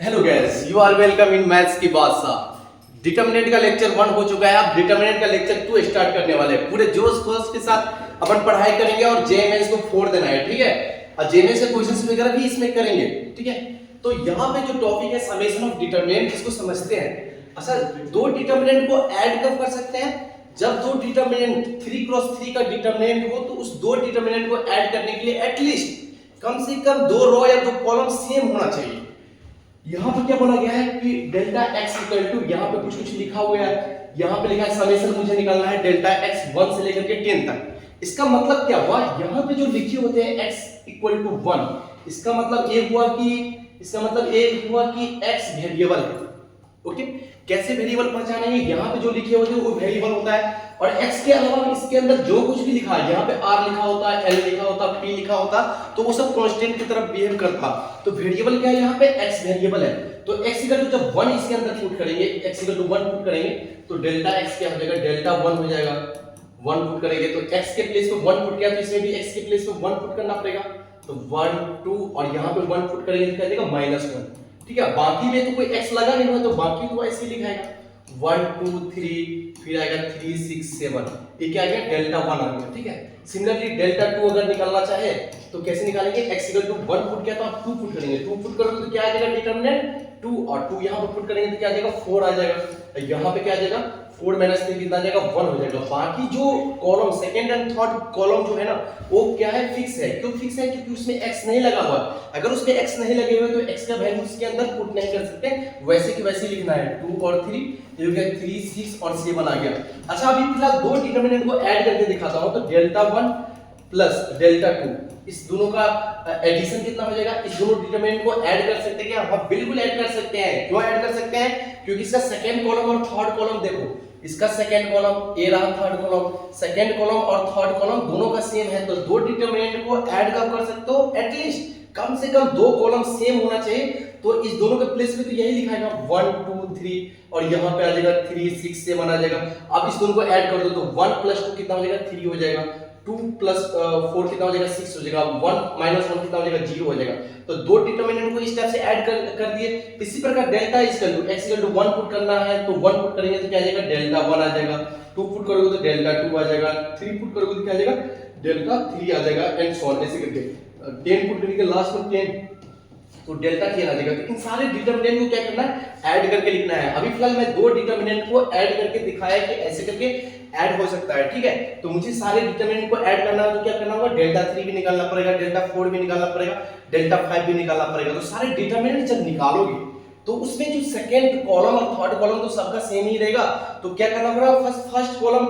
Hello guys, you are welcome in maths की बादशाह। Determinant का लेक्चर 1 हो चुका है। अब डिटरमिनेंट का लेक्चर 2 स्टार्ट करने वाले हैं। पूरे जोश खरोश के साथ अपन पढ़ाई करेंगे और जेएमएस को फोड़ देना है, ठीक है। और जेएमएस के क्वेश्चंस वगैरह भी इसमें करेंगे, ठीक है। तो यहाँ पे जो टॉपिक है समेशन ऑफ डिटरमिनेंट, इसको समझते हैं। अच्छा, दो डिटरमिनेंट को ऐड कब कर सकते हैं? जब दो डिटरमिनेंट 3x3 का डिटरमिनेंट हो तो उस दो डिटरमिनेंट को ऐड करने के लिए एटलीस्ट कम से कम दो रो या दो कॉलम सेम होना चाहिए। यहाँ पे क्या बोला गया है कि डेल्टा x इक्वल टू, यहाँ पे कुछ कुछ लिखा हुआ है। यहाँ पे लिखा है समेशन मुझे निकालना है डेल्टा x 1 से लेकर के 10 तक। इसका मतलब क्या हुआ? यहाँ पे जो लिखे होते हैं x इक्वल टू 1, इसका मतलब ये हुआ कि x वेरिएबल है। ओके, कैसे वेरिएबल पहचाना है? यहाँ पे जो लिखे होते हैं वो वेरिएबल होता है, और x के अलावा इसके अंदर जो कुछ भी लिखा है, यहाँ पे r लिखा होता है, l लिखा होता है, p लिखा होता, तो वो सब कांस्टेंट की तरफ बिहेव करता। तो वेरिएबल क्या है? यहाँ पे x वेरिएबल है। तो x इक्वल टू जब 1 इसके अंदर पुट करेंगे, x इक्वल टू 1 पुट करेंगे तो डेल्टा x क्या हो जाएगा? डेल्टा 1 हो जाएगा। 1 पुट करेंगे तो x के प्लेस पे 1 पुट किया तो इसमें भी x के प्लेस पे 1 पुट करना पड़ेगा। तो 1 2 और यहाँ पे 1 पुट करेंगे तो क्या जाएगा? -1, ठीक है। बाकी में तो कोई x लगा नहीं हुआ तो बाकी तो ऐसे ही लिखाएगा 1 2 3, फिर आएगा 3 6 7, ये क्या आ गया? डेल्टा 1 आ गया, ठीक है। सिमिलरली डेल्टा 2 अगर निकालना चाहे तो कैसे निकालेंगे? x इक्वल टू 1 पुट किया तो आप 2 पुट करेंगे, 2 पुट करोगे तो क्या आ जाएगा? डिटरमिनेंट 2, और 2 यहाँ पे पुट करेंगे तो क्या आ जाएगा? 4 आ जाएगा। यहाँ पे क्या आ जाएगा? 4 - 3 कितना आ जाएगा? 1 हो जाएगा। बाकी जो column second and third column जो है ना, वो क्या है? फिक्स है। क्यों फिक्स है? क्योंकि उसमें x नहीं लगा हुआ। अगर उसमें x नहीं लगे हुए तो x का वैल्यू उसके अंदर पुट नहीं कर सकते, वैसे की वैसे लिखना है। 2 और 3, ये हो गया 3 6 और 7 आ गया। अच्छा, अभी फिलहाल दो डिटरमिनेंट को ऐड करके दिखाता हूं। तो डेल्टा 1 प्लस डेल्टा 2, इस दोनों का एडिशन कितना हो जाएगा? इस दोनों डिटरमिनेंट को ऐड कर सकते हैं क्या? हाँ, बिल्कुल ऐड कर सकते हैं। क्यों ऐड कर सकते हैं? क्योंकि इसका सेकंड कॉलम और थर्ड कॉलम देखो, इसका सेकंड कॉलम ए रहा, थर्ड कॉलम, सेकंड कॉलम और थर्ड कॉलम दोनों का सेम है। तो दो डिटरमिनेंट को ऐड कब कर सकते हो? एटलीस्ट कम से कम दो कॉलम सेम होना चाहिए। तो इस दोनों के प्लेस पे तो यही लिखाएगा 1 2 3, और यहाँ पे आ जाएगा 3 6 7 आ जाएगा। अब इस दोनों को ऐड कर दो तो 1 + 2 कितना हो जाएगा? 3 हो जाएगा। 2 + 4 कितना हो जाएगा? 6 हो जाएगा। 1 - 1 कितना हो जाएगा? 0 हो जाएगा। तो दो डिटरमिनेंट को इस टाइप से ऐड कर दिए। इसी प्रकार delta equal to x equal to 1 put करना है तो 1 पुट करेंगे तो क्या आ जाएगा? डेल्टा 1 आ जाएगा। 2 पुट करोगे तो डेल्टा 2 आ जाएगा। 3 पुट करोगे तो क्या आ जाएगा? डेल्टा 3 आ जाएगा, एंड सो ऑन ऐसे करके। 10 पुट करेंगे लास्ट में 10 तो डेल्टा 10 आ जाएगा। तो इन सारे डिटरमिनेंट को क्या करना है? ऐड करके लिखना है। अभी फिलहाल मैं दो डिटरमिनेंट को ऐड करके दिखाया कि ऐसे करके ऐड हो सकता है, ठीक है। तो मुझे सारे डिटरमिनेंट को ऐड करना है तो क्या करना होगा? डेल्टा 3 भी निकालना पड़ेगा, डेल्टा 4 भी निकालना पड़ेगा, डेल्टा 5 भी निकालना पड़ेगा। तो सारे डिटरमिनेंट जब निकालोगे तो उसमें जो सेकंड कॉलम और थर्ड कॉलम तो सबका सेम ही रहेगा। तो क्या करना पड़ेगा? फर्स्ट कॉलम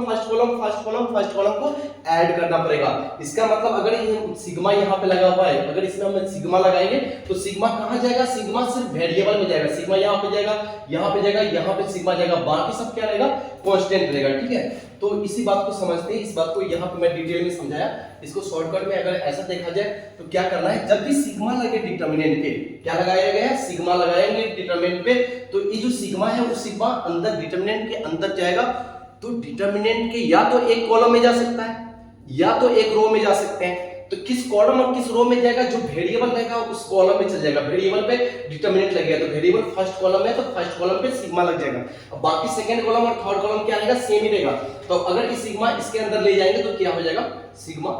को ऐड करना पड़ेगा। इसका मतलब अगर ये सिग्मा यहाँ पे लगा हुआ है, अगर इसमें हम सिग्मा लगाएंगे तो सिग्मा कहाँ जाएगा? सिग्मा सिर्फ वेरिएबल में जाएगा। सिग्मा यहाँ पे जाएगा, यहाँ पे जाएगा, यहाँ पे सिग्मा जाएगा, बाकी सब क्या रहेगा? कांस्टेंट रहेगा, ठीक है। तो इसी बात को समझते हैं। इस बात को यहाँ पे मैं डिटेल में समझाया। इसको शॉर्टकट में अगर ऐसा देखा जाए तो क्या करना है? जब भी सिग्मा लगे डिटरमिनेंट पे, क्या लगाया गया है? सिग्मा लगाएंगे डिटरमिनेंट पे, तो ये जो सिग्मा है वो सिग्मा अंदर डिटरमिनेंट के अंदर जाएगा। तो डिटरमिनेंट के या तो एक कॉलम में जा सकता है या तो एक रो में जा सकते हैं। तो किस कॉलम और किस रो में जाएगा? जो वेरिएबल रहेगा उस कॉलम में चल जाएगा। वेरिएबल पे डिटरमिनेंट लग गया तो वेरिएबल फर्स्ट कॉलम है तो फर्स्ट कॉलम पे सिग्मा लग जाएगा। अब बाकी सेकंड कॉलम और थर्ड कॉलम क्या रहेगा? सेम ही रहेगा। तो अगर इस सिग्मा इसके अंदर ले जाएंगे तो क्या हो जाएगा? सिग्मा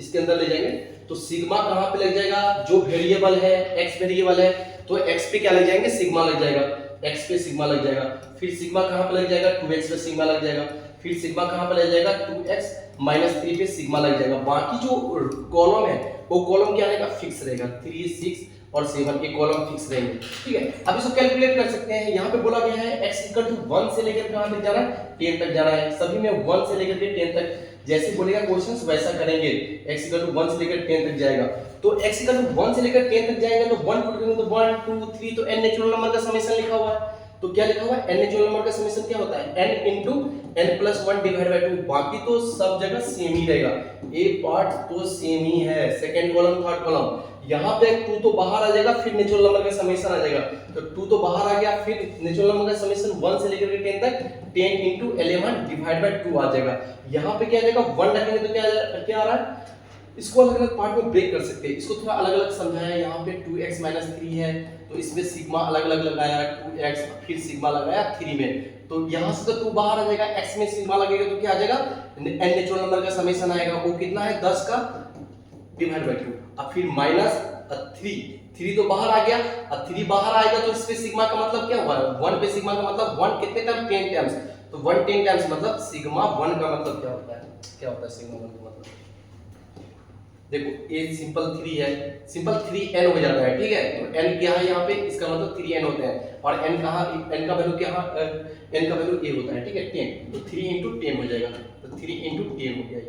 इसके अंदर ले जाएंगे तो सिग्मा कहां पे लग जाएगा? जो वेरिएबल है x वेरिएबल है तो x पे क्या लग जाएंगे? सिग्मा लग जाएगा। x पे सिग्मा लग जाएगा। फिर सिग्मा कहां पे लग जाएगा? 2x पे सिग्मा लग जाएगा। फिर सिग्मा कहां पे लग जाएगा? 2x - 3 पे सिग्मा लग जाएगा। बाकी जो कॉलम है वो कॉलम क्या रहेगा? फिक्स रहेगा। 3 6 और 7 के कॉलम फिक्स रहेंगे, ठीक है। अब इसको कैलकुलेट कर सकते हैं। यहाँ पे बोला गया है x इक्वल टू 1 से लेकर कहां तक जाना है? 10 तक जाना है। सभी में 1 से लेकर के 10 तक जैसे बोलेगा क्वेश्चंस वैसा करेंगे। x इक्वल टू 1 से लेकर 10 तक जाएगा तो x इक्वल टू 1 से लेकर 10 तक जाएगा तो 1 पुट करेंगे तो 1 2 3, तो n नेचुरल नंबर का समेशन लिखा हुआ है। तो क्या लिखा हुआ है? n नेचुरल नंबर का समेशन क्या होता है? n into n plus 1 divide by 2। बाकी तो सब जगह सेम ही रहेगा। ए पार्ट तो सेम ही है, सेकंड कॉलम थर्ड कॉलम। यहाँ पे 2 तो बाहर आ जाएगा, फिर नेचुरल नंबर का समेशन आ जाएगा। तो 2 तो बाहर आ गया, फिर नेचुरल नंबर का समेशन 1 से लेकर के 10 तक 10 इंटू 11 डिवाइड बाय 2 आ जाएगा। यहाँ पे क्या आ जाएगा? 1 रखेंगे तो क्या आ रहा है? इसको अलग अलग पार्ट में ब्रेक कर सकते हैं। इसको थोड़ा अलग अलग समझाया, यहाँ पे 2x माइनस 3 है तो इसमें सिग्मा अलग अलग लगाया, 2x फिर सिग्मा लगाया 3 में, तो यहाँ से तो 2 बाहर आ जाएगा, x में सिग्मा लगेगा तो क्या आ जाएगा, n नेचुरल नंबर का समेशन आएगा, वो कितना है 10 का डिवाइड बाय 2, अब फिर माइनस 3 तो बाहर आ गया, अब 3 बाहर आएगा तो इस पे सिग्मा का मतलब क्या हुआ, 1 पे सिग्मा का मतलब 1 कितने टाइम 10 टाइम्स, तो 1 10 टाइम्स मतलब सिग्मा 1 का मतलब क्या होता है, क्या होता है सिग्मा 1 का मतलब, देखो ये सिंपल 3 है, सिंपल 3n हो जाता है, ठीक है, तो n क्या है यहाँ पे, इसका मतलब 3n होता है, और n कहाँ, n का वैल्यू क्या, n का वैल्यू a होता है, ठीक है 10, तो 3 into 10 हो जाएगा, तो 3 into 10 हो गया,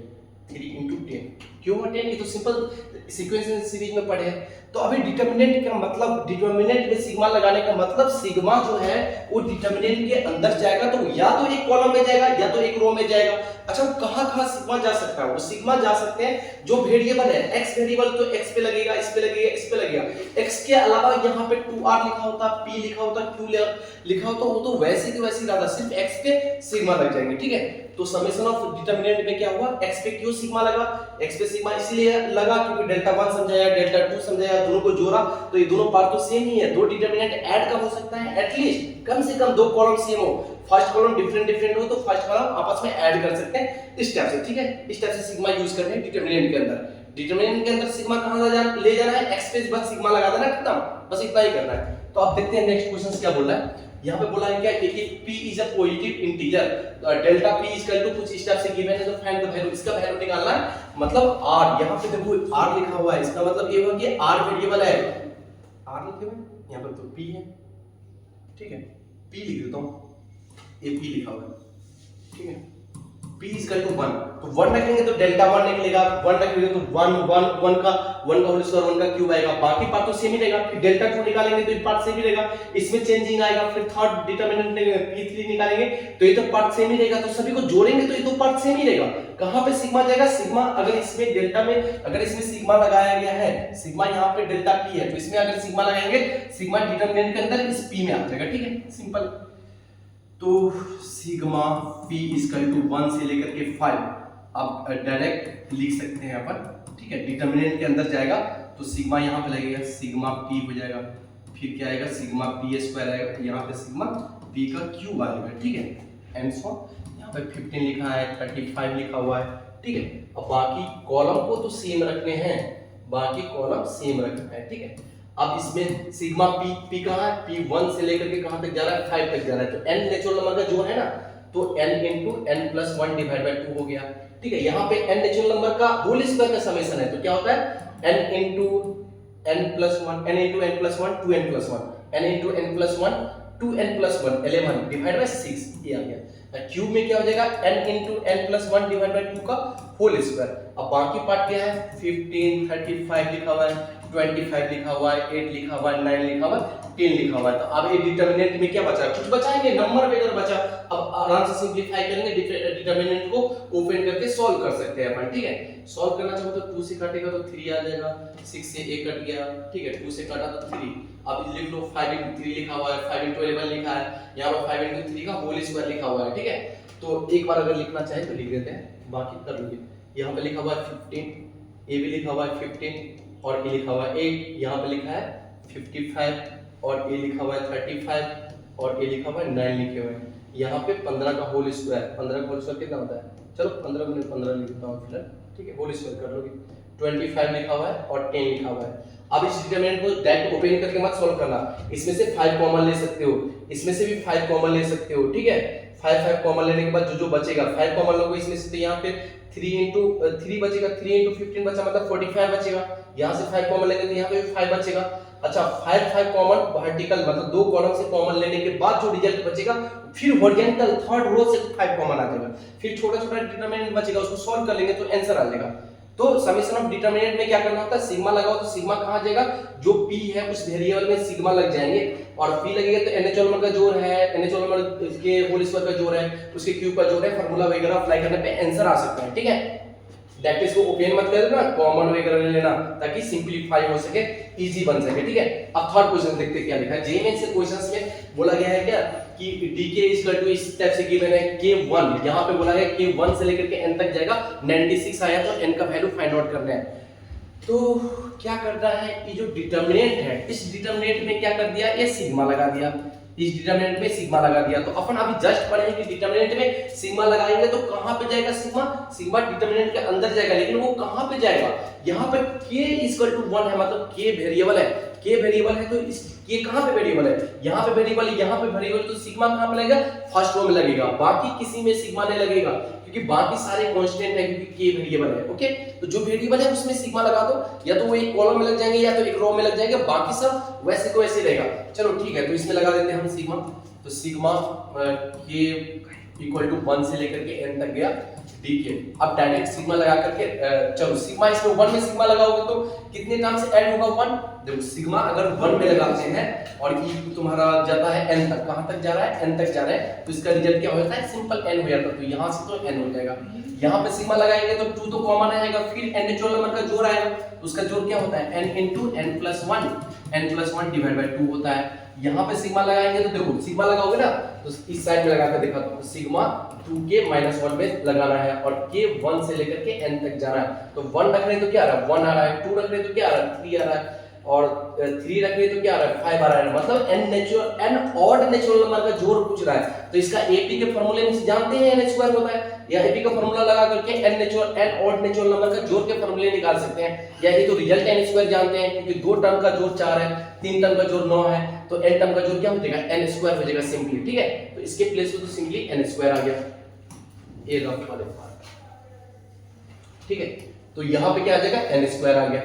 3 into 10 क्यों 10, ये तो सिंपल सीक्वेंस सीरीज में पढ़े हैं। तो अभी डिटर्मिनेंट का मतलब, डिटर्मिनेंट में सिग्मा लगाने का मतलब सिग्मा जो है वो डिटर्मिनेंट के अंदर जाएगा, तो या तो एक कॉलम में जाएगा या तो एक रो में जाएगा। अच्छा वो कहां सिग्मा जा सकता है, वो सिग्मा जा सकते हैं जो वेरिएबल है, x वेरिएबल तो x पे लगेगा, इस पे लगेगा, इस पे लगेगा, x के अलावा यहाँ पे 2r लिखा होता, p लिखा होता, q लिखा होता, वो तो वैसे की वैसे रहता, सिर्फ x पे सिग्मा लग जाएंगे, ठीक है। तो समेशन ऑफ डिटर्मिनेंट में क्या हुआ, x पे क्यों सिग्मा लगा, x पे सिग्मा इसलिए लगा क्योंकि डेल्टा 1 समझाया, डेल्टा 2 समझाया, दोनों को जोड़ा तो ये दोनों पार्ट तो सेम ही है, दो डिटर्मिनेंट ऐड कब हो सकता है, एटलीस्ट कम से कम दो कॉलम सेम हो, फर्स्ट कॉलम डिफरेंट हो तो फर्स्ट कॉलम आपस में ऐड कर सकते हैं इस टाइप से, ठीक है, इस टाइप से सिग्मा यूज कर रहे हैं डिटर्मिनेंट के अंदर। डिटर्मिनेंट के अंदर सिग्मा कहां ले जाना है, x पे बस सिग्मा लगा देना, खत्म, बस इतना ही करना है। तो आप देखते हैं नेक्स्ट क्वेश्चन क्या बोल रहा है, यहाँ पे बोला है क्या कि p is a positive integer, delta p is equal to कुछ इस टाइप से गिवन है, तो फाइंड द वैल्यू, इसका वैल्यू निकालना है, मतलब r, यहाँ पे देखो r लिखा हुआ है, इसका मतलब ये हुआ कि r वेरिएबल है, r लिखे हुए यहाँ पे तो p है, ठीक है, p लिख देता हूँ, ये p लिखा हुआ है, ठीक है, p इज इक्वल टू 1, तो 1 रखेंगे तो डेल्टा 1 निकलेगा, 1 रखेंगे तो 1 का होल स्क्वायर 1 का क्यूब आएगा, बाकी पार्ट तो सेम ही रहेगा, फिर डेल्टा 2 निकालेंगे तो ये पार्ट सेम ही रहेगा, इसमें चेंजिंग आएगा, फिर थर्ड डिटरमिनेंट p3 निकालेंगे तो ये तो पार्ट सेम ही रहेगा, तो सभी को जोड़ेंगे तो ये दो पार्ट सेम ही रहेगा। कहां पे सिग्मा जाएगा, सिग्मा अगर इसमें डेल्टा में अगर इसमें सिग्मा लगाया गया है, सिग्मा यहाँ पे डेल्टा p है, तो इसमें अगर सिग्मा लगाएंगे सिग्मा डिटरमिनेंट के अंदर इस p में आ जाएगा, ठीक है, सिंपल। तो सिग्मा p इक्वल टू 1 से लेकर के 5 आप डायरेक्ट लिख सकते हैं अपन, ठीक है, डिटरमिनेंट के अंदर जाएगा तो सिग्मा यहाँ पे लगेगा, सिग्मा p हो जाएगा, फिर क्या आएगा, सिग्मा p स्क्वायर आएगा, यहाँ पे सिग्मा p का क्यूब आएगा, ठीक है, एंड सो यहाँ पे 15 लिखा है, 35 लिखा हुआ है, ठीक है। अब बाकी कॉलम को तो सेम रखने हैं, बाकी कॉलम सेम रखना है, ठीक है। अब इसमें सिग्मा p कहाँ है, p 1 से लेकर के कहाँ तक जा रहा है, 5 तक जा रहा है, तो n नेचुरल नंबर का जोड़ है ना, तो n into n plus 1 divide by 2 हो गया, ठीक है। यहाँ पे n नेचुरल नंबर का होल स्क्वायर का समेशन है, तो क्या होता है n into n plus 1 2n plus 1 n into n plus 1 2n plus 1 11 divide by 6, ये आ गया। क्यूब में क्या हो जाएगा, n into n plus 1 divide by 2 का होल स्क्वायर। अब बाकी पार्ट क्या है, 15 35 लिखा हुआ है, 25 लिखा हुआ है, 8 लिखा हुआ है, 9 लिखा हुआ है, 10 लिखा हुआ है, तो अब ये डिटरमिनेंट में क्या बचा, कुछ बचाएंगे, नंबर वगैरह बचा, अब आराम से सिंपलीफाई करेंगे, डिटरमिनेंट को ओपन करके सॉल्व कर सकते हैं अपन, ठीक है। सॉल्व करना चाहो तो 2 से काटेगा तो 3 आ जाएगा, 6 से 1 कट गया, ठीक है, 2 से काटा तो 3, अब लिख लो 5 into 3 लिखा हुआ है, 5 into 11 लिखा है, यहाँ पर 5 into 3 का होल स्क्वायर लिखा हुआ है, ठीक है। तो एक बार अगर लिखना चाहे तो लिख देते हैं, बाकी कर लेंगे। यहाँ पे लिखा हुआ है 15, ये भी लिखा हुआ है 15 और ये लिखा हुआ है 8, यहाँ पे लिखा है 55 और ये लिखा हुआ है 35 और ये लिखा हुआ है 9 लिखे हुए हैं। यहाँ पे 15 का होल स्क्वायर, 15 का होल स्क्वायर कितना होता है, चलो 15 गुने 15 लिख देता हूँ फिलहाल, ठीक है, होल स्क्वायर कर लोगे, 25 लिखा हुआ है और 10 लिखा हुआ है। अब इस डिटरमिनेंट को डायरेक्ट ओपन करके मत सॉल्व करना, इसमें से 5 कॉमन ले सकते हो, इसमें से भी 5 कॉमन ले सकते हो, ठीक है। 5 कॉमन लेने के बाद जो बचेगा 5 कॉमन लोगे इसमें से, तो यहाँ पे 3 into 3 बचेगा, 3 into 15 बचा मतलब 45 बचेगा, यहाँ से 5 कॉमन लेंगे तो यहाँ पे भी 5 बचेगा। अच्छा 5 कॉमन वर्टिकल मतलब दो कॉलम से कॉमन लेने के बाद जो रिजल्ट बचेगा फिर हॉरिजॉन्टल थर्ड रो से 5 कॉमन आ जाएगा, फिर छोटा छोटा डिटरमिनेंट बचेगा, उसको सॉल्व कर लेंगे तो आंसर आ जाएगा। तो समेशन ऑफ डिटरमिनेंट में क्या करना होता है, सिग्मा लगाओ तो सिग्मा कहाँ जाएगा, जो p है उस वेरिएबल में सिग्मा लग जाएंगे, और p लगेगा तो n नेचुरल नंबर का जोड़ है, n नेचुरल नंबर के होल स्क्वायर का जोड़ है, उसके क्यूब का जोड़ है, फार्मूला वगैरह अप्लाई करने पे आंसर आ सकता है, ठीक है। दैट इज को ओपन मत कर देना, कॉमन वगैरह ले लेना ताकि सिंपलीफाई हो सके, इजी बन सके, ठीक है। अब थर्ड क्वेश्चन देखते हैं क्या लिखा है। जेईई से क्वेश्चंस में बोला गया है क्या कि dk इक्वल टू इस टाइप से गिवन है k1, यहां पे बोला है k1 से लेकर के n तक जाएगा, 96 आया तो n का वैल्यू फाइंड आउट करना है। तो क्या कर रहा है, ये जो डिटर्मिनेंट है, इस डिटर्मिनेंट में क्या कर दिया, ये सिग्मा लगा दिया, इस डिटर्मिनेंट में सिग्मा लगा दिया। तो अपन अभी जस्ट पढ़े हैं कि डिटर्मिनेंट में सिग्मा लगाएंगे तो कहां पे जाएगा सिग्मा, सिग्मा डिटर्मिनेंट के अंदर जाएगा, लेकिन वो कहां पे जाएगा, यहाँ पे k इक्वल टू 1 है, मतलब k वेरिएबल है, k वेरिएबल है तो इस ये कहां पे वेरिएबल है, यहाँ पे वेरिएबल, यहाँ पे वेरिएबल, तो सिग्मा कहां पे लगेगा, फर्स्ट रो में लगेगा, बाकी किसी में सिग्मा नहीं लगेगा क्योंकि बाकी सारे कांस्टेंट है, क्योंकि k वेरिएबल है। ओके, तो जो वेरिएबल है उसमें सिग्मा लगा दो, या तो वो एक कॉलम में लग जाएंगे या तो एक रो में लग जाएंगे, बाकी सब वैसे को वैसे रहेगा। चलो ठीक है, तो इसमें लगा देते हैं हम सिग्मा। तो सिग्मा k इक्वल टू 1 से लेकर के n तक गया dk। अब डायरेक्ट सिग्मा लगा करके चलो सिग्मा, इसमें 1 में सिग्मा लगाओगे तो कितने टर्म से ऐड होगा 1, देखो सिग्मा अगर 1 में लगाते हैं और e तुम्हारा जाता है n तक, कहां तक जा रहा है, n तक जा रहा है, तो इसका रिजल्ट क्या हो जाता है, सिंपल n हो जाता है। तो यहां से तो n हो जाएगा, यहां पे सिग्मा लगाएंगे तो 2 तो कॉमन आएगा, फिर n नेचुरल नंबर का जोड़ आएगा, तो उसका जोड़ क्या होता है, n into n plus 1, n plus 1 divide by 2 होता है। यहाँ पे सिग्मा लगाएंगे तो देखो सिग्मा लगाओगे ना, तो इस साइड में लगा कर दिखा दो, सिग्मा 2k - 1 में लगाना है और k 1 से लेकर के n तक जाना है। तो 1 रख रहे तो क्या आ रहा है, 1 आ रहा है, 2 रख रहे तो क्या आ रहा है, 3 आ रहा है, और 3 रख रहे तो क्या आ रहा है, 5 आ रहा है, मतलब n ऑड नेचुरल नंबर का जोड़ पूछ रहा है। तो इसका एपी के फार्मूले में से जानते हैं n स्क्वायर होता है, या एपी का फार्मूला लगा करके n ऑड नेचुरल नंबर का जोड़ के फार्मूले निकाल सकते हैं, या ये तो रिजल्ट n स्क्वायर जानते हैं क्योंकि 2 टर्म का जोड़ 4 है, 3 टर्म का जोड़ 9 है, तो n टर्म का जोड़ क्या हो जाएगा, n स्क्वायर हो जाएगा सिंपली। ठीक है, तो इसके प्लेस पे तो सिंपली n स्क्वायर आ गया, ये रफ वाले पार्ट। ठीक है, तो यहां पे क्या आ जाएगा, n स्क्वायर आ गया।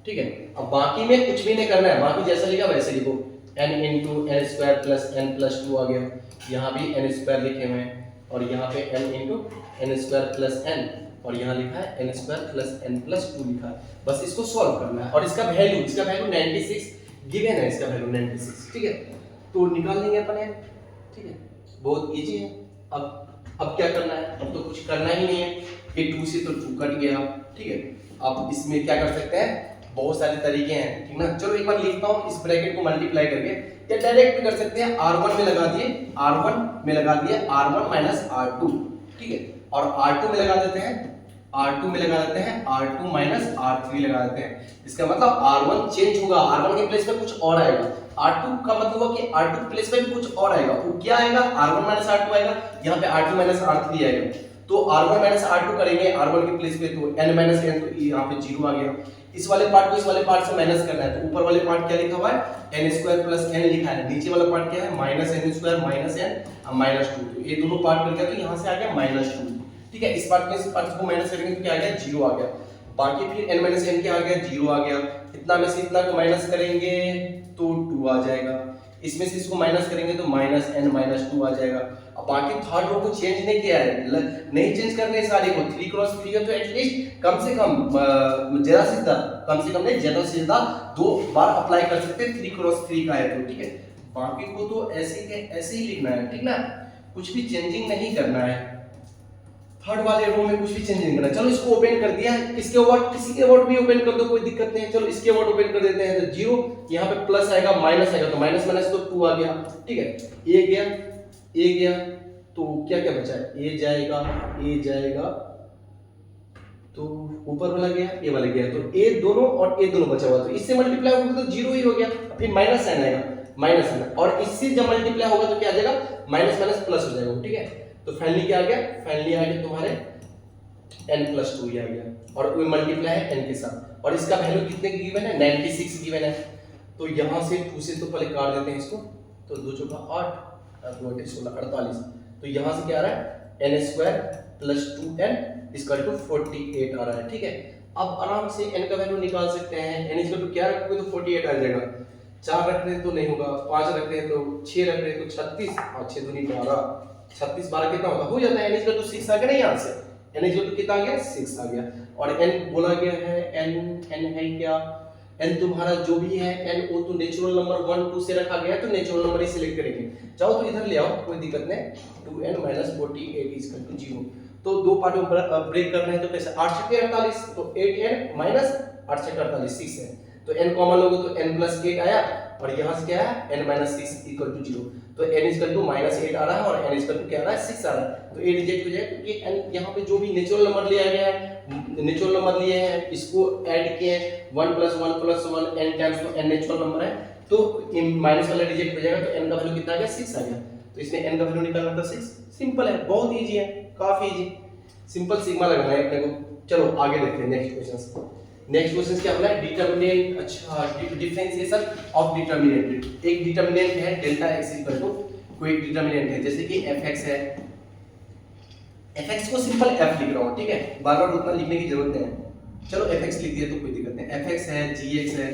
ठीक है, अब बाकी में कुछ भी नहीं करना है, बाकी जैसा लिखा वैसे लिखो, n into n square plus n plus 2 आ गया, यहाँ भी n स्क्वायर लिखे हुए हैं, और यहाँ पे n into n square plus n, और यहाँ लिखा है n square plus n plus 2 लिखा है। बस इसको सॉल्व करना है, और इसका वैल्यू 96 गिवन है, इसका वैल्यू 96। ठीक है, तो निकाल लेंगे अपन ये। ठीक है, बहुत इजी है। अब क्या करना है, अब तो कुछ करना ही नहीं है, ये 2 से तो 2 कट गया। ठीक है, अब इसमें क्या कर सकते हैं, बहुत सारे तरीके हैं, ठीक ना। चलो एक बार लिखता हूं, इस ब्रैकेट को मल्टीप्लाई करके, या डायरेक्ट भी कर सकते हैं, r1 में लगा दिए, r1 में लगा दिए r1 माइनस r2। ठीक है, और r2 में लगा देते हैं, r2 में लगा देते हैं r2 माइनस r3 लगा देते हैं। इसका मतलब r1 चेंज होगा, r1 के प्लेस पे कुछ और आएगा, r2 का मतलब हुआ कि r2 के प्लेस पे भी कुछ और आएगा, वो क्या आएगा, r1 माइनस r2 आएगा, यहाँ पे r2 माइनस r3 आएगा। तो r1 माइनस r2 करेंगे r1 के प्लेस पे, तो n माइनस n, तो यहाँ पे 0 आ गया। इस वाले पार्ट को इस वाले पार्ट से माइनस करना है, तो ऊपर वाले पार्ट क्या लिखा हुआ है, n स्क्वायर प्लस n लिखा है, नीचे वाला पार्ट क्या है, minus n square minus n minus 2। तो ये दोनों पार्ट कर दिया, तो यहाँ से आ गया माइनस 2। ठीक है, इस पार्ट में इस पार्ट को माइनस करेंगे तो क्या आ गया, 0 आ गया। बाकी फिर n माइनस n क्या आ गया, 0 आ गया। इतना में से इतना को माइनस करेंगे तो 2 आ जाएगा, इसमें से इसको माइनस करेंगे तो माइनस n माइनस 2 आ जाएगा। अब बाकी थर्ड रो को चेंज नहीं किया है, नहीं चेंज करने सारे को, 3 क्रॉस 3 है तो एटलीस्ट कम से कम ज्यादा से ज्यादा, कम से कम नहीं ज्यादा से ज्यादा 2 बार अप्लाई कर सकते हैं, 3 क्रॉस 3 का है तो। ठीक है, बाकी को तो ऐसे के ऐसे ही लिखना है, ठीक ना, कुछ भी चेंजिंग नहीं करना है। थर्ड वाले रो में कुछ भी चेंज नहीं करना। चलो इसको ओपन कर दिया, इसके वर्ड किसी के वर्ड भी ओपन कर दो, कोई दिक्कत नहीं है। चलो इसके वर्ड ओपन कर देते हैं, तो 0 यहाँ पे प्लस आएगा, माइनस आएगा, तो माइनस माइनस तो 2 आ गया। ठीक है, ए गया, ए गया, तो क्या क्या बचा है, ए जाएगा, ए जाएगा, तो ऊपर वाला गया, ए वाला गया, तो ए दोनों और ए दोनों बचा हुआ, तो इससे मल्टीप्लाई होगा तो 0 ही हो गया। फिर माइनस साइन आएगा, माइनस साइन, और इससे जब मल्टीप्लाई होगा तो क्या आ जाएगा, माइनस माइनस प्लस हो जाएगा। ठीक है, तो फाइनली क्या आ गया, फाइनली आ गया तुम्हारे n प्लस 2 ही आ गया, और वो मल्टीप्लाई है n के साथ, और इसका वैल्यू कितने की गिवन है, 96 गिवन है। तो यहाँ से 2 से तो पहले काट देते हैं इसको, तो 2 चौका 8 और 2 8 16 48, तो यहाँ से क्या आ रहा है, n square plus 2n equal to 48 आ रहा है। ठीक है, अब आराम से n का वैल्यू निकाल सकते हैं, n इक्वल टू क्या रखोगे तो 48 आ जाएगा, 4 रख रहे हैं तो नहीं होगा, 5 रख रहे हैं तो 6 रख रहे हैं तो 36, और 6 दूनी 12, 36 12 कितना होता हो जाता है, n इक्वल टू 6 आ गया ना, यहाँ से n इक्वल टू कितना आ गया, 6 आ गया। और n बोला गया है, n है क्या, n तुम्हारा जो भी है n वो तो नेचुरल नंबर 1 2 से रखा गया है, तो नेचुरल नंबर ही सिलेक्ट करेंगे। चाहो तो इधर ले आओ, कोई दिक्कत नहीं, 2n - 48 इक्वल टू 0। तो दो पार्ट में ब्रेक करना है, तो कैसे, 8 छक्के 48, तो 8n माइनस 8 छक्के 48 6 है, तो n कॉमन लोगे तो n प्लस 8 आया, और यहाँ से क्या है, n माइनस 6 इक्वल टू 0, तो n इक्वल टू माइनस 8 आ रहा है, और n इक्वल टू क्या आ रहा है, 6 आ रहा है, तो a रिजेक्ट हो जाएगा, क्योंकि n यहाँ पे जो भी नेचुरल नंबर लिया गया है नेचुरल नंबर लिए हैं, इसको ऐड किए 1 + 1 + 1 n टाइम्स, तो n नेचुरल नंबर है, तो माइनस वाला रिजेक्ट हो जाएगा, तो n का वैल्यू कितना आ गया 6 आ गया, तो इसमें n का वैल्यू निकालना था 6। सिंपल है, बहुत इजी है, काफी इजी, सिंपल सिग्मा लगाना है अपने को। चलो आगे देखते हैं नेक्स्ट क्वेश्चन। नेक्स्ट क्वेश्चन क्या बोला है, डिटरमिनेंट, अच्छा डिफरेंशिएशन ऑफ डिटरमिनेंट। एक डिटरमिनेंट है डेल्टा x इक्वल टू कोई एक डिटरमिनेंट है, जैसे कि fx है, fx को सिंपल f लिख रहा हूं, ठीक है, बार बार उतना लिखने की जरूरत नहीं है, चलो fx लिख दिया तो कोई दिक्कत नहीं। fx है, gx है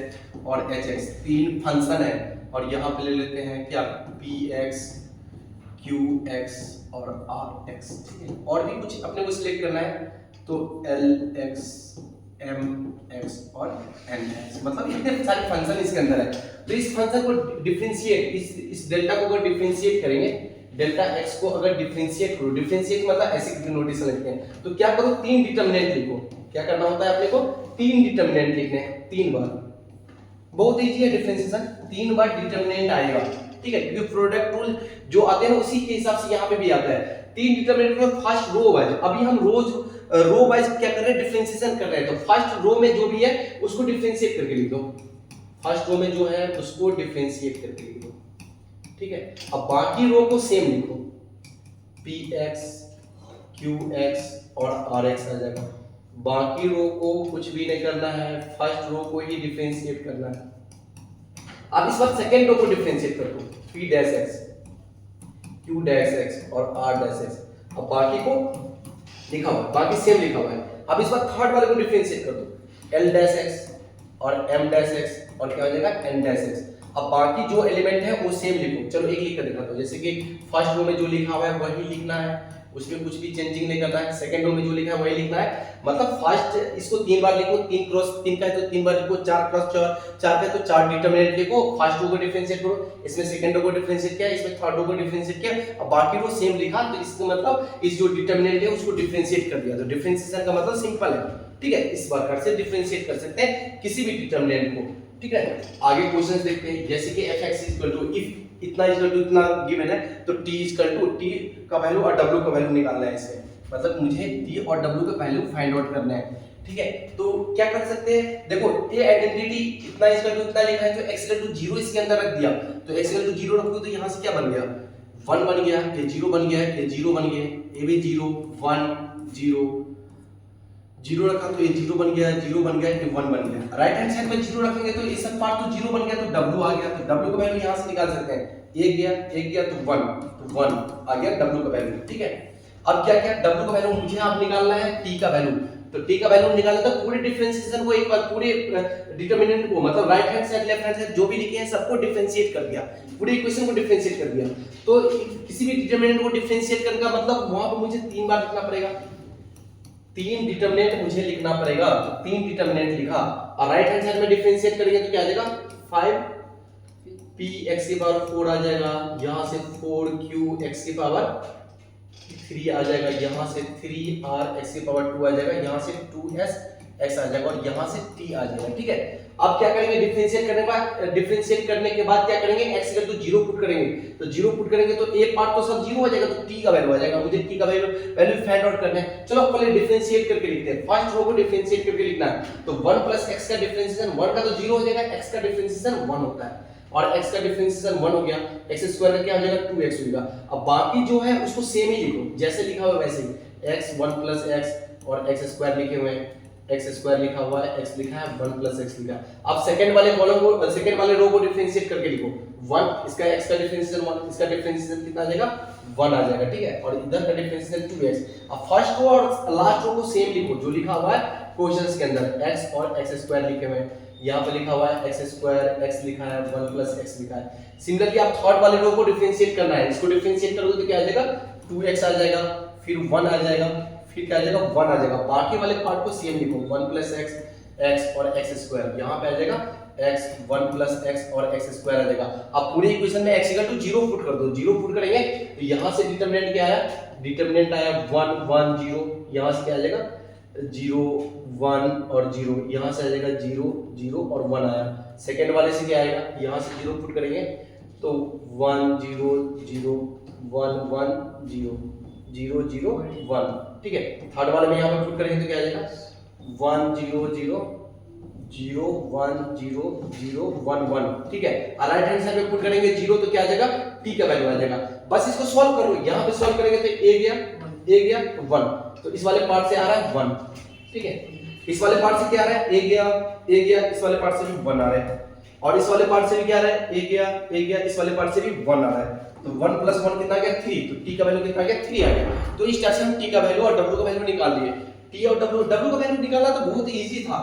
और hx, तीन फंक्शन है, और यहाँ पे ले लेते हैं क्या, px, qx और rx, ठीक है, और भी कुछ अपने को सिलेक्ट करना है, तो lx, mx और nx, मतलब इतने सारे फंक्शन इसके अंदर है। तो इस फंक्शन को डिफरेंशिएट, इस डेल्टा को अगर डिफरेंशिएट करेंगे, डेल्टा x को अगर डिफरेंशिएट करो, डिफरेंशिएट मतलब ऐसे नोटेशन लिखते हैं, तो क्या करो, तीन डिटरमिनेंट लिखो। क्या करना होता है अपने को, तीन डिटरमिनेंट लिखने हैं, तीन बार, बहुत इजी है डिफरेंशिएशन, तीन बार डिटरमिनेंट आएगा, ठीक है, क्योंकि प्रोडक्ट रूल जो आते हैं उसी के हिसाब से यहाँ पे भी आता है। तीन डिटरमिनेंट में फर्स्ट रो वाइज, अभी हम रो वाइज क्या कर रहे हैं, डिफरेंशिएशन कर रहे हैं, तो फर्स्ट रो में जो भी है उसको डिफरेंशिएट करके लिख दो, फर्स्ट रो में जो है उसको डिफरेंशिएट करके लिख दो, ठीक है। अब बाकी रो को सेम लिखो, px, qx और rx आ जाएगा, बाकी रो को कुछ भी नहीं करना है, फर्स्ट रो को ही डिफरेंशिएट करना है। अब इस बार सेकंड रो को डिफरेंशिएट कर दो, p dash x, q dash x और r डैश x, अब बाकी को लिखा हुआ है, बाकी सेम लिखा हुआ है। अब इस बार थर्ड वाले को डिफरेंशिएट कर दो, l डैश x और m डैश x और क्या हो जाएगा n डैश x। अब बाकी जो एलिमेंट है वो सेम लिखो, चलो एक लिख कर दिखाता हूं, जैसे कि फर्स्ट रो में जो लिखा हुआ है वही लिखना है, उसमें कुछ भी चेंजिंग नहीं करना है, सेकंड रो में जो लिखा है वही लिखना है, मतलब फर्स्ट इसको तीन बार लिखो, 3 क्रॉस 3 का है तो 3 बार लिखो, 4 क्रॉस 4 का है तो 4 डिटरमिनेंट लिखो, फर्स्ट रो को डिफरेंशिएट करो, इसमें सेकंड रो को डिफरेंशिएट किया, इसमें थर्ड रो को डिफरेंशिएट किया, अब बाकी रो सेम लिखा, तो इसका मतलब इस जो डिटरमिनेंट है उसको डिफरेंशिएट कर दिया, तो डिफरेंशिएशन का मतलब सिंपल है, ठीक है, इस प्रकार से डिफरेंशिएट कर सकते हैं किसी भी डिटरमिनेंट को, ठीक है। आगे क्वेश्चंस देखते हैं, जैसे कि fx इक्वल टू इफ इतना इक्वल टू इतना गिवन है, तो t इक्वल टू t का वैल्यू और w का वैल्यू निकालना है इसमें, मतलब मुझे t और w का वैल्यू फाइंड आउट करना है, ठीक है। तो क्या कर सकते हैं, देखो ये आइडेंटिटी इतना इक्वल टू इतना लिखा है, तो x इक्वल टू 0 इसके अंदर रख दिया, तो x इक्वल टू 0 रखोगे तो यहां से क्या बन गया, 1 बन गया, ये 0 बन गया, ये 0 बन गया, ये भी 0 1 0 0 रखा तो ये 0 बन गया, 0 बन गया, ये 1 बन गया, राइट हैंड साइड में 0 रखेंगे तो ये सब पार्ट तो 0 बन गया, तो w आ गया, तो w का वैल्यू यहां से निकाल सकते हैं, 1 गया तो 1, तो 1 आ गया w का वैल्यू, ठीक है। अब क्या क्या w का वैल्यू मुझे आप निकालना है t का वैल्यू, तो t का वैल्यू निकालना तो पूरे डिफरेंशिएशन को एक बार पूरे डिटरमिनेंट को, मतलब right hand side left hand side जो भी लिखे हैं सबको डिफरेंशिएट कर दिया, पूरे इक्वेशन को डिफरेंशिएट कर दिया, तो किसी भी डिटरमिनेंट को डिफरेंशिएट करने का मतलब वहां पर मुझे 3 बार लिखना पड़ेगा, 3 डिटरमिनेंट मुझे लिखना पड़ेगा, तो 3 डिटरमिनेंट लिखा, और राइट हैंड साइड में डिफरेंशिएट करेंगे तो क्या आ जाएगा 5px की पावर 4 आ जाएगा, यहां से 4qx की पावर 3 आ जाएगा, यहां से 3rx की पावर 2 आ जाएगा, यहां से 2sx आ जाएगा और यहां से t आ जाएगा, ठीक है। अब क्या करेंगे, डिफरेंशिएट करने के बाद क्या करेंगे, x इक्वल टू 0 पुट करेंगे, तो 0 पुट करेंगे तो एक पार्ट तो सब 0 हो जाएगा, तो t का वैल्यू आ जाएगा, मुझे t का वैल्यू फाइंड आउट करना है। चलो पहले डिफरेंशिएट करके लिखते हैं, फर्स्ट रो को डिफरेंशिएट करके लिखना है, तो 1 + x का डिफरेंशिएशन 1 का तो 0 हो जाएगा, x का डिफरेंशिएशन 1 होता है, और x का डिफरेंशिएशन 1 हो गया, x स्क्वायर का क्या हो जाएगा 2x होगा। अब बाकी जो है उसको सेम ही लिखो, जैसे लिखा हुआ है वैसे ही, x 1 + x और x स्क्वायर लिखे हुए हैं, x स्क्वायर लिखा हुआ है, x लिखा है, 1 + x लिखा है। अब सेकंड वाले कॉलम को, सेकंड वाले रो को डिफरेंशिएट करके लिखो, 1 इसका x का डिफरेंशिएशन 1, इसका डिफरेंशिएशन कितना आ जाएगा 1 आ जाएगा, ठीक है, और इधर का डिफरेंशिएशन 2x। अब फर्स्ट रो और लास्ट रो को सेम लिखो जो लिखा हुआ है क्वेश्चंस के अंदर, x और x स्क्वायर लिखे हुए हैं, यहाँ पे लिखा हुआ है x स्क्वायर, x लिखा है, 1 + x लिखा है। सिमिलरली आप थर्ड वाले रो को डिफरेंशिएट करना है, इसको डिफरेंशिएट करोगे तो क्या आ जाएगा 2x आ जाएगा, फिर 1 आ जाएगा, फिर क्या आ जाएगा 1 आ जाएगा, बाकी वाले पार्ट को सेम लिखो, 1 + x, x और x स्क्वायर, यहाँ पे आ जाएगा x 1 + x और x स्क्वायर आ जाएगा। अब पूरे इक्वेशन में x = 0 पुट कर दो, 0 पुट करेंगे तो यहाँ से डिटरमिनेंट क्या आया, डिटरमिनेंट आया 1 1 0, यहाँ से क्या आ जाएगा 0 1 और 0, यहाँ से आ जाएगा 0 0 और 1 आया। सेकंड वाले से क्या आएगा, यहाँ से 0 पुट करेंगे तो 1 0 0 1 1 0, 0 0 1, ठीक है। थर्ड वाले में यहाँ पे पुट करेंगे तो क्या आ जाएगा 1 0 0 0 1 0 0 1 1, ठीक है। और राइट हैंड साइड में पुट करेंगे 0 तो क्या आ जाएगा t का वैल्यू आ जाएगा। बस इसको सॉल्व करो, यहाँ पे सॉल्व करेंगे तो a गया 1, तो इस वाले पार्ट से आ रहा है 1, ठीक है। इस वाले पार्ट से क्या आ रहा है a गया, इस वाले पार्ट से भी 1 आ रहा है, और इस वाले पार्ट से भी क्या आ रहा है a गया, इस वाले पार्ट से भी 1 आ रहा है, तो 1 + 1 कितना आ गया 3, तो t का वैल्यू कितना आ गया 3 आ गया। तो इस तरह से हम t का वैल्यू और w का वैल्यू निकाल लिए। t और w का वैल्यू निकालना तो बहुत इजी था,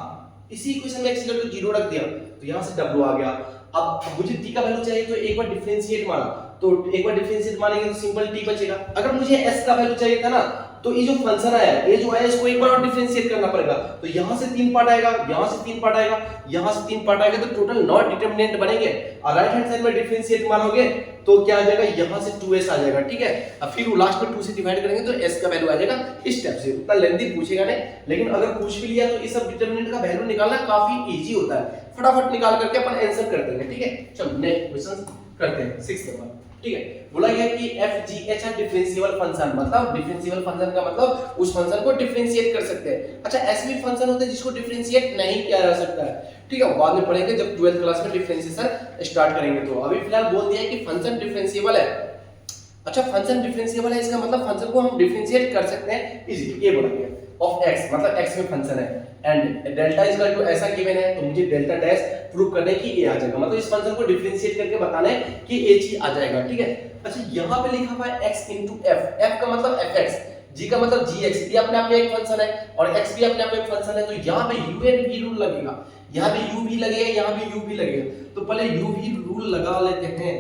इसी इक्वेशन में x = 0 रख दिया तो यहां से w आ गया। अब मुझे t का वैल्यू चाहिए तो एक बार डिफरेंशिएट माना, तो एक बार डिफरेंशिएट मानेंगे तो सिंपल t बचेगा। अगर मुझे s का वैल्यू चाहिए था ना, तो ये जो फंक्शन आया, ये जो आया, इसको एक बार और डिफरेंशिएट करना पड़ेगा, तो यहां से 3 पार्ट आएगा, यहां से 3 पार्ट आएगा, यहां से 3 पार्ट आएगा, तो टोटल 9 डिटरमिनेंट बनेंगे। और राइट हैंड साइड में डिफरेंशिएट मानोगे तो क्या आ जाएगा, यहां से 2s आ जाएगा, ठीक है। अब फिर वो लास्ट में 2 से डिवाइड करेंगे तो s का वैल्यू आ जाएगा इस स्टेप से। उतना लेंथी पूछेगा नहीं, लेकिन अगर पूछ भी लिया तो ये सब डिटरमिनेंट का वैल्यू निकालना काफी इजी होता है, फटाफट निकाल करके अपन आंसर कर देंगे, ठीक है। चलो नेक्स्ट क्वेश्चन करते हैं 6 नंबर, ठीक है। बोला गया कि f(g)h है डिफरेंशिएबल फंक्शन, मतलब डिफरेंशिएबल फंक्शन का मतलब उस फंक्शन को डिफरेंशिएट कर सकते हैं। अच्छा, ऐसे भी फंक्शन होते हैं जिसको डिफरेंशिएट नहीं किया जा सकता है, ठीक है, बाद में पढ़ेंगे जब 12th क्लास में डिफरेंशिएशन स्टार्ट करेंगे। तो अभी फिलहाल बोल दिया है कि फंक्शन डिफरेंशिएबल है। अच्छा, फंक्शन डिफरेंशिएबल है, इसका मतलब फंक्शन को हम डिफरेंशिएट कर सकते हैं इजीली। ये बोला गया ऑफ x, मतलब x में फंक्शन है, and delta is equal to ऐसा गिवन है, तो मुझे डेल्टा डैश प्रूव करने की a आ जाएगा, मतलब इस फंक्शन को डिफरेंशिएट करके बताना है कि a चीज आ जाएगा, ठीक है। अच्छा, यहाँ पे लिखा हुआ है x * f, f का मतलब fx, g का मतलब gx, ये अपने आप में एक फंक्शन है और x भी अपने आप में एक फंक्शन है, तो यहाँ पे u एंड v रूल लगेगा, यहाँ पे u भी लगेगा, यहाँ पे u भी लगेगा, तो पहले u v रूल लगा लेते हैं,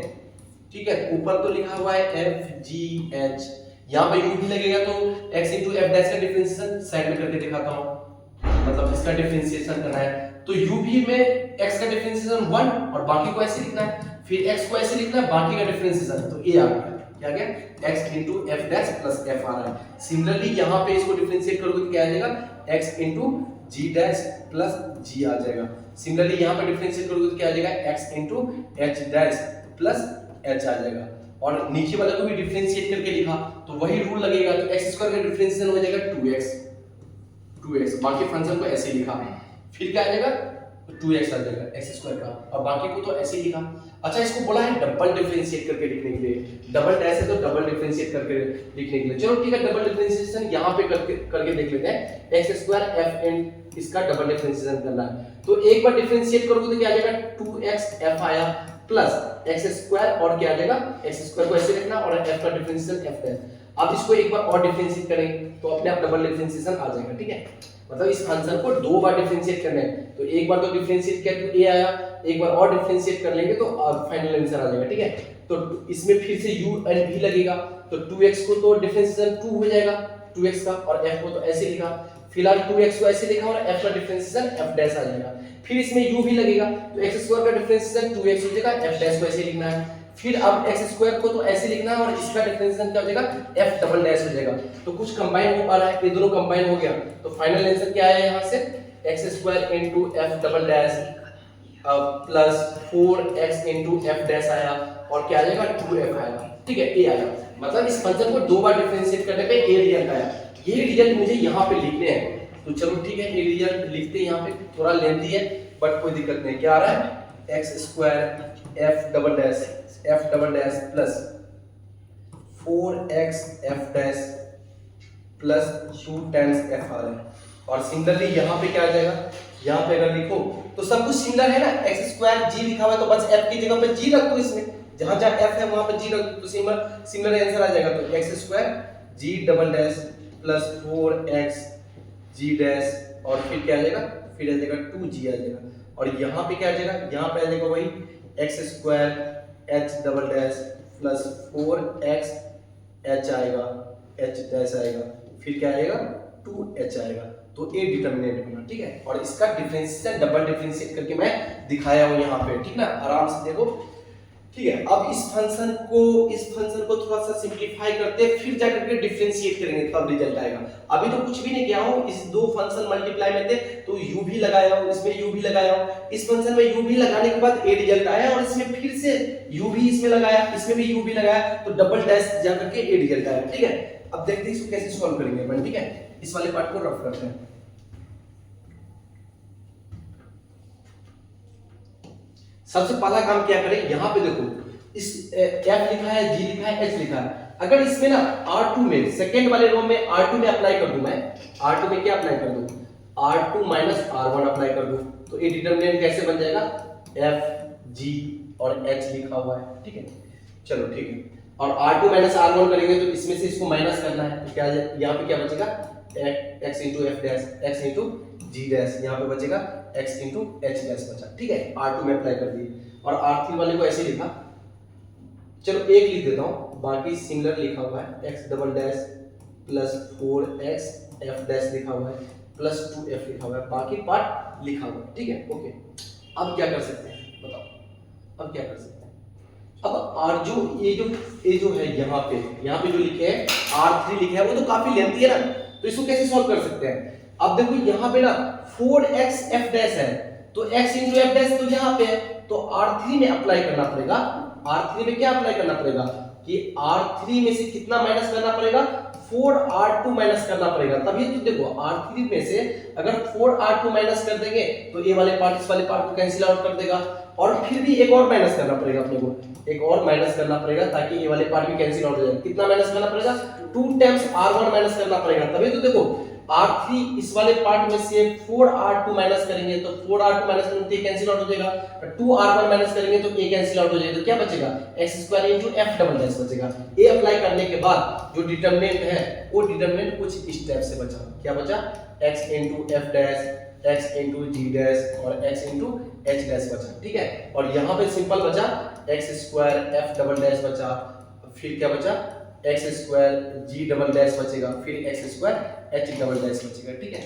ठीक है। ऊपर तो लिखा हुआ है f(g)h, यहाँ पे u भी लगेगा, तो x * f डैश का डिफरेंशिएशन साइड में करके दिखाता हूँ, मतलब इसका डिफरेंशिएशन करना है, तो u भी में x का डिफरेंशिएशन 1 और बाकी को ऐसे लिखना है, फिर x को ऐसे लिखना है, बाकी का डिफरेंशिएशन, तो a आ गया, क्या गया x * f dash plus f आ रहा है। सिमिलरली यहाँ पे इसको डिफरेंशिएट करोगे तो क्या आ जाएगा x * g dash plus g आ जाएगा। सिमिलरली यहाँ पे डिफरेंशिएट करोगे तो क्या आ जाएगा x * h dash plus h आ जाएगा, और नीचे वाले को भी डिफरेंशिएट करके लिखा तो वही रूल लगेगा, तो x² का डिफरेंशिएशन हो जाएगा 2x, बाकी फंक्शन को ऐसे लिखा, फिर क्या आ जाएगा 2x आ जाएगा x² का, और बाकी को तो ऐसे ही लिखा। अच्छा, इसको बोला है डबल डिफरेंशिएट करके लिखने के लिए, डबल डैश है तो डबल डिफरेंशिएट करके लिखने के लिए। चलो ठीक है, डबल डिफरेंशिएशन यहाँ पे करके देख लेते हैं, x² f एंड इसका डबल डिफरेंशिएशन करना है, तो एक बार डिफरेंशिएट करोगे तो क्या आ जाएगा 2x f आया प्लस x² और क्या आ जाएगा x² को ऐसे लिखना और f का डिफरेंशिएशन f है। अब इसको एक बार और डिफरेंशिएट करेंगे तो अपने आप डबल डिफरेंशिएशन आ जाएगा, ठीक है। मतलब इस फंक्शन को 2 बार डिफरेंशिएट करना है, तो एक बार तो डिफरेंशिएट किया तो a आया, एक बार और डिफरेंशिएट कर लेंगे तो फाइनल आंसर आ जाएगा, ठीक है। तो इसमें फिर से u एंड v लगेगा, तो 2x को तो डिफरेंशिएशन 2 हो जाएगा 2x का, और f को तो ऐसे लिखा, फिलहाल 2x को ऐसे लिखा और f का डिफरेंशिएशन f डैश आ जाएगा, फिर इसमें u भी लगेगा, तो x² का डिफरेंशिएशन 2x हो जाएगा, f डैश को ऐसे लिखना है, फिर अब x² को तो ऐसे लिखना है और इसका डिफरेंशिएशन क्या हो जाएगा f डबल डैश हो जाएगा। तो कुछ कंबाइन हो पा रहा है, ये दोनों कंबाइन हो गया, तो फाइनल आंसर क्या आया यहाँ से x² * f double dash plus 4x * f dash आया, और क्या आ जाएगा 2f आएगा, ठीक है, a आया। मतलब इस फंक्शन को 2 बार डिफरेंशिएट करने पे a रिजल्ट आया। ये रिजल्ट मुझे यहाँ पे लिखने हैं, तो चलो ठीक है, ये रिजल्ट लिखते हैं, यहाँ पे थोड़ा लेंथी है बट कोई दिक्कत नहीं। क्या आ रहा है x² f double dash plus 4x f dash plus 2 times f आ रहा है, और सिमिलरली यहाँ पे क्या आ जाएगा, यहाँ पे अगर लिखो तो सब कुछ सिमिलर है ना, x² g लिखा हुआ है तो बस f की जगह पे g रख दो, इसमें जहां जहां f है वहां पे g रख दो, तो सिमिलर आंसर आ जाएगा। तो x² g double dash plus 4x g dash, और फिर क्या आ जाएगा, फिर आ जाएगा 2g आ जाएगा, और यहाँ पे क्या आ जाएगा, यहाँ पे आ जाएगा वही x² h double dash plus 4x h आएगा, h डैश आएगा, फिर क्या आएगा 2h आएगा, तो a डिटरमिनेंट बना, ठीक है। और इसका डिफरेंशिएशन डबल डिफरेंशिएट करके मैं दिखाया हूं यहाँ पे, ठीक ना, आराम से देखो, ठीक है। अब इस फंक्शन को थोड़ा सा सिंपलीफाई करते हैं, फिर जाकर के डिफरेंशिएट करेंगे तब रिजल्ट आएगा। अभी तो कुछ भी नहीं किया हूं, इस 2 फंक्शन मल्टीप्लाई में थे तो u भी लगाया हूं, इसमें u भी लगाया हूं, इस फंक्शन में u भी लगाने के बाद a रिजल्ट आया, और इसमें फिर से u भी इसमें लगाया, इसमें भी u भी लगाया, तो डबल डैश जाकर के a रिजल्ट आया, ठीक है। अब देखते हैं इसको कैसे सॉल्व करेंगे अपन, ठीक है। इस वाले पार्ट को रफ करते हैं। सबसे पहला काम क्या करें, यहां पे देखो इस f लिखा है, g लिखा है, h लिखा है। अगर इसमें ना R2 में सेकंड वाले रो में R2 में अप्लाई कर दूं, मैं R2 में क्या अप्लाई कर दूं, R2 माइनस R1 अप्लाई कर दूं, तो ये डिटरमिनेंट कैसे बन जाएगा, f g और h लिखा हुआ है, ठीक है। चलो ठीक है, और R2 माइनस R1 करेंगे तो इसमें से इसको माइनस करना है, तो क्या यहाँ पे क्या बचेगा, x into F dash, x into G dash, यहाँ पे बचेगा x इंटू एच डैश बचा, ठीक है। R2 में अप्लाई कर दिए, और R3 वाले को ऐसे लिखा, चलो एक लिख देता हूँ, बाकी सिमिलर लिखा हुआ है, x double dash plus 4x f dash लिखा हुआ है प्लस 2f लिखा हुआ है, बाकी पार्ट लिखा हुआ है, ठीक है, ओके। अब क्या कर सकते हैं बताओ, अब क्या कर सकते हैं, अब और ये जो है यहाँ पे जो लिखे हैं R3 लिखे हैं, वो तो काफी लेंथी है ना, तो इसको कैसे सॉल्व कर सकते हैं। अब देखो यहाँ पे ना 4x f डैश है, तो x इंटू एफ डैश तो यहाँ पे है, तो R3 में अप्लाई करना पड़ेगा। R3 में क्या अप्लाई करना पड़ेगा कि R3 में से कितना माइनस करना पड़ेगा, 4R2 माइनस करना पड़ेगा। तभी तो देखो R3 में से अगर 4R2 माइनस कर देंगे तो ये वाले पार्ट इस वाले पार्ट को कैंसिल आउट कर देगा, और फिर भी एक और माइनस करना पड़ेगा अपने को, एक और माइनस करना पड़ेगा ताकि ये वाले पार्ट भी कैंसिल आउट हो जाए। कितना माइनस करना पड़ेगा, 2 टाइम्स R1 माइनस करना पड़ेगा। तभी तो देखो R3 इस वाले पार्ट में से 4R2 माइनस करेंगे तो 4R2 माइनस करेंगे तो ये कैंसिल आउट हो जाएगा, 2R1 माइनस करेंगे तो ये कैंसिल आउट हो जाएगा, तो क्या बचेगा, x² into f double dash बचेगा। ये अप्लाई करने के बाद जो डिटरमिनेंट है वो डिटरमिनेंट कुछ इस टाइप से बचा, क्या बचा, x into f dash, x into g dash और x इनटू h डैश बचा, ठीक है। और यहाँ पे सिंपल बचा x² f डबल डैश बचा, फिर क्या बचा, x² g डबल डैश बचेगा, फिर x² h डबल डैश बचेगा, ठीक है।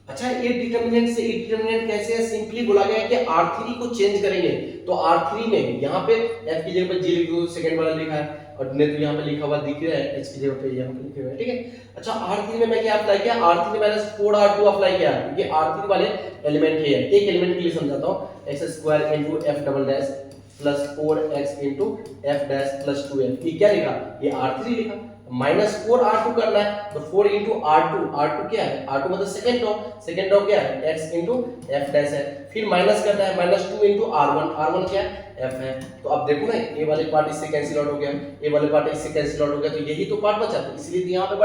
अच्छा ये डिटरमिनेंट से ये डिटरमिनेंट कैसे है, सिंपली बोला गया है कि R3 को चेंज करेंगे, तो R3 में यहाँ पे f की जगह पर g लिख दो, सेकंड वाला लिखा है, और नहीं तो यहाँ पे लिखा हुआ दिख रहा है h की जगह पे यहाँ पे लिखे हुए है, ठीक है। अच्छा R3 में मैं क्या अप्लाई किया, R3 में मैंने 4R2 अप्लाई किया, क्योंकि R3 वाले एलिमेंट है, एक एलिमेंट के लिए समझाता हूँ, x² into f double dash plus 4x into f dash plus 2f, ये क्या लिखा, ये R3 लिखा, माइनस 4R2 करना है तो 4 इंटू R2 क्या है, R2 मतलब सेकंड रो क्या है, x इंटू f डैश है, फिर माइनस करना है माइनस 2 इंटू R1 क्या है, f है। तो अब देखो ना ये वाले पार्ट इससे कैंसिल आउट हो गया, ये वाले पार्ट इससे कैंसिल आउट हो गया, तो यही तो पार्ट बचा, तो इसलिए यहाँ पे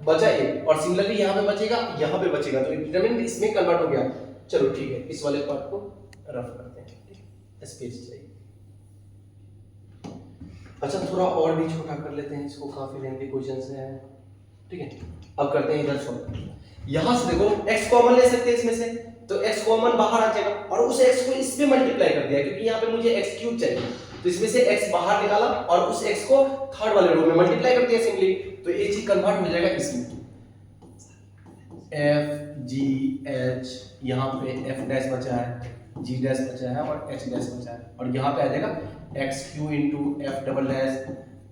बचा ये, और सिमिलरली यहाँ पे बचेगा, यहाँ पे बचेगा, तो डिटरमिनेंट इसमें कन्वर्ट हो गया। चलो ठीक है, इस वाले पार्ट को रफ करते हैं, ठीक है, स्पेस चाहिए। अच्छा थोड़ा और भी छोटा कर लेते हैं इसको, काफी लेंथी क्वेश्चंस है, ठीक है। अब करते हैं इधर सॉल्व। यहां से देखो x कॉमन ले सकते हैं इसमें से, तो x कॉमन बाहर आ जाएगा, और उस x को इसमें मल्टीप्लाई कर दिया, क्योंकि यहाँ पे मुझे x³ चाहिए, तो इसमें से x बाहर निकाला और उस x को थर्ड वाले रो में मल्टीप्लाई कर दिया सिंपली, तो ये चीज कन्वर्ट हो जाएगा इसमें, f g h, यहाँ पे f डैश बचा है, g डैश बचा है और h डैश बचा है, और यहाँ पे आ जाएगा x³ into f double dash,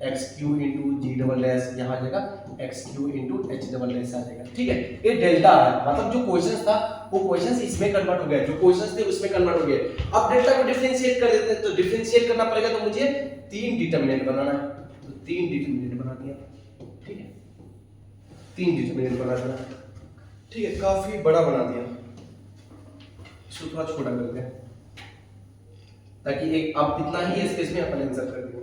x³ into g double dash, यहाँ आ जाएगा x³ into h double dash आ जाएगा, ठीक है। ये डेल्टा है, मतलब जो क्वेश्चन था वो क्वेश्चन इसमें कन्वर्ट हो गया, जो क्वेश्चन थे उसमें कन्वर्ट हो गए। अब डेल्टा को डिफरेंशिएट कर देते हैं, तो डिफरेंशिएट करना पड़ेगा, तो मुझे 3 डिटरमिनेंट बनाना है, तो 3 डिटरमिनेंट बना दिया, ठीक है, 3 डिटरमिनेंट बना दिया, ठीक है, काफी बड़ा बना दिया, इसको थोड़ा छोटा कर दें ताकि एक अब इतना ही स्पेस में अपन आंसर कर देंगे।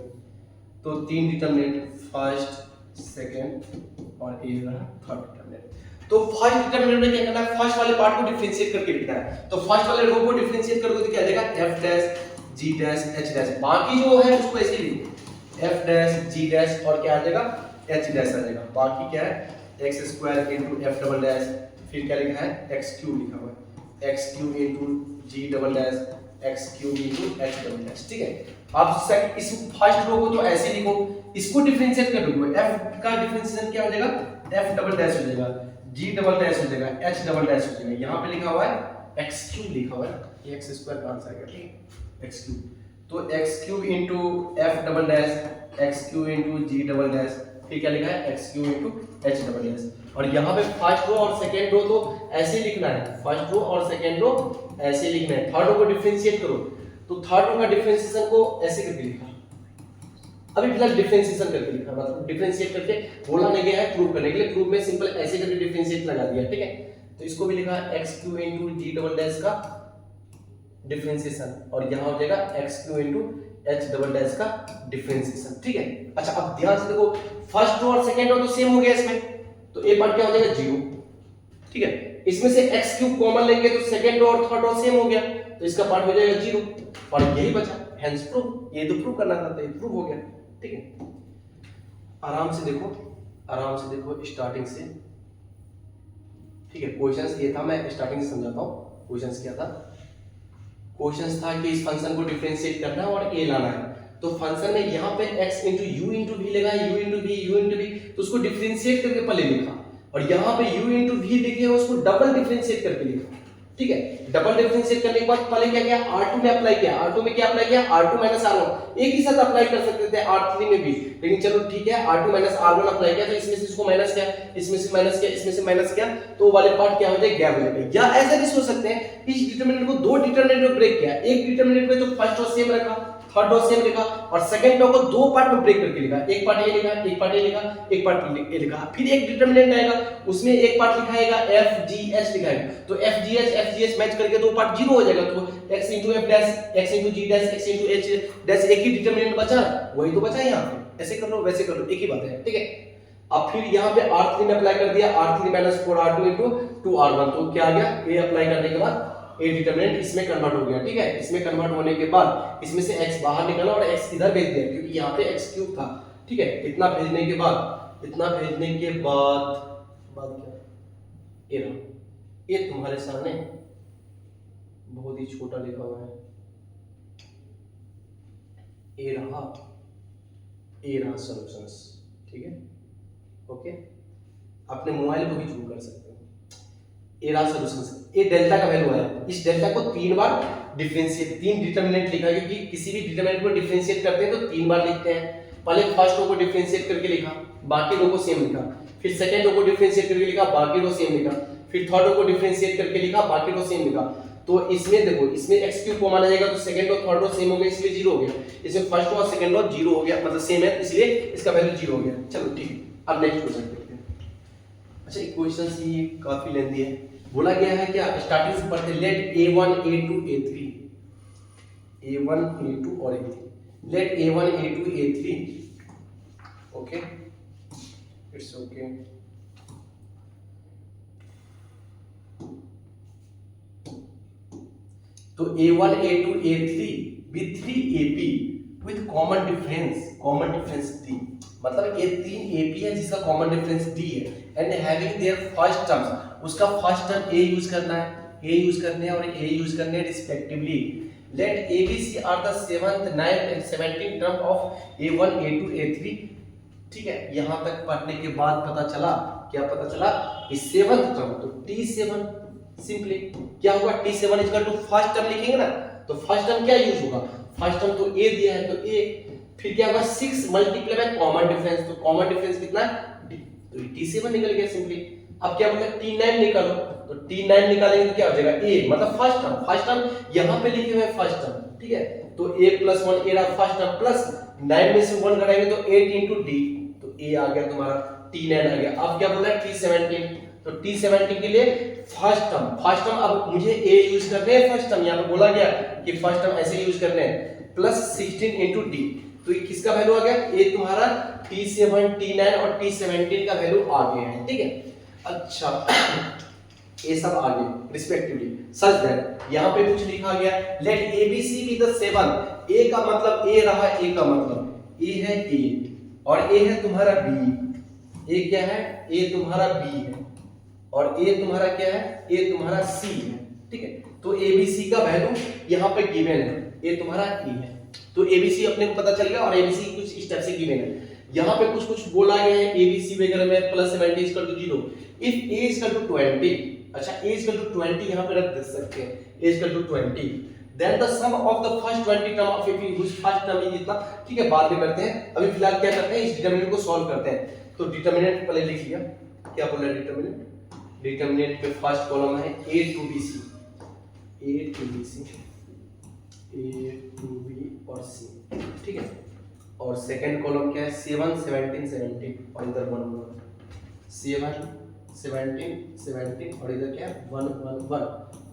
तो 3 डिटरमिनेंट, फर्स्ट, सेकंड और ये रहा थर्ड डिटरमिनेंट। तो फर्स्ट डिटरमिनेंट में क्या करना है, फर्स्ट वाले पार्ट को डिफरेंशिएट करके लिखना है, तो फर्स्ट वाले रो को डिफरेंशिएट करोगे तो क्या आ जाएगा, f dash g dash h dash, बाकी जो है उसको ऐसे लिखो, f डैश g डैश और क्या आ जाएगा, h डैश आ जाएगा, बाकी क्या है x² into f double dash, फिर क्या लिखा है x³ लिखा हुआ है, x³ into g double dash, x³ into h double dash, ठीक है। अब इस फर्स्ट रो को तो ऐसे लिखो, इसको डिफरेंशिएट कर दो, f का डिफरेंशिएशन क्या हो जाएगा, f डबल डैश हो जाएगा, g डबल डैश हो जाएगा, h डबल डैश हो जाएगा, यहाँ पे लिखा हुआ है x³ लिखा हुआ है, ये x² कहां से आएगा, ठीक है, x³, तो x³ into f double dash, x³ into g double dash, फिर क्या लिखा है x³ into h double dash, और यहाँ पे फर्स्ट रो और सेकंड रो तो ऐसे लिखना है, फर्स्ट रो और सेकंड रो ऐसे लिखना है, थर्ड रो को डिफरेंशिएट करो, तो थर्ड रो का डिफरेंशिएशन को ऐसे करके लिखा। अभी फिलहाल डिफरेंशिएशन करके लिखा, मतलब डिफरेंशिएट करके बोला नहीं गया है, प्रूव करने के लिए। प्रूव में सिंपल ऐसे करके डिफरेंशिएट लगा दिया, ठीक है। तो इसको भी लिखा x³ into g double dash का डिफरेंशिएशन, और यहां हो जाएगा x³ into h double dash का डिफरेंशिएशन, ठीक है। अच्छा अब ध्यान से देखो, फर्स्ट रो और सेकंड रो तो सेम हो गया इसमें, तो ए पार्ट क्या हो जाएगा 0, ठीक है। इसमें से x³ कॉमन लेंगे तो सेकंड रो और थर्ड रो सेम हो गया, तो इसका पार्ट हो जाएगा 0, और यही बचा, हेंस प्रूव। ये तो प्रूव करना था, तो ये प्रूव हो गया, ठीक है। आराम से देखो, आराम से देखो स्टार्टिंग से, ठीक है। क्वेश्चंस ये था, मैं स्टार्टिंग से समझाता हूँ। क्वेश्चंस क्या था? क्वेश्चंस था कि इस फंक्शन को डिफरेंशिएट करना है और ए लाना है। तो फंक्शन में यहाँ पे x into u into v लगा, u into v, u into v, तो उसको डिफरेंशिएट करके पहले लिखा, और यहाँ पे u इंटू वी लिखे उसको डबल डिफरेंशिएट करके लिखा, ठीक है। डबल डिफरेंशिएट करने के बाद पहले क्या किया, R2 में अप्लाई किया। R2 में क्या अप्लाई किया, R2 माइनस R1 एक ही साथ अप्लाई कर सकते थे R3 में भी, लेकिन चलो ठीक है, R2 माइनस R1 अप्लाई किया, तो इसमें से इसको माइनस किया, इसमें से माइनस किया, इसमें से माइनस किया, तो वाले पार्ट क्या हो जाए, गैप हो जाएगा। या ऐसा भी सोच सकते हैं, इस डिटरमिनेंट को दो डिटरमिनेंट में ब्रेक किया, एक डिटरमिनेंट में तो फर्स्ट रो सेम रखा, थर्ड रो सेम लिखा, और सेकंड रो को दो पार्ट में ब्रेक करके लिखा, एक पार्ट ये लिखा, एक पार्ट ये लिखा, एक पार्ट ये लिखा। फिर एक डिटरमिनेंट आएगा, उसमें एक पार्ट लिखाएगा f g h लिखाएगा, तो f g h मैच करके दो पार्ट 0 हो जाएगा, तो x f dash, x g dash, x h dash, एक ही डिटरमिनेंट बचा, वही तो बचा यहां पे। ऐसे कर लो, वैसे कर लो, एक ही बात है, ठीक है। अब फिर यहां पे R3 में अप्लाई कर दिया, R3 - 4R2 इनटू 2R1, तो क्या आ गया, a अप्लाई करने के बाद ए डिटरमिनेंट इसमें कन्वर्ट हो गया, ठीक है। इसमें कन्वर्ट होने के बाद इसमें से x बाहर निकाला और x इधर भेज दिया, क्योंकि यहाँ पे x³ था, ठीक है। इतना भेजने के बाद, इतना भेजने के बाद क्या, ये रहा, ये तुम्हारे सामने बहुत ही छोटा लिखा हुआ है, ये रहा सॉल्यूशंस, ठीक है, ओके। अपने मोबाइल को भी जूम कर सकते हो। ए रहा सॉल्यूशंस, ये डेल्टा का वैल्यू है, इस डेल्टा को 3 बार डिफरेंशिएट, 3 डिटरमिनेंट लिखा, क्योंकि किसी भी डिटरमिनेंट को डिफरेंशिएट करते हैं तो 3 बार लिखते हैं। पहले फर्स्ट रो को डिफरेंशिएट करके लिखा, बाकी रो को सेम लिखा, फिर सेकंड रो को डिफरेंशिएट करके लिखा, बाकी रो सेम लिखा, फिर थर्ड रो को डिफरेंशिएट करके लिखा, बाकी रो सेम लिखा। तो इसमें देखो, इसमें x³ को माना जाएगा, तो second row third row same हो गया, इसलिए 0 हो गया। इसमें फर्स्ट रो और सेकंड रो 0 हो गया, मतलब सेम है, इसलिए इसका वैल्यू 0 हो गया। चलो ठीक है, अब नेक्स्ट क्वेश्चन देखते हैं। अच्छा, ये क्वेश्चन ये काफी लेंथी है। बोला गया है क्या, स्टार्टिंग से पढ़ते, late a1 a2 a3, a1 a2 और a3, late a1 a2 a3, okay, it's okay. तो a1 a2 a3 with 3 ap with common difference d, मतलब ये 3 ap है जिसका कॉमन डिफरेंस d है, and having their first terms, उसका first term a use करना है, a यूज करने हैं और a यूज करने हैं respectively. Let abc are the 7th 9th and 17th term of a1 a2 a3, ठीक है। यहां तक पढ़ने के बाद पता चला, क्या पता चला, कि 7th टर्म, तो t7 सिंपली क्या होगा, t7 equal to first term लिखेंगे ना, तो फर्स्ट टर्म क्या यूज होगा, फर्स्ट टर्म तो a दिया है, तो a, फिर क्या होगा 6 मल्टीप्लाई बाय कॉमन डिफरेंस, तो कॉमन डिफरेंस कितना d, तो t7 निकल गया सिंपली। अब क्या बोलते हैं, t9 निकालो, तो t9 निकालेंगे तो क्या हो जाएगा, a मतलब फर्स्ट टर्म यहां पे लिखे हुए फर्स्ट टर्म, ठीक है। तो a + 1 a रहा फर्स्ट टर्म, प्लस 9 में से 1 घटाएंगे तो 8 * d, तो a आ गया तुम्हारा, t9 आ गया। अब क्या बोला है, t17, तो t17 के लिए फर्स्ट टर्म, अब मुझे a यूज करने हैं फर्स्ट टर्म, यहां पे बोला गया कि फर्स्ट टर्म ऐसे यूज करने हैं, प्लस 16 * d, तो ये किसका वैल्यू आ गया, a तुम्हारा t7 t9 और t17 का वैल्यू आ गया है, ठीक है। अच्छा, ये सब आ गए रिस्पेक्टिवली, सच दैट यहां पे कुछ लिखा गया, let abc be the 7, a का मतलब a रहा, a का मतलब a है a, और a है तुम्हारा b, a क्या है, a तुम्हारा b है, और a तुम्हारा क्या है, a तुम्हारा c है, ठीक है। तो abc का वैल्यू यहां पे गिवन है, a तुम्हारा e है, तो abc अपने को पता चल गया, और abc कुछ इस टाइप से गिवन है। यहां पे कुछ बोला गया है abc वगैरह में, प्लस 70 = 0 इफ a = 20, अच्छा a = 20 यहां पे रख दे सकते हैं, a = 20, then the sum of the first 20 term of if whose first term is इतना, ठीक है, बाद में करते हैं। अभी फिलहाल क्या करते हैं, इस डिटरमिनेंट को सॉल्व करते हैं। तो डिटरमिनेंट पहले लिख लिया, क्या बोला है डिटरमिनेंट के फर्स्ट कॉलम है a to bc, a to b और c, ठीक है। और सेकंड कॉलम क्या है 7 17 17 और इधर 1 1 7 17 17 और इधर क्या है 1 1 1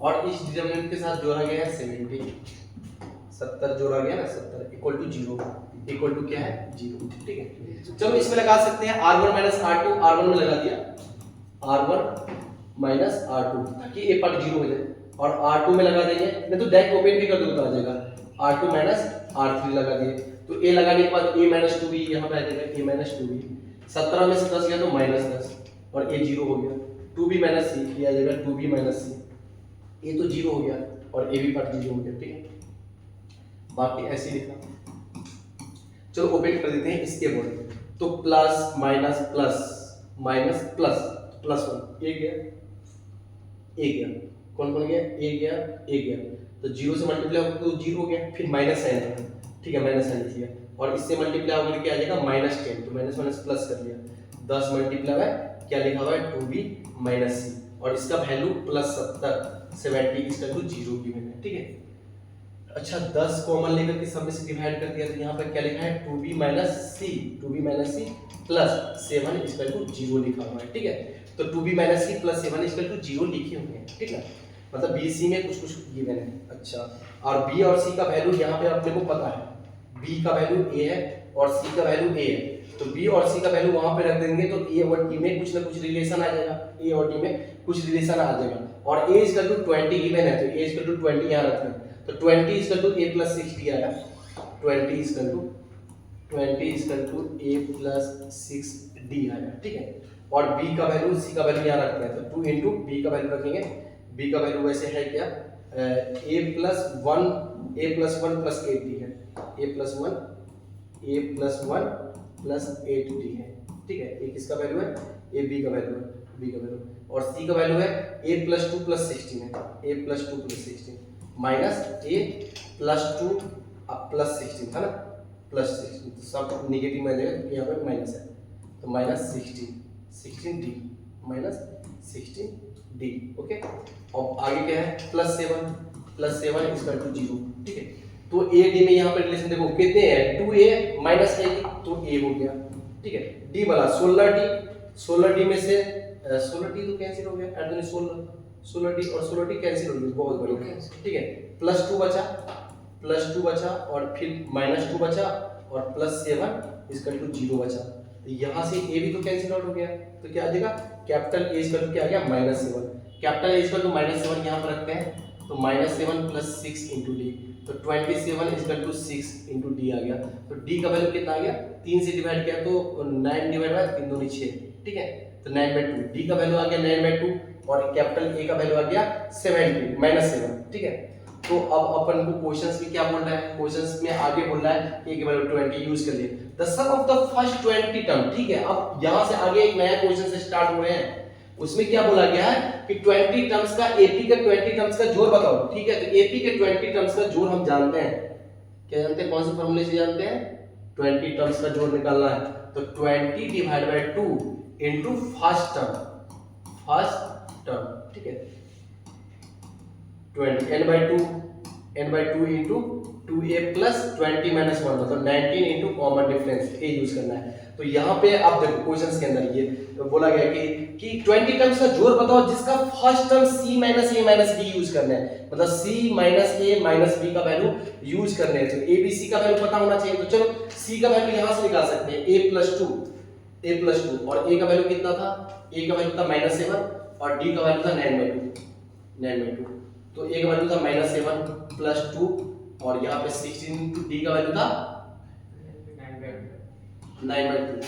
और इस डिटरमिनेंट के साथ जोड़ा गया है 70 70 जोड़ा गया ना 70 इक्वल टू 0 इक्वल टू क्या है 0। ठीक है चलो इसमें लगा सकते हैं r1 माइनस r2 r1 में लगा दिया r1 माइनस r2 ताकि ये पार्ट 0 हो जाए और r2 में लगा देंगे नहीं तो डायरेक्ट ओपन भी कर दो तो आ जाएगा r2 माइनस r3 लगा दिए तो a लगाने के बाद a माइनस 2b यहाँ पे आ जाएगा a माइनस 2b 17 में से 10 गया तो माइनस 10 और a 0 हो गया 2b माइनस c ये आ जाएगा 2b माइनस c a तो 0 हो गया और a भी पार्ट 0 हो गया। ठीक है बाकी ऐसे ही लिखना। चलो ओपन कर देते हैं इसके बोर्ड तो plus minus plus minus plus plus 1 a गया कौन कौन गया a गया तो 0 से मल्टीप्लाई होगा तो 0 हो गया फिर माइनस साइन है ठीक है माइनस साइन किया और इससे मल्टीप्लाई होकर क्या आ जाएगा माइनस 10 तो माइनस माइनस प्लस कर लिया 10 मल्टीप्लाई है क्या लिखा हुआ है 2b माइनस c और इसका वैल्यू प्लस 70 इसका वैल्यू 0 की है। ठीक है अच्छा 10 कॉमन लेकर के सब में से डिवाइड कर दिया तो यहाँ पर क्या लिखा है 2b माइनस c प्लस 7 इसका वैल्यू 0 लिखा हुआ है। ठीक है तो 2b माइनस c प्लस 7 इसका वैल्यू 0 लिखे हुए हैं। ठीक है मतलब b c में कुछ कुछ गिवन है। अच्छा और b और c का वैल्यू यहाँ पे अपने को पता है b का वैल्यू a है और c का वैल्यू a है तो b और c का वैल्यू वहां पे रख देंगे तो a और t में कुछ ना कुछ रिलेशन आ जाएगा a और t में कुछ रिलेशन आ जाएगा और a इक्वल टू 20 गिवन है तो a इक्वल टू 20 यहां रखते हैं तो 20 इक्वल टू a प्लस 60 आया 20 equal to a plus 6d आया। ठीक है और b का वैल्यू c का वैल्यू यहां रखते हैं तो 2 into b का वैल्यू रखेंगे b का वैल्यू वैसे है क्या a प्लस 1 प्लस 8d है a प्लस 1 प्लस 8d है। ठीक है एक इसका वैल्यू है a b का वैल्यू और c का वैल्यू है a प्लस 2 प्लस 16 है a plus 2 plus 16 minus a plus 2 plus 16 था ना प्लस 16 तो सब नेगेटिव में आ जाएगा यहाँ पे माइनस है तो minus 16d minus 16d। Okay और आगे क्या है प्लस 7 इक्वल टू 0। ठीक है तो a d में यहाँ पर रिलेशन देखो कितने हैं 2a माइनस a तो a हो गया। ठीक है d वाला 16d में से 16d तो कैंसिल हो गया ऐड 16d और 16d कैंसिल हो गया बहुत बढ़िया। ठीक है प्लस 2 बचा और फिर माइनस 2 बचा और प्लस 7 इक्वल टू 0 बचा तो यहाँ से a भी तो कैंसिल आउट हो गया तो क्या आ जाएगा कैपिटल a इक्वल टू क्या आ गया -7 कैपिटल a इक्वल टू -7 यहाँ पर रखते हैं तो -7 प्लस 6 इंटू डी तो 27 इक्वल टू 6 इंटू डी आ गया तो डी का वैल्यू कितना आ गया 3 से डिवाइड किया तो 9 डिवाइड बाय 3 दूनी 6। ठीक है तो 9/2 डी का वैल्यू आ गया 9/2 और कैपिटल ए का वैल्यू आ गया 70 -7। ठीक है तो अब अपन को क्वेश्चंस में क्या बोल रहा है क्वेश्चंस में आगे बोल रहा है ए के वैल्यू 20 यूज कर लिए the sum of the first 20 term. ठीक है अब यहां से आगे एक नया क्वेश्चन से स्टार्ट हो रहे हैं उसमें क्या बोला गया है कि 20 टर्म्स का एपी के 20 टर्म्स का जोड़ बताओ। ठीक है तो एपी के 20 टर्म्स का जोड़ हम जानते हैं क्या जानते हैं कौन से फार्मूले से जानते हैं 20 टर्म्स का जोड़ निकालना है तो 20 divide by 2 into first term. ठीक है 20 n/2 into 2a plus 20 minus 1 मतलब 19 into common difference a use करना है। तो यहाँ पे आप देखो क्वेश्चंस के अंदर ये बोला गया कि 20 टर्म्स का जोड़ बताओ जिसका first term c minus a minus b use करना है मतलब c minus a minus b का वैल्यू यूज करने हैं तो a b c का वैल्यू पता होना चाहिए। तो चलो c का वैल्यू यहाँ से निकाल सकते हैं a प्लस 2 और a का वैल्यू कितना था a का वैल्यू था -7 और d का वैल्यू था 9/2 तो a का वैल्यू था -7 प्लस 2 और यहाँ पे 16 इनटू d का वैल्यू था 9/2।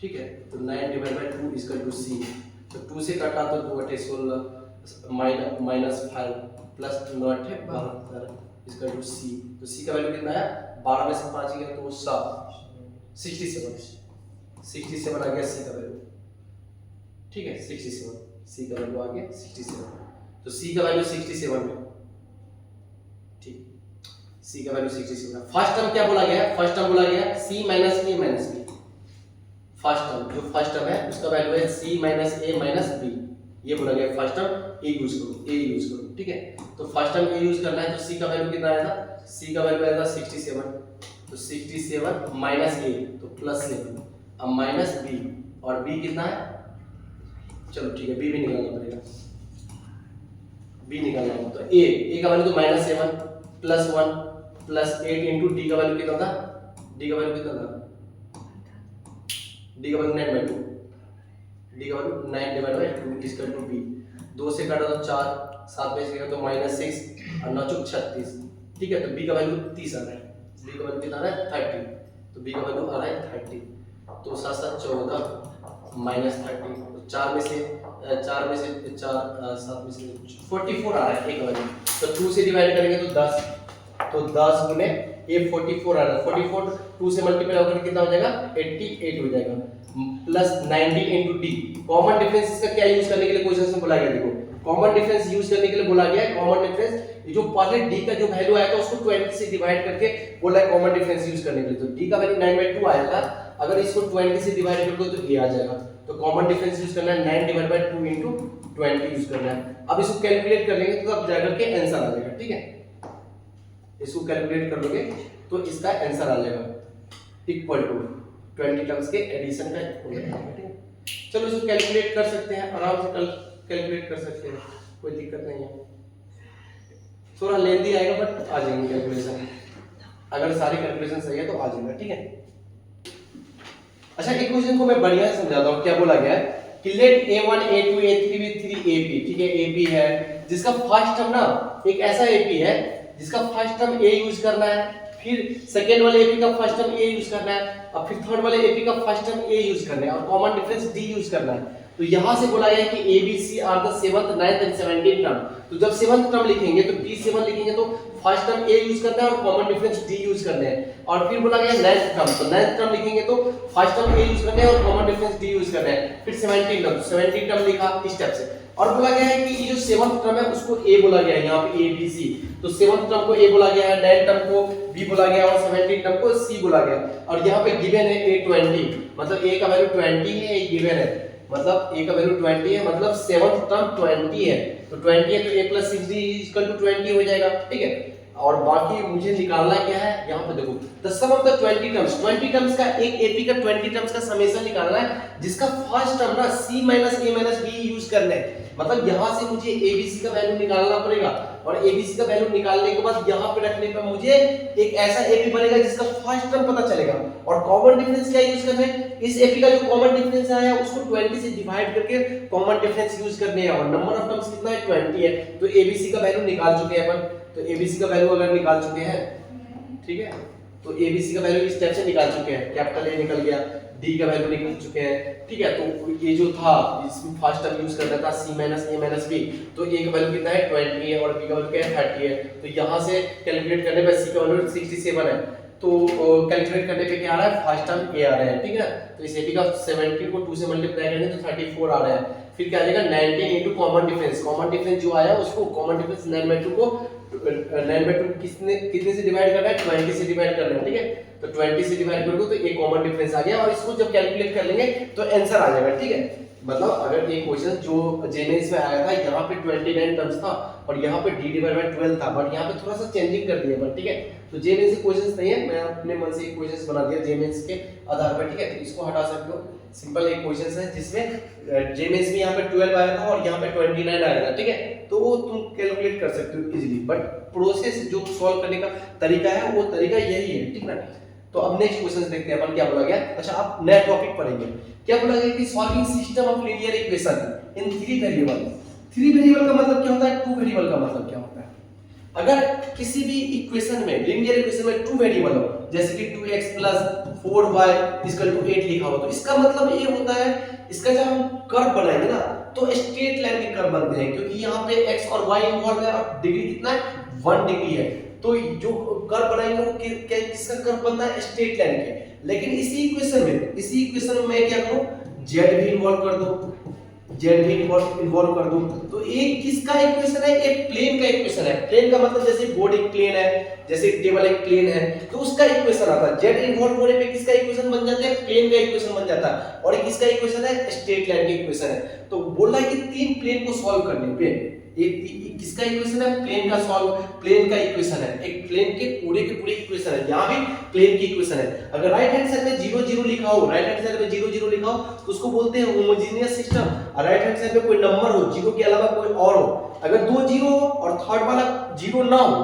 ठीक है तो 9 divide by 2 equal to c तो 2 से काटा तो 2 × 16 -5 प्लस 9 × 72 इक्वल टू c तो c का वैल्यू कितना है 12 में से 5 गया तो 67 आ गया c का वैल्यू। ठीक है 67 c का वैल्यू आ गया 67 तो c का वैल्यू 67 है। ठीक c का वैल्यू 67 है। फर्स्ट टर्म क्या बोला गया है फर्स्ट टर्म बोला गया c minus a minus b first term जो फर्स्ट टर्म है उसका वैल्यू है c minus a minus b ये बोला गया फर्स्ट टर्म ए यूज करो, ए यूज करो, ठीक है। तो फर्स्ट टर्म ए यूज करना है, तो सी का वैल्यू कितना आया था, सी का वैल्यू आया था 67, तो 67 माइनस ए तो प्लस 7, अब माइनस बी, और बी कितना है, चलो ठीक है बी भी निकालना पड़ेगा, बी निकालना होगा, तो ए का वैल्यू तो -7 प्लस 1 प्लस 8 इंटू डी का वैल्यू कितना था, डी का वैल्यू कितना था, डी का वैल्यू 9/2, डी का वैल्यू 9/2 इक्वल टू बी, 2 से काटा तो 4, 7 में से काटा तो -6 और 9 चौक 36, ठीक है। तो बी का वैल्यू 30 आ रहा है, बी का वैल्यू कितना आ रहा है 30, तो बी का वैल्यू आ रहा है 30, तो 7 7 14 माइनस 30, तो 4 में से 4 में से 4 7 में से 44 आ रहा है ए का वैल्यू, तो 2 से डिवाइड करेंगे तो 10, तो 10 गुने ये 44 आ रहा है, 44 2 से मल्टीप्लाई होकर कितना हो जाएगा 88 हो जाएगा, plus 90 into D. Common difference इसका क्या यूज करने के लिए क्वेश्चन में बोला गया, देखो कॉमन डिफरेंस यूज करने के लिए बोला गया है। कॉमन डिफरेंस जो पहले डी का जो वैल्यू आया था उसको 20 से डिवाइड करके बोला है कॉमन डिफरेंस यूज करने के लिए, तो डी का वैल्यू 9/2 आया था, अगर इसको 20 से डिवाइड कर दो तो ए आ जाएगा, तो कॉमन डिफरेंस यूज करना है 9/2 इंटू 20 यूज करना है। अब इसको कैलकुलेट कर लेंगे तो अब जाकर के आंसर आ जाएगा, ठीक है, इसको कैलकुलेट कर लोगे तो इसका आंसर आ जाएगा इक्वल टू 20 टर्म्स के एडिशन का इक्वल हो जाएगा, ठीक है। चलो इसको कैलकुलेट कर सकते हैं, आराम से कैलकुलेट कर सकते हैं, कोई दिक्कत नहीं है, थोड़ा लेंदी आएगा बट आ जाएंगे कैलकुलेशन, अगर सारी कैलकुलेशन सही है तो आ जाएगा, ठीक है। अच्छा एक क्वेश्चन को मैं बढ़िया से समझाता हूँ, क्या बोला गया है कि late a1 a2 a3 b3 ap, ठीक है, ap है जिसका फर्स्ट टर्म ना एक ऐसा ap है जिसका फर्स्ट टर्म a यूज करना है, फिर सेकेंड वाले ap का फर्स्ट टर्म a यूज करना है, और फिर थर्ड वाले ap का फर्स्ट टर्म a यूज करना है, और कॉमन डिफरेंस d यूज करना है। तो यहां से बोला गया है कि a b c are the 7th 9th and 17th term, तो जब 7th टर्म लिखेंगे तो b7 लिखेंगे तो फर्स्ट टर्म a यूज करना है और कॉमन डिफरेंस d यूज करना है, और फिर बोला गया 9th टर्म, तो 9th टर्म लिखेंगे तो फर्स्ट टर्म a यूज करना है और कॉमन डिफरेंस d यूज करना है, फिर 17th टर्म लिखा इस स्टेप से, और बोला गया है कि ये जो 7th टर्म है उसको a बोला गया है, यहाँ पे a b c, तो 7th टर्म को a बोला गया है, 9th टर्म को b बोला गया और 17th टर्म को c बोला गया, और यहाँ पे गिवन है a20, मतलब a का वैल्यू 20 है, ये गिवन है, मतलब a का वैल्यू 20 है, मतलब 7th टर्म 20 है, तो 20 है तो a + 6d = 20 हो जाएगा, ठीक है। और बाकी मुझे निकालना क्या है, यहाँ पे देखो the sum of the 20 terms का एक AP का 20 टर्म्स का समेशन निकालना है जिसका फर्स्ट टर्म ना C - A - B यूज करना है, मतलब यहाँ से मुझे ABC का वैल्यू निकालना पड़ेगा, और ABC का वैल्यू निकालने के बाद यहाँ पे रखने पर मुझे एक ऐसा AP बनेगा जिसका फर्स्ट टर्म पता चलेगा, और कॉमन डिफरेंस क्या यूज करना है, इस AP का जो कॉमन डिफरेंस आया उसको 20 से डिवाइड करके कॉमन डिफरेंस यूज करने हैं, और नंबर ऑफ टर्म्स कितना है 20 है, तो ABC का वैल्यू निकाल चुके हैं अपन, तो ABC का वैल्यू अगर निकाल चुके हैं, ठीक है, तो ABC का वैल्यू इस स्टेप से निकाल चुके हैं, कैपिटल A निकल गया, D का वैल्यू निकाल चुके हैं, ठीक है। तो ये जो था इसमें फर्स्ट टर्म यूज करना था C - A - B, तो A का वैल्यू कितना है 20 है और B का वैल्यू क्या है 30 है, तो यहाँ से कैलकुलेट करने पे C का वैल्यू 67 है, तो कैलकुलेट करने पे क्या आ रहा है फर्स्ट टर्म A आ रहा है, ठीक है। तो इस AP का 17 को 2 से मल्टीप्लाई करेंगे तो 34 आ रहा है, फिर क्या आ जाएगा 19 इनटू कॉमन डिफरेंस जो आया उसको कॉमन डिफरेंस 9/2 को 9/2 कितने से डिवाइड करना है 20 से डिवाइड करना है, ठीक है, तो 20 से डिवाइड कर दो तो एक कॉमन डिफरेंस आ गया, और इसको जब कैलकुलेट कर लेंगे तो आंसर आ जाएगा, ठीक है। मतलब अगर एक क्वेश्चन जो जेमेंस में आया था यहाँ पे 29 टर्म्स था और यहाँ पे d/12 था, बट यहाँ पे थोड़ा सा चेंजिंग कर दिया, बट ठीक है, तो जेमेंस से क्वेश्चंस नहीं है, मैं अपने मन से एक क्वेश्चंस बना दिया जेमेंस के आधार पर, ठीक है, तो इसको हटा सकते हो, सिंपल एक क्वेश्चन है जिसमें जेमेंस में यहाँ पे 12 आया था और यहाँ पे 29 आया था, ठीक है, तो वो तुम कैलकुलेट कर सकते हो इजीली, बट प्रोसेस जो सॉल्व करने का तरीका है वो तरीका यही है, ठीक है। तो अब नेक्स्ट क्वेश्चन देखते हैं अपन क्या बोला गया। अच्छा आप नया टॉपिक पढ़ेंगे, क्या बोला गया कि solving system of linear equation in 3 variable. 3 variable का मतलब क्या होता है, 2 वेरिएबल का मतलब क्या होता है। अगर किसी भी इक्वेशन में लीनियर इक्वेशन में 2 वेरिएबल हो, जैसे कि 2x + 4y = 8 लिखा हो, तो इसका मतलब ये होता है, इसका जब हम कर्व बनाएंगे ना तो स्ट्रेट लाइन के कर्व बनते हैं, क्योंकि यहाँ पे x और y इन्वॉल्व है और डिग्री कितना है 1 डिग्री है, तो जो कर्व बनाएंगे वो किसका कर्व बनता है स्ट्रेट लाइन के। लेकिन इसी इक्वेशन में मैं क्या करूं z भी इन्वॉल्व कर दो, जेड भी इन्वॉल्व कर दूं, तो एक किसका इक्वेशन है, एक प्लेन का इक्वेशन है। प्लेन का मतलब जैसे बोर्ड एक प्लेन है, जैसे टेबल एक प्लेन है, तो उसका इक्वेशन आता है। जेड इन्वॉल्व होने पे किसका इक्वेशन बन जाता है, प्लेन का इक्वेशन बन जाता है। और किसका इक्वेशन है, स्ट्रेट लाइन का इक्वेशन है। तो बोल रहा है कि तीन प्लेन को सॉल्व करने पे एक किसका इक्वेशन है, प्लेन का सॉल्व, प्लेन का इक्वेशन है, एक प्लेन के पूरे इक्वेशन है। यहां भी प्लेन की इक्वेशन है। अगर राइट हैंड साइड में 0 0 लिखा हो, राइट हैंड साइड में 0 0 लिखा हो तो उसको बोलते हैं होमोजेनियस सिस्टम। और राइट हैंड साइड में कोई नंबर हो 0 के अलावा कोई और हो, अगर दो 0 हो और थर्ड वाला 0 ना हो,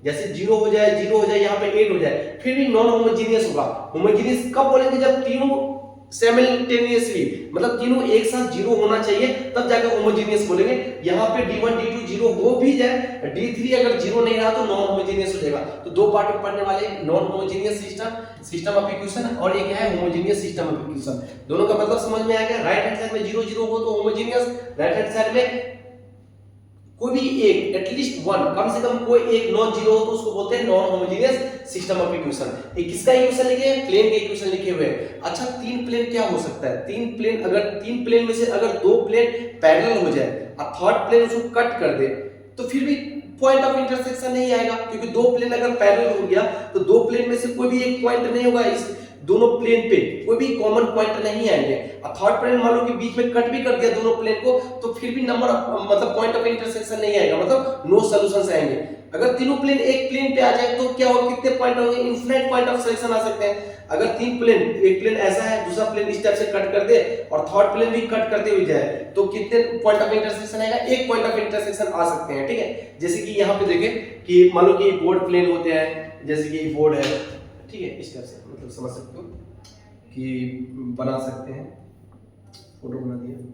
जैसे 0 हो जाए, 0 हो जाए, यहाँ पे 8 हो जाए, फिर भी नॉन होमोजेनियस होगा। होमोजेनियस कब बोलेंगे, जब तीनों सिमिलटेनियसली, मतलब तीनों एक साथ 0 होना चाहिए, तब जाकर होमोजेनियस बोलेंगे। यहाँ पे D1 D2 0 हो भी जाए, D3 अगर 0 नहीं रहा तो नॉन होमोजेनियस हो जाएगा। तो दो पार्ट में पढ़ने वाले, non homogeneous system of equation और एक है होमोजेनियस सिस्टम ऑफ इक्वेशन। दोनों का मतलब समझ में आ गया। राइट हैंड साइड में 0 0 हो तो होमोजेनियस, राइट हैंड साइड में कोई भी एक, एटलीस्ट वन, कम से कम कोई एक नॉन जीरो हो तो उसको बोलते हैं non homogeneous system of equation. एक किसका इक्वेशन लिखे हैं, प्लेन के इक्वेशन लिखे हुए हैं। अच्छा, तीन प्लेन क्या हो सकता है, तीन प्लेन, अगर तीन प्लेन में से अगर दो प्लेन पैरेलल हो जाए और थर्ड प्लेन उसको कट कर दे तो फिर भी पॉइंट ऑफ इंटरसेक्शन नहीं आएगा, क्योंकि दो प्लेन अगर पैरेलल हो गया तो दो प्लेन में से कोई भी एक पॉइंट नहीं होगा, इस दोनों प्लेन पे कोई भी कॉमन पॉइंट नहीं आएंगे। और थर्ड प्लेन मान लो कि बीच में कट भी कर दिया दोनों प्लेन को, तो फिर भी नंबर मतलब पॉइंट ऑफ इंटरसेक्शन नहीं आएगा, मतलब नो सॉल्यूशंस आएंगे। अगर तीनों प्लेन एक प्लेन पे आ जाए तो क्या होगा, कितने पॉइंट होंगे, इनफिनिट पॉइंट ऑफ सिलेक्शन आ सकते हैं। अगर तीन प्लेन, एक प्लेन ऐसा है, दूसरा प्लेन इस टाइप से कट कर दे और थर्ड प्लेन भी कट करते हुए जाए तो कितने पॉइंट ऑफ इंटरसेक्शन आएगा, एक पॉइंट ऑफ इंटरसेक्शन आ सकते हैं। ठीक है, जैसे कि यहाँ पे देखें कि मान लो कि बोर्ड प्लेन होते हैं, जैसे कि बोर्ड है, ठीक है, इस टाइप से मतलब समझ सकते हो कि बना सकते हैं, फोटो बना दिया।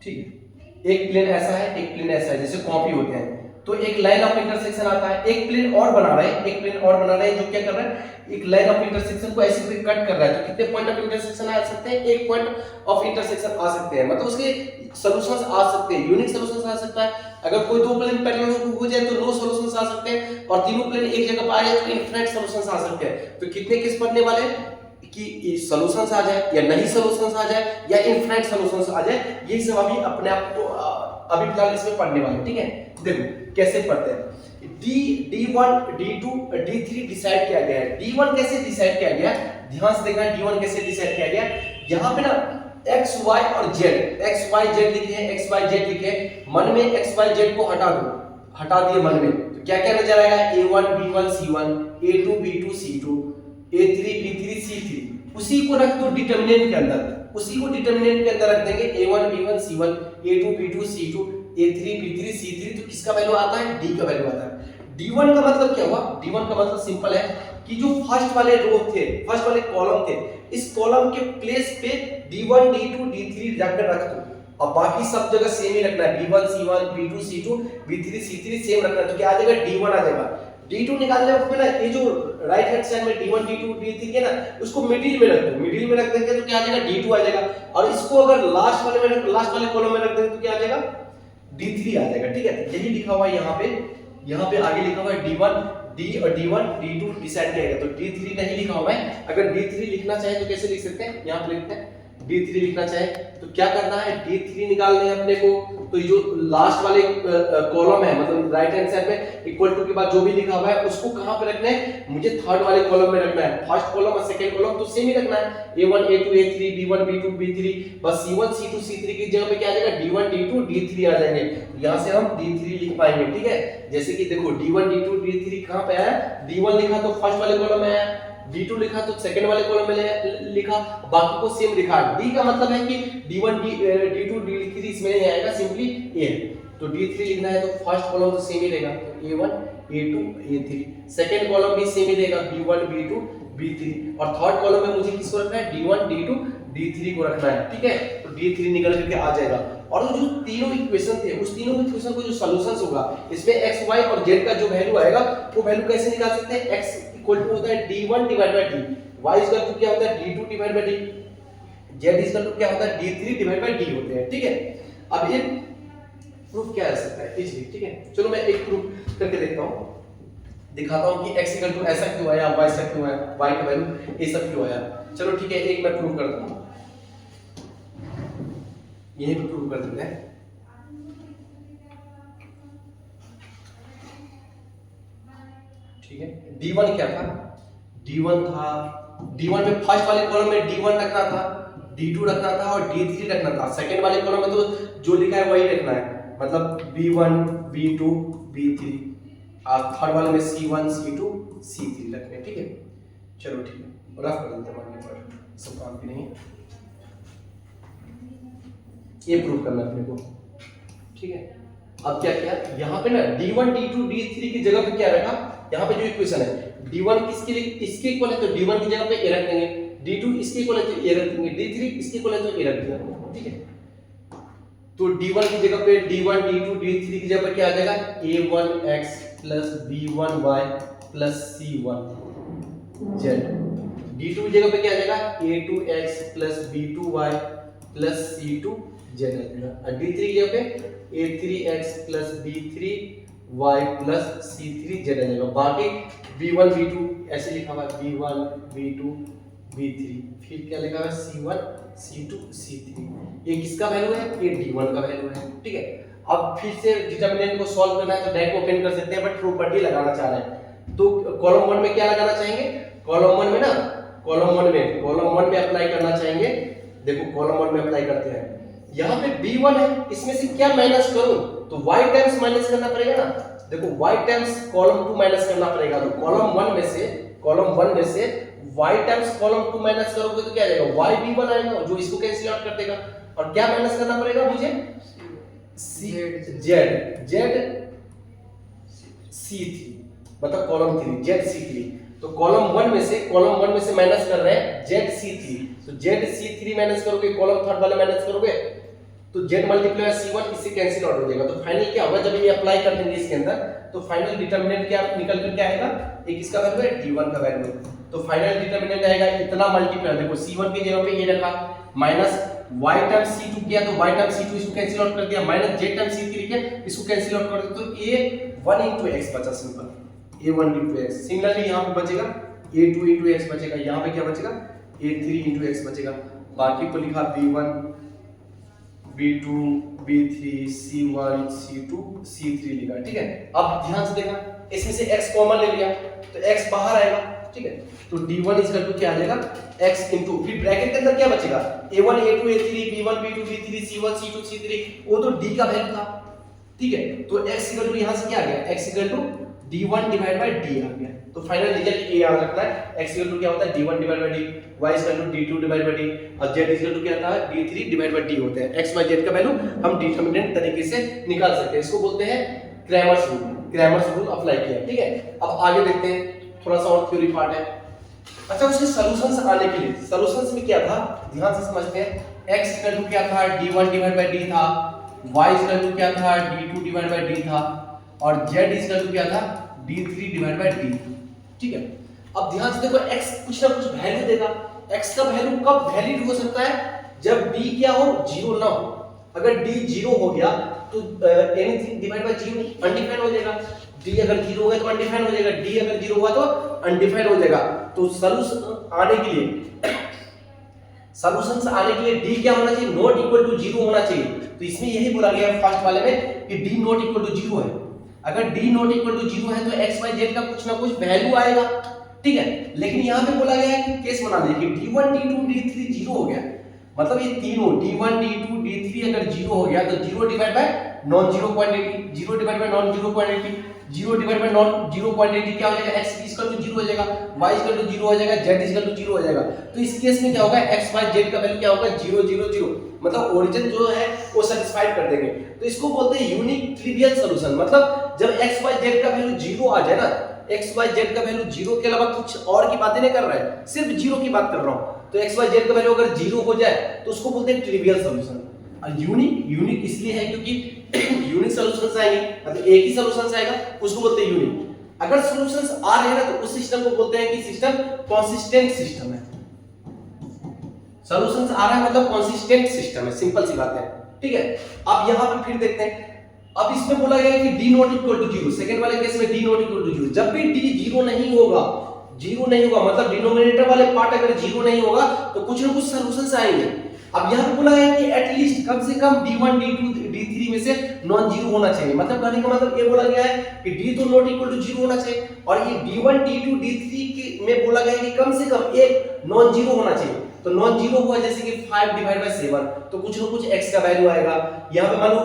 ठीक है, एक प्लेन ऐसा है, एक प्लेन ऐसा है, जैसे कॉपी होते हैं, तो एक लाइन ऑफ इंटरसेक्शन आता है। एक प्लेन और बना रहे हैं, एक प्लेन और बना रहे हैं जो क्या कर रहा है, एक लाइन ऑफ इंटरसेक्शन को ऐसे करके कट कर रहा है, तो कितने पॉइंट ऑफ इंटरसेक्शन आ सकते हैं, एक पॉइंट ऑफ इंटरसेक्शन आ सकते हैं, मतलब उसके सॉल्यूशंस आ सकते हैं, यूनिक सॉल्यूशंस आ सकता है। अगर कोई दो प्लेन पैरेलल हो जाए तो नो सॉल्यूशंस आ सकते हैं, और तीनों प्लेन एक जगह पर आ जाए तो इनफिनिट सॉल्यूशंस आ सकते हैं। तो कितने केस पढ़ने वाले कि सॉल्यूशंस आ जाए या नहीं सॉल्यूशंस आ जाए या इनफिनिट सॉल्यूशंस आ जाए, ये सब अभी अपने आप को अभी फिलहाल इसमें पढ़ने वाले। ठीक है, देखो कैसे पढ़ते हैं। D1 D2 D3 डिसाइड किया गया है। D1 कैसे डिसाइड किया गया, ध्यान से देखना, D1 कैसे डिसाइड किया गया। यहाँ पे ना x y और z, x y z लिखे हैं, x y z लिखे हैं, मन में x y z को हटा दो, हटा दिए मन में, तो क्या क्या नजर आएगा, A1 B1 C1 A2 B2 C2 A3 B3 C3, उसी को रख दो डिटरमिनेंट के अंदर, उसी को डिटरमिनेंट के अंदर रख देंगे, A1 B1 C1 A2 B2 C2 A3 B3 C3, तो किसका वैल्यू आता है, D का वैल्यू आता है। D1 का मतलब क्या हुआ, D1 का मतलब सिंपल है कि जो फर्स्ट वाले रो थे, फर्स्ट वाले कॉलम थे, इस कॉलम के प्लेस पे D1 D2 D3 जाकर रख दो, और बाकी सब जगह सेम ही रखना है, B1 C1 B2 C2 B3 C3 same रखना है, तो क्या आ जाएगा, D1 आ जाएगा। D2 निकालने वक्त ना ये जो राइट हैंड साइड में D1 D2 D3 है ना, उसको मिडिल में रख दो, मिडिल में रख देंगे तो क्या आ जाएगा, D2 आ जाएगा, और इसको अगर लास्ट वाले कॉलम में रख देंगे तो क्या आ जाएगा, D3 आ जाएगा। ठीक है, यही लिखा हुआ है यहाँ पे आगे लिखा हुआ है D1 D2 डिसाइड किया गया, तो D3 नहीं लिखा हुआ है। अगर D3 लिखना चाहे तो कैसे लिख सकते हैं, यहाँ पे लिखते हैं D3 लिखना चाहे तो क्या करना है, D3 निकालने हैं अपने को, तो ये जो लास्ट वाले कॉलम है, मतलब राइट हैंड साइड में इक्वल टू के बाद जो भी लिखा हुआ है उसको कहां पे रखना है, मुझे थर्ड वाले कॉलम में रखना है। फर्स्ट कॉलम और सेकंड कॉलम तो सेम ही रखना है, A1 A2 A3 B1 B2 B3, बस C1 C2 C3 की जगह पे क्या आ जाएगा, D1 D2 D3 आ जाएंगे, यहां से हम D3 लिख पाएंगे। ठीक है, जैसे कि देखो D1 D2 D3 कहां पे आया, D1 लिखा तो फर्स्ट वाले कॉलम में आया, D2 लिखा तो सेकंड वाले कॉलम में लिखा, बाकी को सेम लिखा। D का मतलब है कि D1 D2 D3 इसमें नहीं आएगा, सिंपली A, तो D3 लिखना है तो फर्स्ट कॉलम तो सेम ही रहेगा, तो A1 A2 A3, second column भी सेम ही रहेगा, B1 B2 B3, और थर्ड कॉलम में मुझे किसको रखना है, D1 D2 D3 को रखना है। ठीक है, तो D3 निकल करके आ जाएगा, और जो तीनों इक्वेशन थे उस तीनों इक्वेशन को जो सॉल्यूशंस होगा इसमें x y और z का जो वैल्यू आएगा वो वैल्यू कैसे निकाल सकते हैं, x इक्वल टू होता है D1 divide by D, y equal to क्या होता है D2 divide by D, z equal to क्या होता है D3 डिवाइड बाय D होते हैं। ठीक है, अब ये प्रूफ क्या आ सकता है इजीली। ठीक है, चलो मैं एक प्रूफ करके देखता हूं। दिखाता हूँ कि x इक्वल टू ऐसा क्यों आया, y ऐसा क्यों आया, y का वैल्यू ये सब क्यों आया। चलो ठीक है, एक मैं प्रूव करता हूँ, यही पे प्रूव कर देते हैं। ठीक है, d1 क्या था, d1 था, d1 में फर्स्ट वाले कॉलम में d1 रखना था, d2 रखना था और d3 रखना था। सेकंड वाले कॉलम में तो जो लिखा है वही रखना है, मतलब b1 b2 b3, और थर्ड वाले में c1 c2 c3 रखने। ठीक है, चलो ठीक है, रफ कर देते हैं आगे पर, सब काम भी नहीं है, ये प्रूव करना अपने को। ठीक है, अब क्या किया यहाँ पे ना d1 d2 d3 की जगह पे क्या रखा, यहाँ पे जो इक्वेशन है d1 किसके लिए इसके इक्वल है तो d1 की जगह पे a रख देंगे, d2 इसके इक्वल है तो a रख देंगे, d3 इसके इक्वल है तो a रख देंगे। ठीक है, तो d1 की जगह पे d1 d2 d3 की जगह पे क्या आ जाएगा, a1x plus b1y plus c1z, d2 की जगह पे क्या आ जाएगा, a2x plus b2y plus c2z आ जाएगा, और d3 की जगह पे a3x plus b3y plus c3z आ जाएगा। बाकी b1 b2 ऐसे लिखा हुआ है, b1 b2 b3, फिर क्या लिखा हुआ है c1 c2 c3, ये किसका वैल्यू है, ये d1 का वैल्यू है। ठीक है, अब फिर से डिटरमिनेंट को सॉल्व करना है तो डायरेक्ट ओपन कर सकते हैं, बट प्रॉपर्टी लगाना चाह रहे हैं तो कॉलम 1 में क्या लगाना चाहेंगे, कॉलम 1 में ना, कॉलम 1 में अप्लाई करना चाहेंगे। देखो कॉलम 1 में अप्लाई करते हैं, यहाँ पे b1 है, इसमें से क्या माइनस करूं तो y टाइम्स माइनस करना पड़ेगा ना। देखो y टाइम्स कॉलम 2 माइनस करना पड़ेगा, तो कॉलम 1 में से y टाइम्स कॉलम 2 माइनस करोगे तो क्या आ जाएगा, y b1 आएगा जो इसको कैंसिल आउट कर देगा, और क्या माइनस करना पड़ेगा मुझे, z c3, मतलब कॉलम 3 z c3, तो कॉलम 1 में से माइनस कर रहे हैं z c3, तो z c3 माइनस करोगे, कॉलम थर्ड वाले माइनस करोगे तो z मल्टीप्लाई c1 इससे कैंसिल आउट हो जाएगा। तो फाइनल क्या होगा, जब ये अप्लाई कर देंगे इसके अंदर तो फाइनल डिटरमिनेंट क्या निकल कर क्या आएगा, एक इसका वैल्यू है d1 का वैल्यू, तो फाइनल डिटरमिनेंट आएगा इतना मल्टीप्लाई, देखो c1 की जगह पे ये रखा, माइनस y टाइम्स c2 किया तो y टाइम्स c2 इसको कैंसिल आउट कर दिया, माइनस z टाइम्स c3 किया इसको कैंसिल आउट कर दिया, तो a1 into x बचा, simple a1 into x। Similarly यहां पे बचेगा a2 into x बचेगा, यहां पे क्या बचेगा a3 into x बचेगा, बाकी को लिखा b1 b2 b3 c1 c2 c3 लिखा। ठीक है, अब ध्यान से देखा, इसमें से x कॉमन ले लिया तो x बाहर आएगा। ठीक है, तो d1 इक्वल टू क्या आ जाएगा, x इनटू, फिर ब्रैकेट के अंदर क्या बचेगा, a1 a2 a3 b1 b2 b3 c1 c2 c3, वो तो d का वैल्यू था। ठीक है, तो x इक्वल टू यहां से क्या आ गया, x equal to d1 divide by d आ गया, तो फाइनल रिजल्ट ये याद रखना है, x इक्वल टू क्या होता है d1 divide by d, y equal to d2 divide by d, और z इक्वल टू क्या होता है d3 डिवाइड बाय d होते हैं। x y z का वैल्यू हम डिटरमिनेंट तरीके से निकाल सकते हैं, इसको बोलते हैं क्रैमर्स रूल अप्लाई किया। ठीक है, अब आगे देखते हैं, थोड़ा सा और थ्योरी पार्ट है। अच्छा, उसके सॉल्यूशंस आने के लिए, सॉल्यूशंस में क्या था ध्यान से समझते हैं, x इक्वल टू क्या था d1 डिवाइड बाय d था, y इक्वल टू क्या था d2 डिवाइड बाय d था, और z इक्वल टू क्या था d3 डिवाइड बाय d। ठीक है, अब ध्यान से देखो x कुछ ना कुछ वैल्यू देगा, x का वैल्यू कब वैलिड हो सकता है, जब d क्या हो, जीरो ना हो। अगर d जीरो हो गया तो anything divide by zero undefined हो जाएगा, d अगर जीरो हो गया तो अनडिफाइंड हो जाएगा, d अगर जीरो हुआ तो अनडिफाइंड हो जाएगा। तो सॉल्यूशन आने के लिए, सॉल्यूशंस आने के लिए d क्या होना चाहिए, नॉट इक्वल टू जीरो होना चाहिए। तो इसमें यही बोला गया है फर्स्ट वाले में कि d not equal to zero है, अगर d not equal to zero है तो x y z का कुछ ना कुछ वैल्यू आएगा। ठीक है, लेकिन यहाँ पे बोला गया है कि केस बना दे कि d1 d2 d3 जीरो हो गया, मतलब ये तीनों d1 d2 d3 अगर जीरो हो गया तो zero divide by non zero quantity, zero divide by non zero quantity, zero divide by non zero quantity क्या हो जाएगा, x इक्वल टू जीरो हो जाएगा, y इक्वल टू जीरो हो जाएगा, z इक्वल टू जीरो हो जाएगा। तो इस केस में क्या होगा, x y z का वैल्यू क्या होगा, 0 0 0, मतलब ओरिजिन जो है वो सेटिस्फाइड कर देंगे। तो इसको बोलते हैं यूनिक ट्रिवियल सॉल्यूशन, मतलब जब x y z का वैल्यू जीरो आ जाए ना, x y z का वैल्यू जीरो के अलावा कुछ और की बातें नहीं कर रहा है, सिर्फ जीरो की बात कर रहा हूं, तो x y z का वैल्यू अगर जीरो हो जाए तो उसको बोलते हैं ट्रिवियल सॉल्यूशन। और यूनिक इसलिए है क्योंकि यूनिक सॉल्यूशंस आएंगे, मतलब एक ही सॉल्यूशंस आएगा उसको बोलते हैं यूनिक। अगर सॉल्यूशंस आ रहे हैं ना तो उस सिस्टम को बोलते हैं कि सिस्टम कंसिस्टेंट सिस्टम है। सॉल्यूशंस आ रहा है मतलब कंसिस्टेंट सिस्टम है, सिंपल सी बात है। ठीक है, अब यहां पे फिर देखते हैं अब इसमें बोला गया है कि D not equal to zero, second वाले केस में D not equal to zero, जब भी डी जीरो नहीं होगा, जीरो नहीं होगा मतलब डिनोमिनेटर वाले पार्ट अगर जीरो नहीं होगा तो कुछ ना कुछ सॉल्यूशंस आएंगे। अब यहां पे बोला है कि एटलीस्ट कम से कम d1 d2 d3 में से नॉन जीरो होना चाहिए, मतलब कहने का मतलब ये बोला गया है कि d तो नॉट इक्वल टू जीरो होना चाहिए, और ये d1 d2 d3 के में बोला गया है कि कम से कम एक नॉन जीरो होना चाहिए। तो नॉन जीरो हुआ जैसे कि 5 डिवाइड बाय 7 तो कुछ ना कुछ x का वैल्यू आएगा। यहां पे मान लो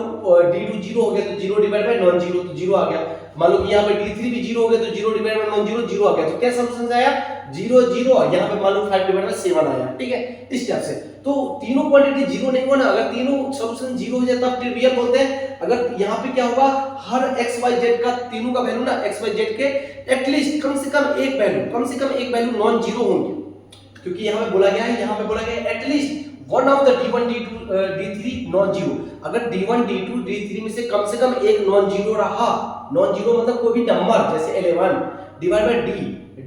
d2 जीरो हो गया तो 0 डिवाइड बाय नॉन जीरो तो जीरो आ गया। मान लो कि यहां पे d3 भी जीरो हो गया तो 0 divide by non zero zero आ गया। तो क्या सॉल्यूशन आया 0 0, यहां पे मान लो 5 डिवाइड बाय 7 आया, ठीक है, इस टाइप से। तो तीनों क्वांटिटी जीरो नहीं हुआ ना, अगर तीनों सॉल्यूशन जीरो हो जाए तब ट्रिवियल बोलते हैं। अगर यहां पे क्या होगा, हर x y z का तीनों का वैल्यू ना x y z के एटलीस्ट कम से कम एक वैल्यू नॉन जीरो होंगे, क्योंकि यहां पे बोला गया है at least one of the d1 d2 d3 non zero. अगर d1 d2 d3 में से कम एक नॉन जीरो रहा, नॉन जीरो मतलब कोई भी नंबर जैसे 11 डिवाइड बाय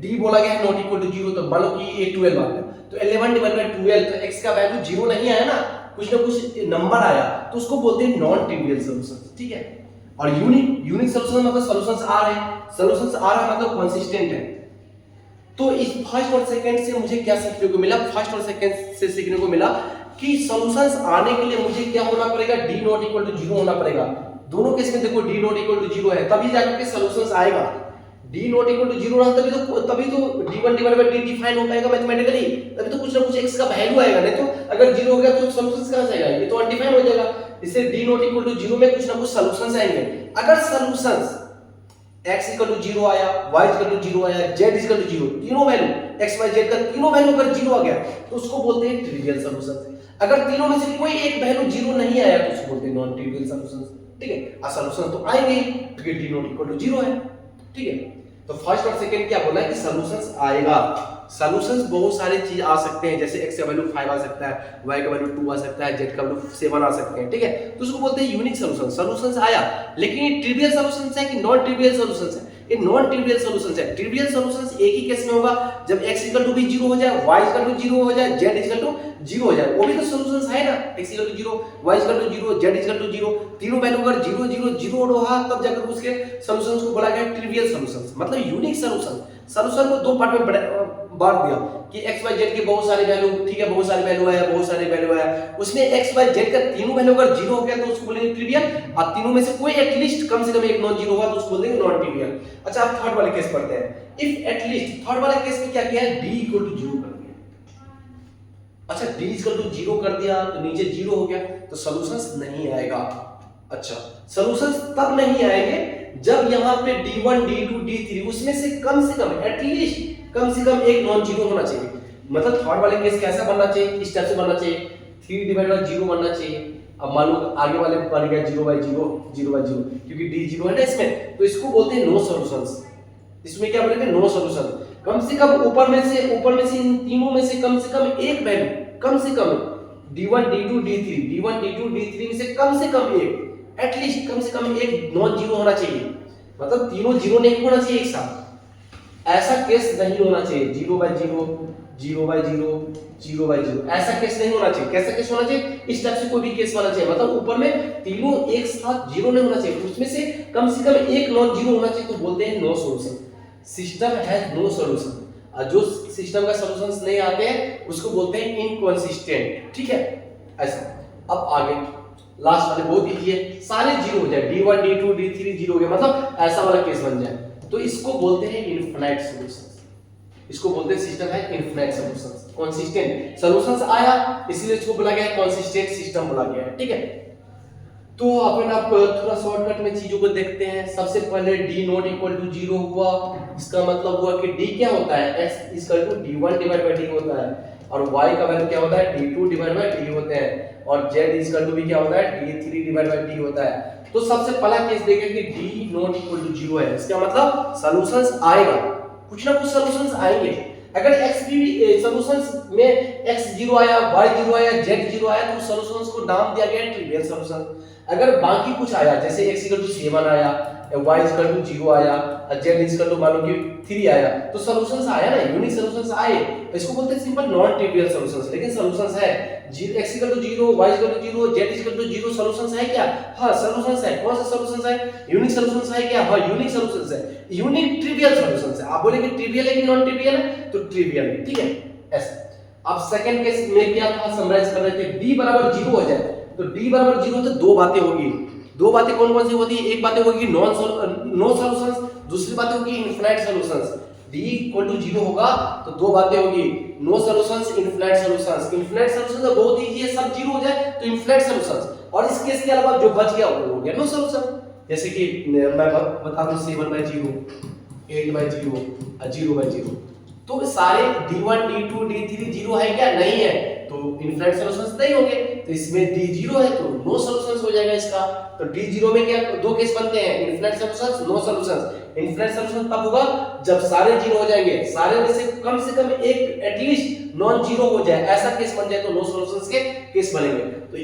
d बोला गया है नॉट इक्वल टू जीरो, तो मान लो कि ये 12 आ गया तो 11 डिवाइड बाय 12 तो x का वैल्यू जीरो नहीं आया ना, कुछ ना कुछ नंबर आया, तो उसको बोलते हैं नॉन ट्रिवियल सॉल्यूशन, ठीक है। और यूनिक सॉल्यूशन मतलब सॉल्यूशंस आ रहे मतलब कंसिस्टेंट है। तो इस फर्स्ट और सेकंड से मुझे क्या सीखने को मिला, फर्स्ट और सेकंड से सीखने को मिला कि सॉल्यूशंस आने के लिए मुझे क्या होना पड़ेगा, d not equal to zero होना पड़ेगा। दोनों केस में देखो d not equal to zero है, तभी जाकर के सॉल्यूशंस आएगा। d not equal to zero रहा तभी तो d1 divide by d define हो पाएगा मैथमेटिकली, तभी तो कुछ ना कुछ x का वैल्यू आएगा, नहीं तो अगर जीरो हो गया तो सॉल्यूशंस कहां से आएगा, ये तो अनडिफाइन हो जाएगा। इससे d not equal to zero में कुछ ना कुछ सॉल्यूशंस आएंगे। अगर solutions x equal to zero आया, y इक्वल टू जीरो आया, z इक्वल टू जीरो, तीनों वैल्यू x y z का तीनों वैल्यू अगर जीरो आ गया तो उसको बोलते हैं ट्रिवियल सॉल्यूशन। अगर तीनों में से कोई एक वैल्यू जीरो नहीं आया तो उसको बोलते हैं नॉन ट्रिवियल सॉल्यूशन, ठीक है। आ सॉल्यूशन तो आएंगे क्योंकि d not equal to zero है, ठीक है। तो फर्स्ट और सेकंड क्या बोला है कि सॉल्यूशंस आएगा। सॉल्यूशंस बहुत सारे चीज आ सकते हैं, जैसे x का वैल्यू 5 आ सकता है, y का वैल्यू 2 आ सकता है, z का वैल्यू 7 आ सकते हैं, ठीक है। तो उसको बोलते हैं यूनिक सॉल्यूशन। सॉल्यूशंस आया, लेकिन ये ट्रिवियल सॉल्यूशंस है कि नॉन ट्रिवियल सॉल्यूशंस है, ये नॉन ट्रिवियल सॉल्यूशंस है। ट्रिवियल सॉल्यूशंस एक ही केस में होगा जब x इक्वल टू भी 0 हो जाए, y इक्वल टू 0 हो जाए, z इक्वल टू 0 हो जाए, वो भी तो सॉल्यूशंस है ना, x equal to 0, y equal to 0, z equal to 0, तीनों वैल्यू अगर 0 0 0 रहा तब जाकर उसके सॉल्यूशंस को बोला गया ट्रिवियल सॉल्यूशंस, मतलब यूनिक सॉल्यूशन। सॉल्यूशन को दो पार्ट में बांट दिया कि x y z के बहुत सारे वैल्यू, ठीक है, बहुत सारे वैल्यू आया, बहुत सारे वैल्यू आया, उसमें x y z का तीनों वैल्यू अगर 0 हो गया तो उसको बोलेंगे ट्रिवियल, और तीनों में से कोई एटलीस्ट कम से कम एक नॉन जीरो हुआ तो उसको बोलेंगे नॉन ट्रिवियल। अच्छा, अब थर्ड वाले केस पढ़ते हैं। इफ एटलीस्ट, थर्ड वाले केस में क्या किया है, d इक्वल टू 0 कर दिया। अच्छा, d इक्वल टू 0 कर दिया तो नीचे 0 हो गया तो सॉल्यूशंस नहीं आएगा। अच्छा, सॉल्यूशंस तब नहीं आएंगे जब यहां पे d1 d2 d3 उसमें से कम एटलीस्ट कम से कम एक नॉन जीरो होना चाहिए। मतलब थर्ड वाले केस कैसा बनना चाहिए, इस टाइप से बनना चाहिए, 3 डिवाइड बाय 0 बनना चाहिए। अब मान लो आगे वाले बन गया 0 बाय 0 क्योंकि d 0 है ना इसमें, तो इसको बोलते हैं नो सॉल्यूशंस। इसमें क्या बोलेंगे, नो सॉल्यूशन। कम से कम ऊपर में से इन तीनों में से कम एक वैल्यू, कम से कम d1 d2 d3 में से कम एक, एटलीस्ट कम से कम एक नॉन जीरो होना चाहिए, मतलब तीनों जीरो नहीं होना चाहिए एक साथ। ऐसा केस नहीं होना चाहिए 0 बाय 0 0 बाय 0 0 बाय 0, ऐसा केस नहीं होना चाहिए। कैसा केस होना चाहिए, इस टाइप से कोई भी केस होना चाहिए, मतलब ऊपर में तीनों एक साथ जीरो नहीं होना चाहिए, उसमें से कम एक नॉन जीरो होना चाहिए, तो बोलते हैं no solution. System has no solution, और जो सिस्टम का सॉल्यूशंस नहीं आते हैं उसको बोलते हैं इनकंसिस्टेंट, ठीक है। ऐसा अब आगे लास्ट वाले बहुत इजी है, सारे जीरो हो जाए, d1 d2 d3 जीरो हो गया, मतलब ऐसा वाला केस बन जाए तो इसको बोलते हैं इनफिनाइट सॉल्यूशंस। इसको बोलते हैं सिस्टम है इनफिनाइट सॉल्यूशंस, कंसिस्टेंट सॉल्यूशंस आया इसलिए इसको बोला गया है कंसिस्टेंट सिस्टम बोला गया है, ठीक है। तो अपन आप थोड़ा शॉर्टकट में चीजों को देखते हैं। सबसे पहले d नॉट इक्वल टू 0 हुआ, इसका मतलब हुआ कि d क्या होता है, x equal to d1 divide by d होता है, और y का वैल्यू क्या होता है, d2 डिवाइड बाय d होते हैं, और z इक्वल टू भी क्या होता है, d3 डिवाइड बाय d होता है। तो सबसे पहला केस देखें कि d नॉट इक्वल टू 0 है, इसका मतलब सॉल्यूशंस आएगा, कुछ ना कुछ सॉल्यूशंस आएंगे। अगर x भी सॉल्यूशंस में x 0 आया, y 0 आया, z 0 आया तो सॉल्यूशंस को नाम दिया गया है ट्रिवियल सॉल्यूशन। अगर बाकी कुछ आया जैसे x 7 आया, y इक्वल टू 0 आया, z इक्वल टू मान लो कि 3 आया, तो सॉल्यूशंस आया ना, यूनिक सॉल्यूशंस आए। इसको बोलते हैं सिंपल नॉन ट्रिवियल सॉल्यूशंस, लेकिन सॉल्यूशंस है। x equal to 0, y equal to 0, z equal to 0 solutions है क्या? हां सॉल्यूशंस है। कौन सा सॉल्यूशंस है? यूनिक सॉल्यूशंस है क्या? हां यूनिक सॉल्यूशंस है। यूनिक ट्रिवियल सॉल्यूशंस है। आप बोलेंगे ट्रिवियल है कि नॉन ट्रिवियल है? तो ट्रिवियल है, ठीक है ऐसा। अब सेकंड केस में क्या था, समराइज कर रहे थे, d बराबर 0 हो जाए तो d बराबर 0 तो दो बातें होगी। दो बातें कौन कौन सी होती है? एक बात होगी नो सॉल्यूशंस, दूसरी बात होगी infinite solutions. d equal to 0 होगा तो दो बातें होगी, no solutions, infinite solutions. Infinite solutions बहुत इजी है, सब 0 हो जाए तो इनफिनिट सॉल्यूशंस, और इस केस के अलावा जो बच गया वो हो गया नो सॉल्यूशन। जैसे कि मैं बता दूं 7/0, 8/0 और 0/0, तो सारे d1 d2 d3 0 है क्या? नहीं है, तो इनफिनिट सॉल्यूशंस नहीं होंगे। तो इसमें d 0 है तो नो सॉल्यूशंस हो जाएगा इसका। तो d 0 में क्या दो केस बनते हैं, infinite solutions, no solutions. Infinite solution तब होगा जब सारे 0 हो जाएंगे, सारे में से कम एक एटलीस्ट नॉन जीरो हो जाए, ऐसा केस बन जाए तो नो सॉल्यूशंस के केस बनेंगे। तो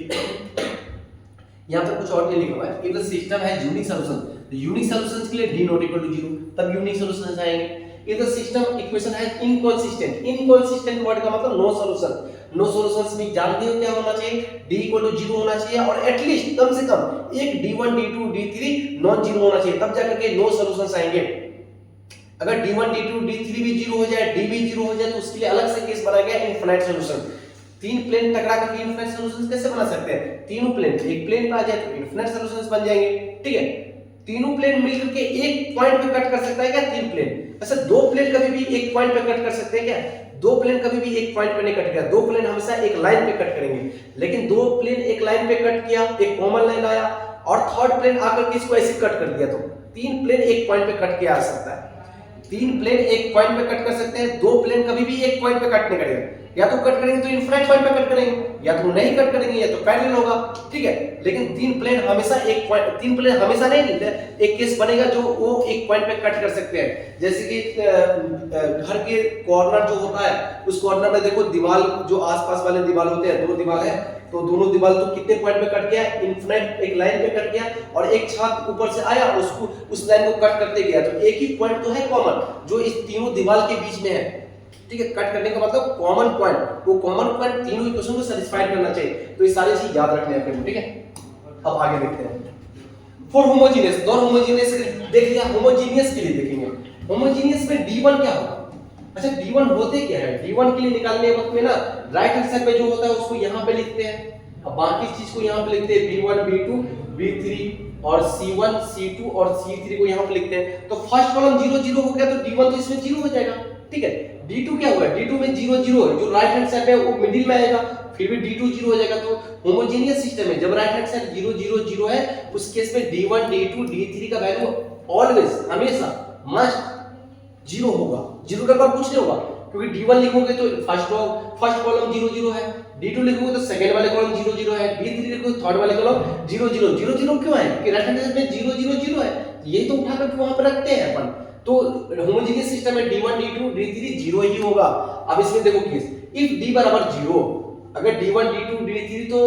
यहाँ पर कुछ और नहीं लिखा हुआ है, इफ द सिस्टम है यूनिक सॉल्यूशन, यूनिक सॉल्यूशंस के लिए d नॉट इक्वल टू 0 तब यूनिक सॉल्यूशंस आएंगे। इफ द सिस्टम इक्वेशन है इनकंसिस्टेंट, इनकंसिस्टेंट वर्ड का मतलब नो सॉल्यूशन। नो सॉल्यूशंस में जानते हो क्या होना चाहिए? d इक्वल टू 0 होना चाहिए और एटलीस्ट कम से कम एक d1 d2 d3 non zero होना चाहिए, तब जाकर के नो सॉल्यूशंस आएंगे। अगर d1 d2 d3 भी 0 हो जाए, d भी 0 हो जाए, तो उसके लिए अलग से केस बना गया इनफिनिट सॉल्यूशन। तीन प्लेन टकरा करके इनफिनिट सॉल्यूशंस कैसे बना सकते हैं? तीनों प्लेन एक प्लेन पे आ जाए तो इनफिनिट सॉल्यूशंस बन जाएंगे, ठीक है। तीनों प्लेन मिलकर के एक पॉइंट पे कट कर सकता है क्या? तीन प्लेन। ऐसा दो प्लेन कभी भी एक पॉइंट पे कट कर सकते हैं क्या? दो प्लेन कभी भी एक पॉइंट पे नहीं कट किया, दो प्लेन हमेशा एक लाइन पे कट करेंगे। लेकिन दो प्लेन एक लाइन पे कट किया, एक कॉमन लाइन आया और थर्ड प्लेन आकर के इसको ऐसे कट कर दिया, तो तीन प्लेन एक पॉइंट पे कट किया आ सकता है। तीन प्लेन एक पॉइंट पे कट कर सकते हैं, दो प्लेन कभी भी एक पॉइंट पे कट नहीं करेंगे। या तो कट करेंगे तो इनफिनिट पॉइंट पे कट करेंगे, या तो नहीं कट करेंगे, या तो पैरेलल होगा, ठीक है। लेकिन तीन प्लेन हमेशा एक पॉइंट, तीन प्लेन हमेशा नहीं, एक केस बनेगा जो वो एक पॉइंट पे कट कर सकते हैं। जैसे कि घर के कॉर्नर जो होता है, उस कॉर्नर में देखो दीवार जो आसपास वाले दीवार होते हैं, दो दीवार है तो दोनों दीवार तो कितने पॉइंट पे कट गया? इनफिनिट एक लाइन पे कट गया, और एक छत ऊपर से आया उसको उस लाइन को कट करते गया, तो एक ही पॉइंट तो है कॉमन जो इस तीनों दीवार के बीच में है, ठीक है। कट करने का मतलब कॉमन पॉइंट, वो कॉमन पॉइंट तीनों इक्वेशन को सैटिस्फाई करना चाहिए। तो ये सारी चीज याद रखनी है अपने को, ठीक है। अब आगे देखते हैं फॉर होमोजेनियस, नॉन होमोजेनियस देख लिया, होमोजेनियस के लिए देखेंगे। होमोजेनियस में d1 क्या होगा? अच्छा d1 होते क्या है? d1 के लिए निकालने वक्त में ना राइट हैंड साइड पे जो होता है उसको यहाँ पे लिखते हैं, अब बाकी चीज को यहाँ पे लिखते हैं, b1 b2 b3 और c1 c2 और c3 को यहाँ पे लिखते हैं। तो फर्स्ट कॉलम 0 0 हो गया तो d1 तो इसमें 0 हो जाएगा, ठीक है। d2 क्या हुआ? d2 में 0 0 है, जो राइट हैंड साइड है वो मिडिल में आएगा, फिर भी d2 0 हो जाएगा। तो होमोजेनियस सिस्टम है, जब राइट हैंड साइड 0 0 0 है, उस केस में d1 d2 d3 का वैल्यू ऑलवेज हमेशा मस्ट 0 होगा, 0 के बाद कुछ नहीं होगा, क्योंकि d1 लिखोगे तो फर्स्ट कॉलम 0 0 है, d2 लिखोगे तो सेकंड वाले कॉलम 0 0 है, d3 लिखोगे तो थर्ड वाले कॉलम 0 0 0 0 क्यों है? क्योंकि राइट हैंड साइड में 0 0 0 है, यही तो उठा करके वहां पे रखते हैं अपन। तो होमोजेनियस सिस्टम में d1 d2 d3 0 ही होगा। अब इसमें देखो केस, इफ d बराबर 0, अगर d1 d2 d3 तो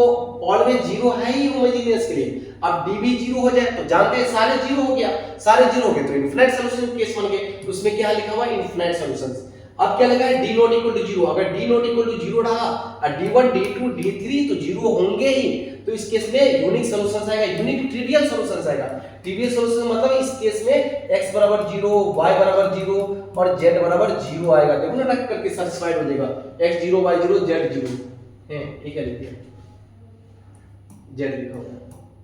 ऑलवेज 0 है ही होमोजेनियस के लिए। अब d भी 0 हो जाए तो जानते हैं सारे 0 हो गया, सारे 0 हो गए तो इनफिनिट सॉल्यूशन केस बन गए। उसमें क्या लिखा हुआ? Infinite solutions. अब क्या लगा है? d नॉट इक्वल टू 0, अगर d नॉट इक्वल टू 0 रहा और d1 d2 d3 तो 0 होंगे ही, तो इस केस में यूनिक सॉल्यूशंस आएगा, यूनिक ट्रिवियल सॉल्यूशंस आएगा। ट्रिवियल सॉल्यूशन मतलब इस केस में x बराबर 0, y बराबर 0 और z बराबर 0 आएगा। देखो ना रख करके सैटिस्फाइड हो जाएगा, x 0 y 0 z 0 है, ठीक है, लिखिए z लिखा होगा,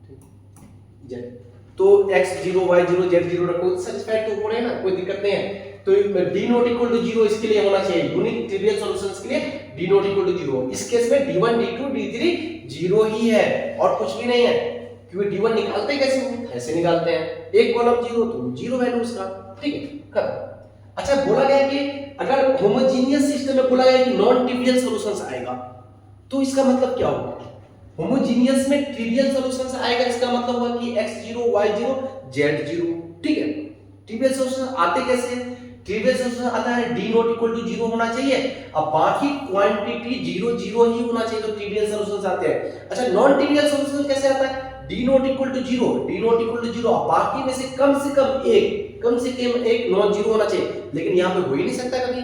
ठीक z। तो x 0 y 0 z 0 रखो, सैटिस्फाइड तो हो रहे हैं ना, कोई दिक्कत नहीं है। तो d नॉट इक्वल टू 0 इसके लिए होना चाहिए, यूनिक ट्रिवियल सॉल्यूशंस के लिए d नॉट इक्वल टू 0। इस केस में d1 d2 d3 0 ही है और कुछ भी नहीं है, क्योंकि d1 निकालते कैसे हैं? ऐसे निकालते हैं, एक कॉलम 0 तो 0 वैल्यू उसका, ठीक है, खत्म। अच्छा, बोला गया कि अगर होमोजेनियस सिस्टम में बोला गया कि नॉन ट्रिवियल सॉल्यूशंस आएगा, तो इसका मतलब क्या होगा? होमोजेनियस में ट्रिवियल सॉल्यूशंस आएगा, इसका मतलब हुआ कि x0 y0 z0, ठीक है। ट्रिवियल सॉल्यूशन आते कैसे हैं? ट्रिवियल सोल्यूशन आता है d नॉट इक्वल टू 0 होना चाहिए, अब बाकी क्वांटिटी 0 0 ही होना चाहिए तो ट्रिवियल सॉल्यूशंस आते हैं। अच्छा नॉन ट्रिवियल सॉल्यूशन कैसे आता है, d not equal to 0, d not equal to 0, बाकी में से कम से कम एक नॉन जीरो होना चाहिए, लेकिन यहाँ पे हो ही नहीं सकता कभी।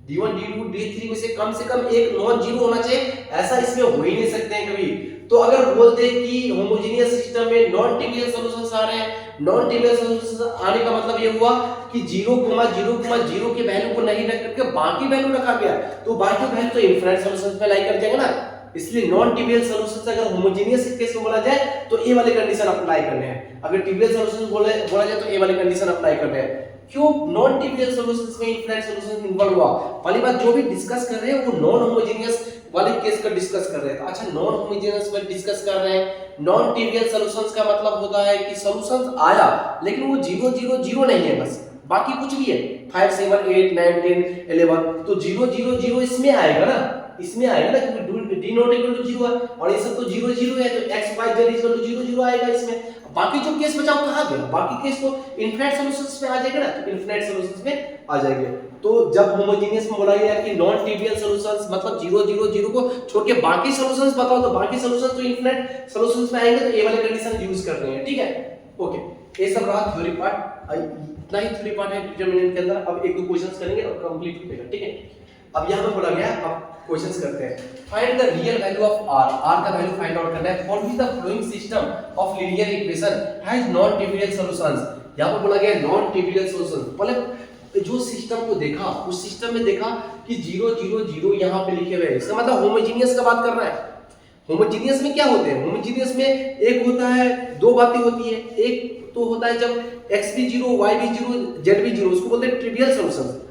d1 d2 d3 में से कम एक नॉन जीरो होना चाहिए, ऐसा इसमें हो ही नहीं सकते हैं कभी। तो अगर बोलते हैं कि होमोजेनियस सिस्टम में नॉन ट्रिवियल सॉल्यूशंस आ रहे हैं, नॉन ट्रिवियल सॉल्यूशंस आने का मतलब ये हुआ कि 0,0,0 के वैल्यू को नहीं रख करके बाकी वैल्यू रखा गया, तो बाकी वैल्यू तो इनफिनिट सॉल्यूशंस में लाई कर जाएगा ना। इसलिए नॉन ट्रिवियल सॉल्यूशंस अगर होमोजेनियस केस में बोला जाए तो ए वाले कंडीशन अप्लाई करने हैं, अगर ट्रिवियल सॉल्यूशंस बोला जाए तो ए वाले कंडीशन अप्लाई करने हैं। क्यों नॉन ट्रिवियल सॉल्यूशंस में इनफिनिट सॉल्यूशंस इन्वॉल्व हुआ, पहली बात जो भी डिस्कस कर रहे हैं वो नॉन होमोजेनियस वाले केस का डिस्कस कर रहे हैं। अच्छा नॉन होमोजेनियस पर डिस्कस कर रहे हैं, नॉन ट्रिवियल सॉल्यूशंस का मतलब होता है कि सॉल्यूशंस आया लेकिन वो 0 0 0 नहीं है, बस बाकी कुछ भी है 5 7 8 9 10 11, तो 0 0 0 इसमें आएगा ना, इसमें आएगा ना, क्योंकि d नॉट इक्वल टू 0 है और ये सब तो 0 0 है, तो x y z equal to 0 0 आएगा इसमें। बाकी जो केस बचा वो कहां गया, बाकी केस तो इनफिनिट सॉल्यूशंस में आ जाएगा ना, तो इनफिनिट सॉल्यूशंस में आ जाएंगे। तो जब होमोजेनियस में बोला गया कि नॉन ट्रिवियल सॉल्यूशंस मतलब 0 0 0 को छोड़ के बाकी सॉल्यूशंस बताओ, तो बाकी सॉल्यूशंस तो इनफिनिट सॉल्यूशंस में आएंगे, तो ए वाले कंडीशन यूज कर रहे हैं। ठीक है, ओके, ये सब रहा थ्योरी पार्ट, इतना ही थ्योरी पार्ट है डिटरमिनेंट के अंदर। अब एक दो क्वेश्चंस करेंगे और कंप्लीट हो जाएगा। ठीक है, अब यहां पे बोला गया, अब क्वेश्चंस करते हैं। Find the real value of r, r का वैल्यू फाइंड आउट करना है for which the flowing system of linear equation has non trivial solutions. यहां पे बोला गया नॉन ट्रिवियल सॉल्यूशन, पहले जो सिस्टम को देखा उस सिस्टम में देखा कि 0 0 0 यहां पे लिखे हुए हैं, इसका मतलब होमोजेनियस का बात कर रहा है। होमोजेनियस में क्या होते हैं, होमोजेनियस में एक होता है, दो बातें होती है, एक तो होता है जब x भी 0 y भी 0 z भी 0, उसको बोलते हैं ट्रिवियल सॉल्यूशन।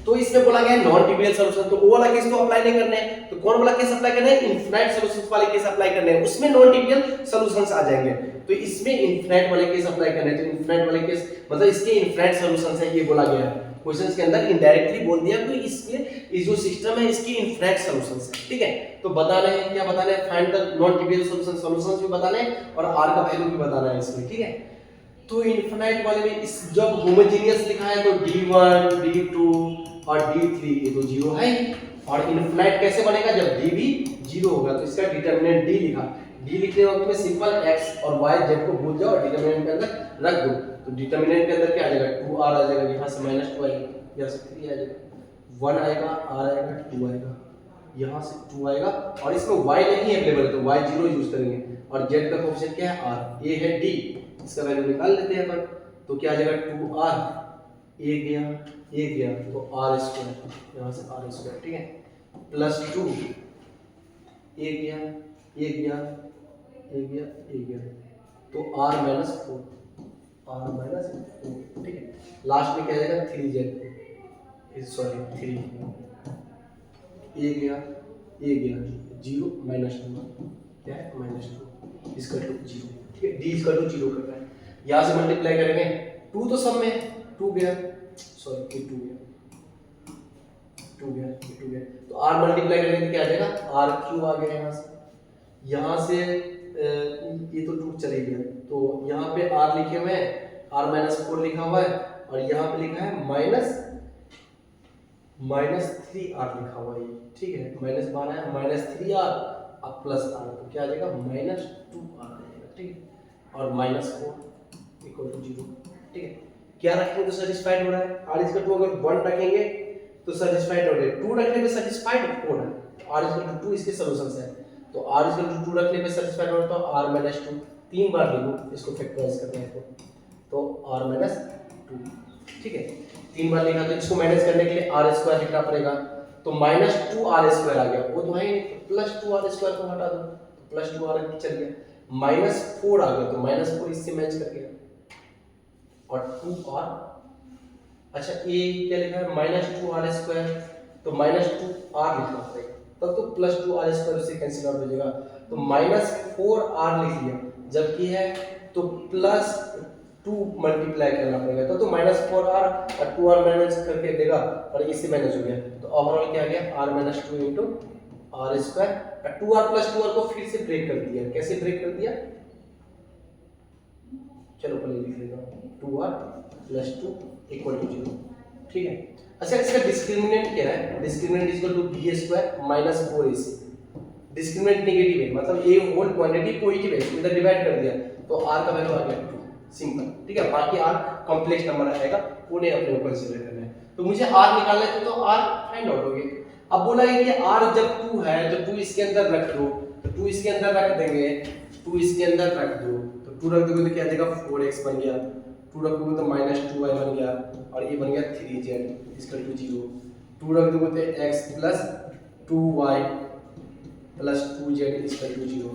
तो इसमें बोला गया नॉन ट्रिवियल सॉल्यूशन, तो वो वाला केस को अप्लाई नहीं करना है, तो कौन वाला केस अप्लाई करना है, इनफिनिट सॉल्यूशंस वाले केस अप्लाई करने हैं, उसमें नॉन ट्रिवियल सॉल्यूशंस आ जाएंगे। तो इसमें इनफिनिट वाले केस अप्लाई करने हैं, तो इनफिनिट वाले केस मतलब इसके इनफिनिट सॉल्यूशंस है, ये बोला गया है क्वेश्चंस के अंदर, इनडायरेक्टली बोल दिया कि इसके इस जो सिस्टम है इसकी इनफिनिट सॉल्यूशंस है। ठीक है, तो बताना है, क्या बताना है, find the non trivial solution, solutions भी बताना है और r का वैल्यू भी बताना है इसमें। ठीक है, तो इनफिनिट वाले में इस जब होमोजेनियस लिखा है तो d1 d2 और d3 ये तो 0 है, और इनफिनिट कैसे बनेगा, जब d भी 0 होगा, तो इसका डिटरमिनेंट d लिखा, d लिखने वक्त में सिंपल x और y z को भूल जाओ, डिटरमिनेंट के अंदर रख दो, तो डिटरमिनेंट के अंदर क्या आ जाएगा, 2r आ जाएगा, यहां से -2 आएगा, यहां से 3 आ जाएगा, 1 आएगा, r आएगा, 2 आएगा, यहां से 2 आएगा, और इसमें y नहीं अवेलेबल है तो y 0 यूज करेंगे, और z का कोएफिशिएंट क्या है, r, a है d, इसका वैल्यू निकाल लेते हैं अपन, तो क्या आ जाएगा 2r, a गया तो r स्क्वायर, यहां से r स्क्वायर, ठीक है, प्लस 2 a गया तो r माइनस 4, ठीक है, लास्ट में क्या आ जाएगा 3z, सॉरी 3 a गया 0 माइनस 2, क्या है -2 इसका टू 0, ठीक है, d इसका टू 0 कर रहा है, यहां से मल्टीप्लाई करेंगे, 2 तो सब में 2 गया, सॉरी 2 गया, तो r मल्टीप्लाई करेंगे तो क्या आ जाएगा, r क्यूब आ गया, यहां से ये तो 2 चले गया, तो यहां पे r लिखे हुए हैं, r -4 लिखा हुआ है, और यहां पे लिखा है -3r लिखा हुआ है, ठीक है, -12 है, -3r अब प्लस r, तो क्या आ जाएगा -2r आ जाएगा, ठीक है, और -4 इक्वल टू 0, ठीक है, क्या रखेंगे तो सेटिस्फाइड हो रहा है, r इक्वल टू अगर 1 रखेंगे तो सेटिस्फाइड हो रहा है, 2 रखने पे सेटिस्फाइड हो रहा है, r इक्वल टू 2 इसके सॉल्यूशंस है, तो r इक्वल टू 2 रखने पे सेटिस्फाइड हो रहा है, तो r - 2 तीन बार लिखो, इसको फैक्टराइज करना है तो r - 2, ठीक है, तीन बार लिखा, तो इसको माइनस करने के लिए r स्क्वायर लिखना पड़ेगा, तो -2r स्क्वायर आ गया, वो तो है ही, +2r स्क्वायर को हटा दो तो +2r चल गया, -4 आ गया, तो -4 इससे मैच कर गया, और 2r, अच्छा a क्या लिखा है -2r स्क्वायर, तो -2r लिखना पड़ेगा, तब तो +2r स्क्वायर से कैंसिल आउट हो जाएगा, तो -4r लिख लिया, जबकि है तो +2 मल्टीप्लाई करना पड़ेगा, तो -4r और 2r माइनस करके देगा, और इससे माइनस हो गया, तो ओवरऑल क्या आ गया, r - 2 into r square, 2r + 2r को फिर से ब्रेक कर दिया, कैसे ब्रेक कर दिया, चलो पहले लिख लेता हूं, 2r + 2 इक्वल टू 0, ठीक है। अच्छा इसका डिस्क्रिमिनेंट क्या है, discriminant equal to b square minus 4ac। Discriminant negative है मतलब ए होल क्वांटिटी पॉजिटिव है, इधर डिवाइड कर दिया तो आर का वैल्यू आ गया 2, सिंपल, ठीक है। बाकी आर कॉम्प्लेक्स नंबर आएगा, उन्हें अपने ऊपर कंसीडर करना है। तो मुझे आर निकालना है तो आर फाइंड आउट हो गया। अब बोला है कि आर जब 2 है तो 2 इसके अंदर रख दो, तो 2 इसके अंदर रख देंगे, 2 इसके अंदर रख दो तो 2 रख दोगे तो क्या आ जाएगा 4x बन गया, 2 रखोगे तो -2y बन गया और ये बन गया 3z इक्वल टू 0। 2 रख दोगे तो x plus 2y plus 2z equal to 0।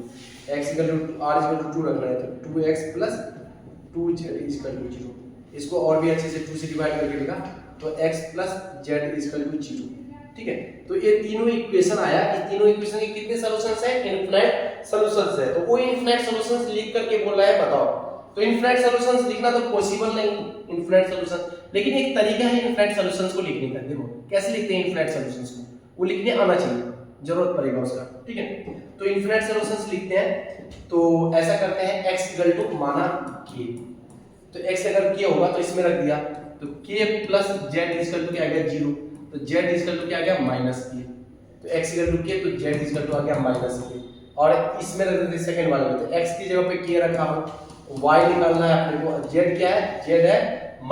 x equal to r equal to 2 रखना है तो 2x plus 2z equal to 0। इसको और भी अच्छे से 2 से डिवाइड करके लिखा तो x plus z equal to 0, ठीक है। तो ये तीनों इक्वेशन आया, इस तीनों इक्वेशन के कितने सॉल्यूशंस हैं, इनफिनिट सॉल्यूशंस है। तो वो इनफिनिट सॉल्यूशंस लिख करके बोल रहा है बताओ। तो इनफिनिट सॉल्यूशंस लिखना तो पॉसिबल नहीं इनफिनिट सॉल्यूशन, लेकिन एक तरीका है इनफिनिट सॉल्यूशंस को लिखने का। देखो कैसे लिखते हैं इनफिनिट सॉल्यूशंस को, वो लिखने आना चाहिए, जरूरत पड़ेगा उसका, ठीक है। तो इनफिनिट सॉल्यूशंस लिखते हैं तो ऐसा करते हैं x इक्वल टू माना k, तो x अगर k होगा तो इसमें रख दिया तो k plus z equal to क्या आ गया 0, तो z इक्वल टू क्या आ गया -k, तो x इक्वल टू k तो z इक्वल टू आ गया -k। और इसमें रख देते सेकंड वाले में, तो x की जगह पे k रखा हो, y निकालना है अपने को, z क्या है, z है -k,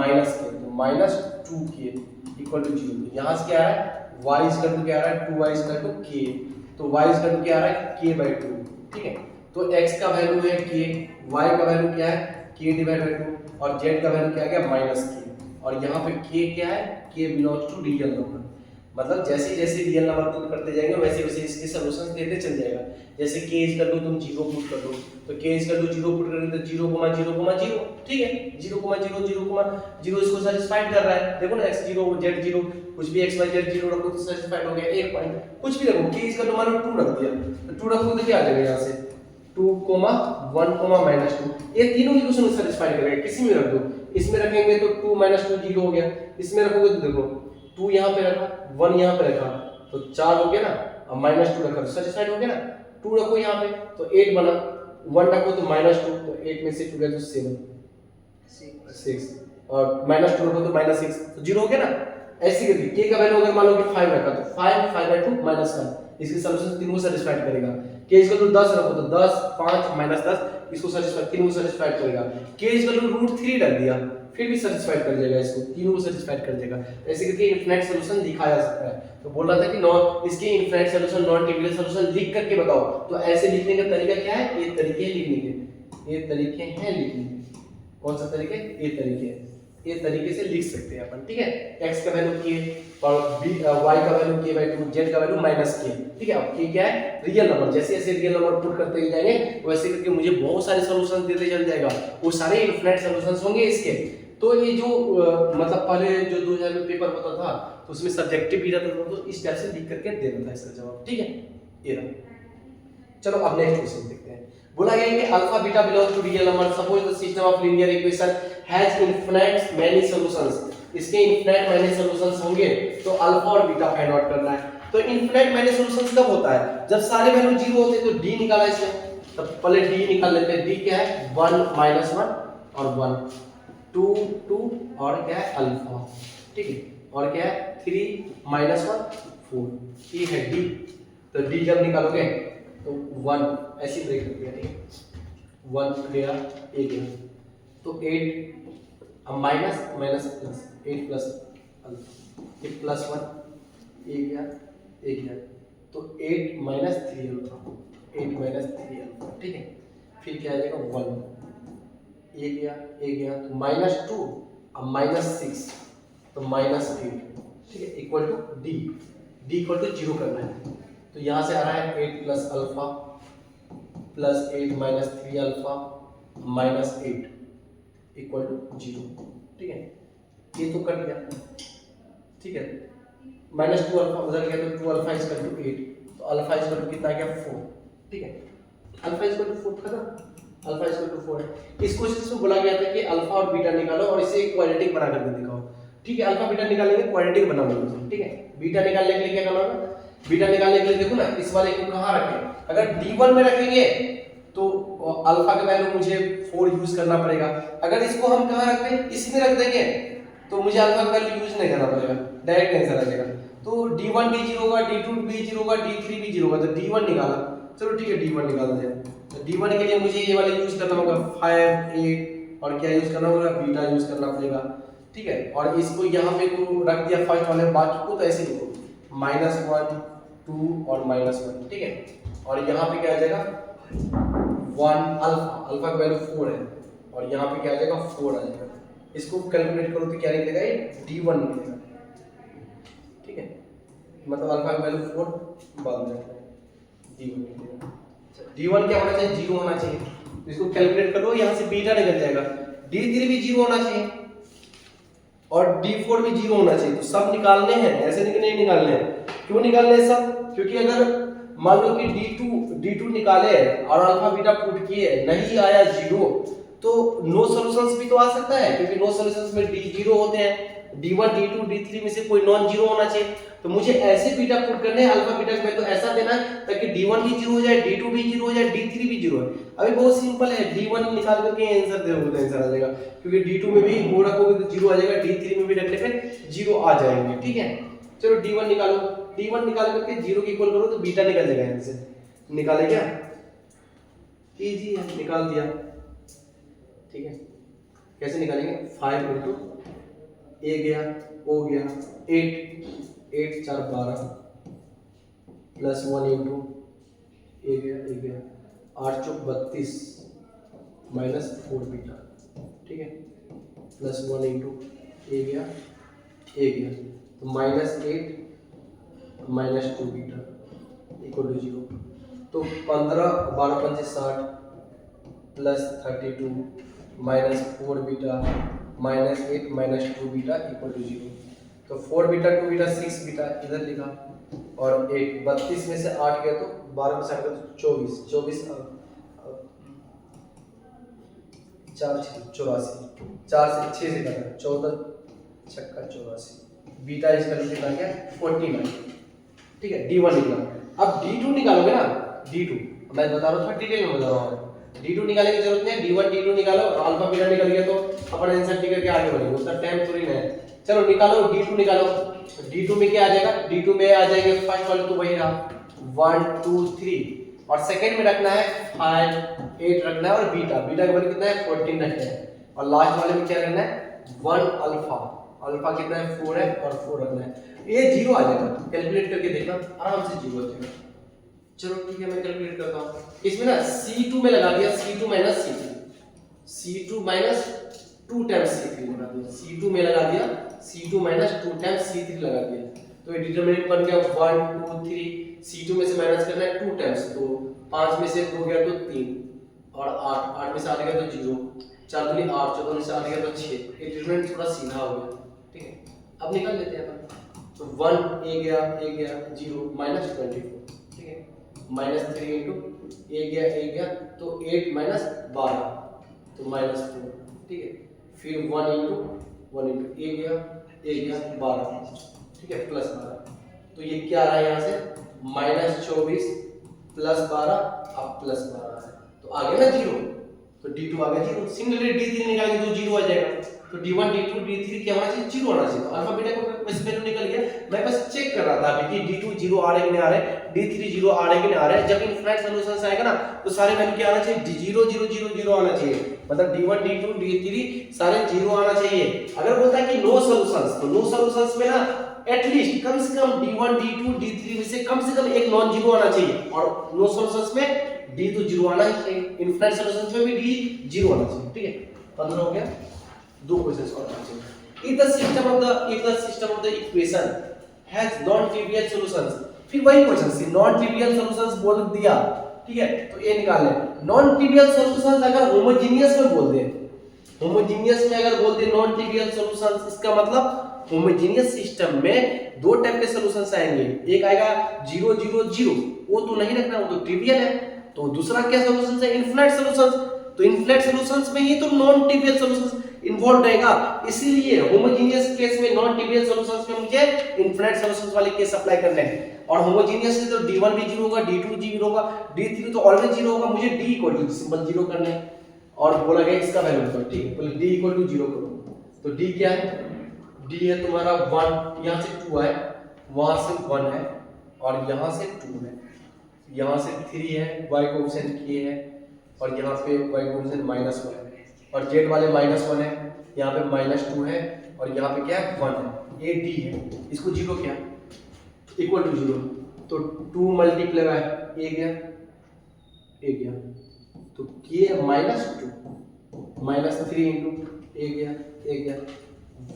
तो -2k इक्वल टू 0। तो यहां से क्या आ रहा है y इक्वल टू क्या आ रहा है 2y इक्वल टू k, तो y इक्वल टू क्या आ रहा है k/2, ठीक है। तो x का वैल्यू है k, y का वैल्यू क्या है k/2 और z का वैल्यू क्या आ गया -k। और यहाँ पे k क्या है, k belongs to real number, मतलब जैसे जैसे रियल नंबर पुट करते जाएंगे वैसे वैसे इसके सॉल्यूशंस देते चल जाएगा। जैसे k इक्वल टू तुम 0 पुट कर दो तो k इक्वल टू 0 पुट करेंगे तो 0,0,0, ठीक है, 0,0, 0,0 इसको सेटिस्फाइड कर रहा है। देखो ना x 0 z 0 कुछ भी x y z 0 रखो तो सेटिस्फाइड हो गया, एक पॉइंट कुछ भी रखो, k इक्वल टू मान लो 2 रख दिया तो 2 रखोगे तो क्या आ जाएगा यहाँ से 2, 1, -2, ये तीनों इक्वेशन को सेटिस्फाई करेगा। किसी में रख दो, इसमें रखेंगे तो 2 -2 0 हो गया, इसमें रखोगे तो देखो 2 यहाँ पे रखा 1 यहाँ पे रखा तो 4 हो गया ना, अब -2 रखा तो सेटिस्फाइड हो गया ना। 2 रखो यहाँ पे तो 8 बना, 1 रखो तो -2 तो 8 में से 2 गया तो 7 6 और -2 रखो तो -6 तो 0 हो गया ना। ऐसे करके k का वैल्यू अगर मान लो कि 5 रखा तो 5 5/2 -5 इसके सॉल्यूशन तीनों को सेटिस्फाइड करेगा। k इक्वल टू 10 रखो तो 10 5 -10 इसको सेटिस्फाइड तीनों को सेटिस्फाइड करेगा। k इक्वल टू √3 रख दिया फिर भी सेटिस्फाइड कर देगा, इसको तीनों को सेटिस्फाइड कर देगा। ऐसे करके इनफिनिट सॉल्यूशन लिखा जा सकता है। तो बोल रहा था कि नॉन इसके infinite solution non trivial solution लिख करके बताओ। तो ऐसे लिखने का तरीका क्या है, ये तरीके हैं लिखने के, ये तरीके हैं लिखने के। कौन सा तरीके, ये तरीके हैं, ये तरीके से लिख सकते हैं अपन, ठीक है। x का वैल्यू k और y का वैल्यू k/2, z का वैल्यू -k, ठीक है। अब k क्या है, रियल नंबर, जैसे जैसे रियल नंबर पुट करते ही जाएंगे वैसे करके मुझे बहुत सारे सॉल्यूशंस देते चल जाएगा, वो सारे इनफिनिट सॉल्यूशंस होंगे इसके। तो ये जो मतलब पहले जो 2000 में पेपर होता था तो उसमें सब्जेक्टिव भी रहता था, तो इस टाइप से लिख करके देना था इसका जवाब, ठीक है। ये रहा। चलो अब नेक्स्ट क्वेश्चन देखते हैं। बोला गया है कि alpha beta belongs to real number, suppose the system of linear equation has infinite many solutions. इसके इनफिनिट मेनी सॉल्यूशंस होंगे तो अल्फा और बीटा फाइंड आउट करना है। तो इनफिनिट मेनी सॉल्यूशंस कब होता है, जब सारे वैल्यू 0 होते हैं। तो d निकाला इससे, तो पहले d निकाल लेते हैं। d क्या है 1 -1 और 1 2 2 और क्या है अल्फा, ठीक है। और क्या है 3 -1 4, ये है d। तो d जब निकालोगे तो 1 ऐसे ब्रेक कर दिया, ठीक है। 1 गया 1 गया तो 8 अब minus minus plus 8 plus alpha, ये +1 1 गया 1 गया तो 8 - 3 अल्फा, 8 - 3 अल्फा, ठीक है। फिर क्या आ जाएगा 1 1 गया 1 गया तो -2 अब -6 तो -8, ठीक है, equal to d equal to 0 करना है। तो यहाँ से आ रहा है 8 plus alpha plus 8 - 3 alpha -8 equal to 0, ठीक है। ये तो कट गया, ठीक है। -2 अल्फा उधर गया तो 2 अल्फा इक्वल टू 8, तो अल्फा इक्वल टू कितना आ गया 4, ठीक है। अल्फा इक्वल टू 4 था ना, अल्फा इक्वल टू 4 है। इस क्वेश्चन में बोला गया था कि अल्फा और बीटा निकालो और इसे क्वाड्रेटिक बना करके दिखाओ, ठीक है। अल्फा बीटा निकालेंगे क्वाड्रेटिक बनाओगे, ठीक है। बीटा निकालने के लिए क्या करना होगा, बीटा निकालने के लिए देखो ना इस वाले को कहाँ रखें, अगर d1 में रखेंगे तो अल्फा का वैल्यू मुझे 4 यूज करना पड़ेगा। अगर इसको हम कहाँ रखते हैं, इसमें रख देंगे तो मुझे अल्फा का वैल्यू यूज नहीं करना पड़ेगा, डायरेक्ट आंसर आ जाएगा। तो D1 भी 0 होगा, D2 भी 0 होगा, D3 भी 0 होगा, तो D1 निकाला। चलो ठीक है, D1 निकाल दिया। तो D1 के लिए मुझे ये वाला यूज करना होगा 5 8 और क्या यूज करना होगा, बीटा यूज करना पड़ेगा, ठीक है। और इसको यहाँ पे को रख दिया फर्स्ट वाले, बाकी को तो ऐसे लिखो -1 2 और -1, ठीक है। और यहाँ पे क्या आ जाएगा 1 अल्फा का वैल्यू 4 है और यहाँ पे क्या आ जाएगा 4 आ जाएगा। इसको कैलकुलेट करो तो क्या निकलेगा, ये D1 निकलेगा, ठीक है। मतलब अल्फा का वैल्यू 4 बन जाएगा, D1 निकलेगा। D1 क्या होना चाहिए, 0 होना चाहिए। तो इसको कैलकुलेट करो, यहाँ से बीटा निकल जाएगा। D3 भी 0 होना चाहिए और D4 भी 0 होना चाहिए। तो सब निकालने हैं, ऐसे नहीं निकालने हैं। क्यों निकालने हैं सब, क्योंकि अगर मान लो कि D2 निकाले और अल्फा बीटा पुट किए, नहीं आया 0, तो नो सॉल्यूशंस भी तो आ सकता है, क्योंकि नो सॉल्यूशंस में D0 होते हैं। D1 D2 D3 में से कोई नॉन जीरो होना चाहिए। तो मुझे ऐसे बीटा पुट करने हैं, अल्फा बीटा का वैल्यू ऐसा देना है ताकि D1 भी 0 हो जाए, D2 भी 0 हो जाए, D3 भी 0 है। अभी बहुत सिंपल है, D1 निकाल करके आंसर दे दो, आंसर आ जाएगा। क्योंकि D2 में भी वो रखोगे तो 0 आ जाएगा, D3 में भी रखने पे 0 आ जाएंगे, ठीक है। चलो D1 निकालो, D1 निकाल करके 0 के इक्वल करो तो बीटा निकल जाएगा। यहाँ से निकाले क्या, इजी है, निकाल दिया, ठीक है। कैसे निकालेंगे, 5 इंटू ए गया, ओ गया, 8 4 12 प्लस 1 इंटू ए गया 8 चौक 32 माइनस 4 बीटा, ठीक है, प्लस 1 इंटू ए गया तो -8 माइनस 2 बीटा इक्वल टू 0। तो 15 12 5 60 plus 32 minus 4 beta -8 minus 2 beta equal to 0। तो 4 बीटा 2 बीटा 6 बीटा इधर लिखा और 8 32 में से 8 गया तो 12 में से 8 गया तो 24 4 84 4 से 6 से काटा 14 छक्का 84 बीटा इसका कितना आ गया 49, ठीक है। D1 निकला। अब D2 निकालोगे ना, D2 मैं बता रहा हूँ, डिटेल में बता रहा हूँ। D2 निकालने की जरूरत नहीं है, D1 D2 निकालो, अल्फा बीटा निकल गया तो अपन आंसर टिक करके आगे बढ़ेंगे, उसका टाइम थोड़ी ना है। चलो निकालो, D2 निकालो। D2 में क्या आ जाएगा, D2 में आ जाएंगे फर्स्ट वाले तो वही रहा 1 2 3 और सेकंड में रखना है 5 8 रखना है और बीटा का वैल्यू कितना है 14 रखना है और लास्ट वाले में क्या रखना है 1 अल्फा कितना है 4 है और 4 रखना है। ये 0 आ जाएगा, कैलकुलेट करके देखना आराम से 0 आ जाएगा। चलो ठीक है, मैं कैलकुलेट करता हूं। इसमें ना C2 में लगा दिया C2 minus C2 minus 2 times C3 लगा दिया, C2 में लगा दिया C2 माइनस 2 टाइम्स C3 लगा दिया। तो ये डिटरमिनेंट बन गया 1 2 3, C2 में से माइनस करना है 2 टाइम्स, तो 5 में से 2 गया तो 3 और 8 में से 8 गया तो 0, 4 दूनी 8, 14 में से 8 गया तो 6। ये डिटरमिनेंट थोड़ा सीधा हो गया, ठीक है। अब निकाल लेते हैं अपन। तो 1 ए गया 0 माइनस 24, ठीक है, माइनस 3 इंटू ए गया तो 8 माइनस 12 तो माइनस 4, ठीक है। फिर 1 इंटू ए गया 12, ठीक है, प्लस 12। तो ये क्या आ रहा है यहाँ से माइनस 24 प्लस 12 अब प्लस 12 है, तो आ गया ना 0। तो D2 आ गया 0। सिमिलरली D3 निकालेंगे तो 0 आ जाएगा। तो D1 D2 D3 क्या होना चाहिए 0 होना चाहिए। तो अल्फा बीटा का वैसे वैल्यू निकल गया। मैं बस चेक कर रहा था अभी कि D2 0 आ रहे कि नहीं आ रहे, D3 0 आ रहे कि नहीं आ रहे। जब इनफाइनाइट सॉल्यूशंस आएगा ना तो सारे वैल्यू क्या आना चाहिए 0 0 0 0 आना चाहिए। मतलब D1 D2 D3 सारे 0 आना चाहिए। अगर बोलता है कि नो सॉल्यूशंस, तो नो सॉल्यूशंस में ना एटलीस्ट कम से कम D1 D2 D3 में से कम एक नॉन जीरो आना चाहिए और नो सॉल्यूशंस में D तो 0 आना ही चाहिए। इनफाइनाइट सॉल्यूशंस में भी D 0 आना चाहिए, ठीक है। 15 हो गया। दो क्वेश्चंस और पूछे। If the system of the equation has non-trivial solutions, फिर वही क्वेश्चन से non-trivial solutions बोल दिया, ठीक है। तो ये निकाल ले। non-trivial solutions अगर होमोजेनियस में बोल दे, होमोजेनियस में अगर बोल दे non-trivial solutions, इसका मतलब होमोजेनियस सिस्टम में दो टाइप के सॉल्यूशंस आएंगे। एक आएगा 0 0 0, वो तो नहीं रखना, वो तो ट्रिवियल है। तो दूसरा क्या सॉल्यूशंस है इनफाइनाइट सॉल्यूशंस। तो इनफाइनाइट सॉल्यूशंस में ही तो नॉन ट्रिवियल सॉल्यूशंस इन्वॉल्व रहेगा। इसीलिए होमोजेनियस केस में नॉन ट्रिवियल सॉल्यूशंस में मुझे इनफाइनाइट सॉल्यूशंस वाले केस अप्लाई करने हैं। और होमोजेनियस में तो D1 भी 0 होगा, D2 0 होगा, D3 तो ऑलवेज 0 होगा। मुझे D इक्वल टू सिंपल 0 करना है और बोला गया इसका वैल्यू तो ठीक है, पहले D इक्वल टू 0 करो। तो D क्या है डी है तुम्हारा 1, यहाँ से 2 है, वहां से 1 है, और यहाँ से 2 है, यहाँ से 3 है, y कोएफिशिएंट k है, और यहाँ पे y कोएफिशिएंट -1 है, और z वाले -1 है, यहाँ पे -2 है, और यहाँ पे क्या है 1 है, ये d है, इसको 0 किया इक्वल टू 0, तो 2 मल्टीप्लाई बाय a गया, तो k -2 -3 इंटू a गया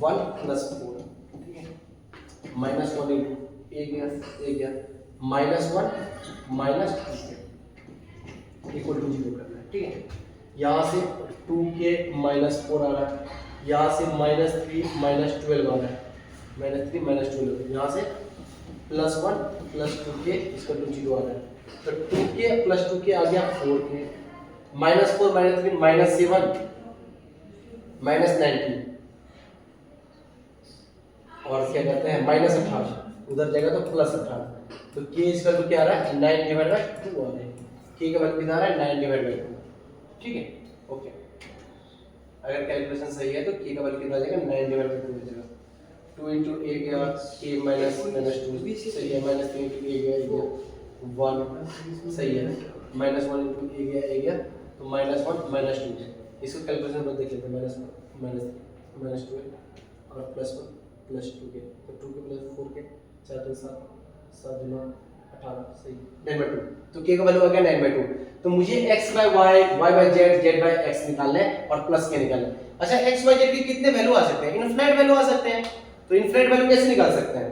1 + 4, ठीक है, -1 इंटू a गया -1 -2 इक्वल टू 0 करना है, ठीक है। यहाँ से 2k -4 आ रहा है, यहाँ से -3 -12 आ रहा है, -3 -12, यहाँ से +1 + 2k इसका टू 0 आ रहा है, तो 2k + 2k आ गया 4k, -4 -3 -7 -19, और क्या कहते हैं -18, उधर जाएगा तो +18, तो k इसका तो क्या आ रहा है 9/2 आ रहा है, k का वैल्यू कितना आ रहा है 9/2, ठीक है, ओके। अगर कैलकुलेशन सही है तो k का वैल्यू कितना आ जाएगा 9/2 हो जाएगा, 2 * a गया k -2 सही है, -3 * a गया 1 सही है, -1 * a गया तो -1 -2, इसको कैलकुलेशन में देख लेते हैं, -2 और +1 + 2k, तो 2k + 4k 4 × 7 7 × 18 सही 9/2, तो k का वैल्यू आ गया 9/2, तो मुझे x/y y/z z/x निकालना है और प्लस k निकालना है। अच्छा x/y/z के कितने वैल्यू आ सकते हैं, इनफिनिट वैल्यू आ सकते हैं, तो इनफिनिट वैल्यू कैसे निकाल सकते हैं,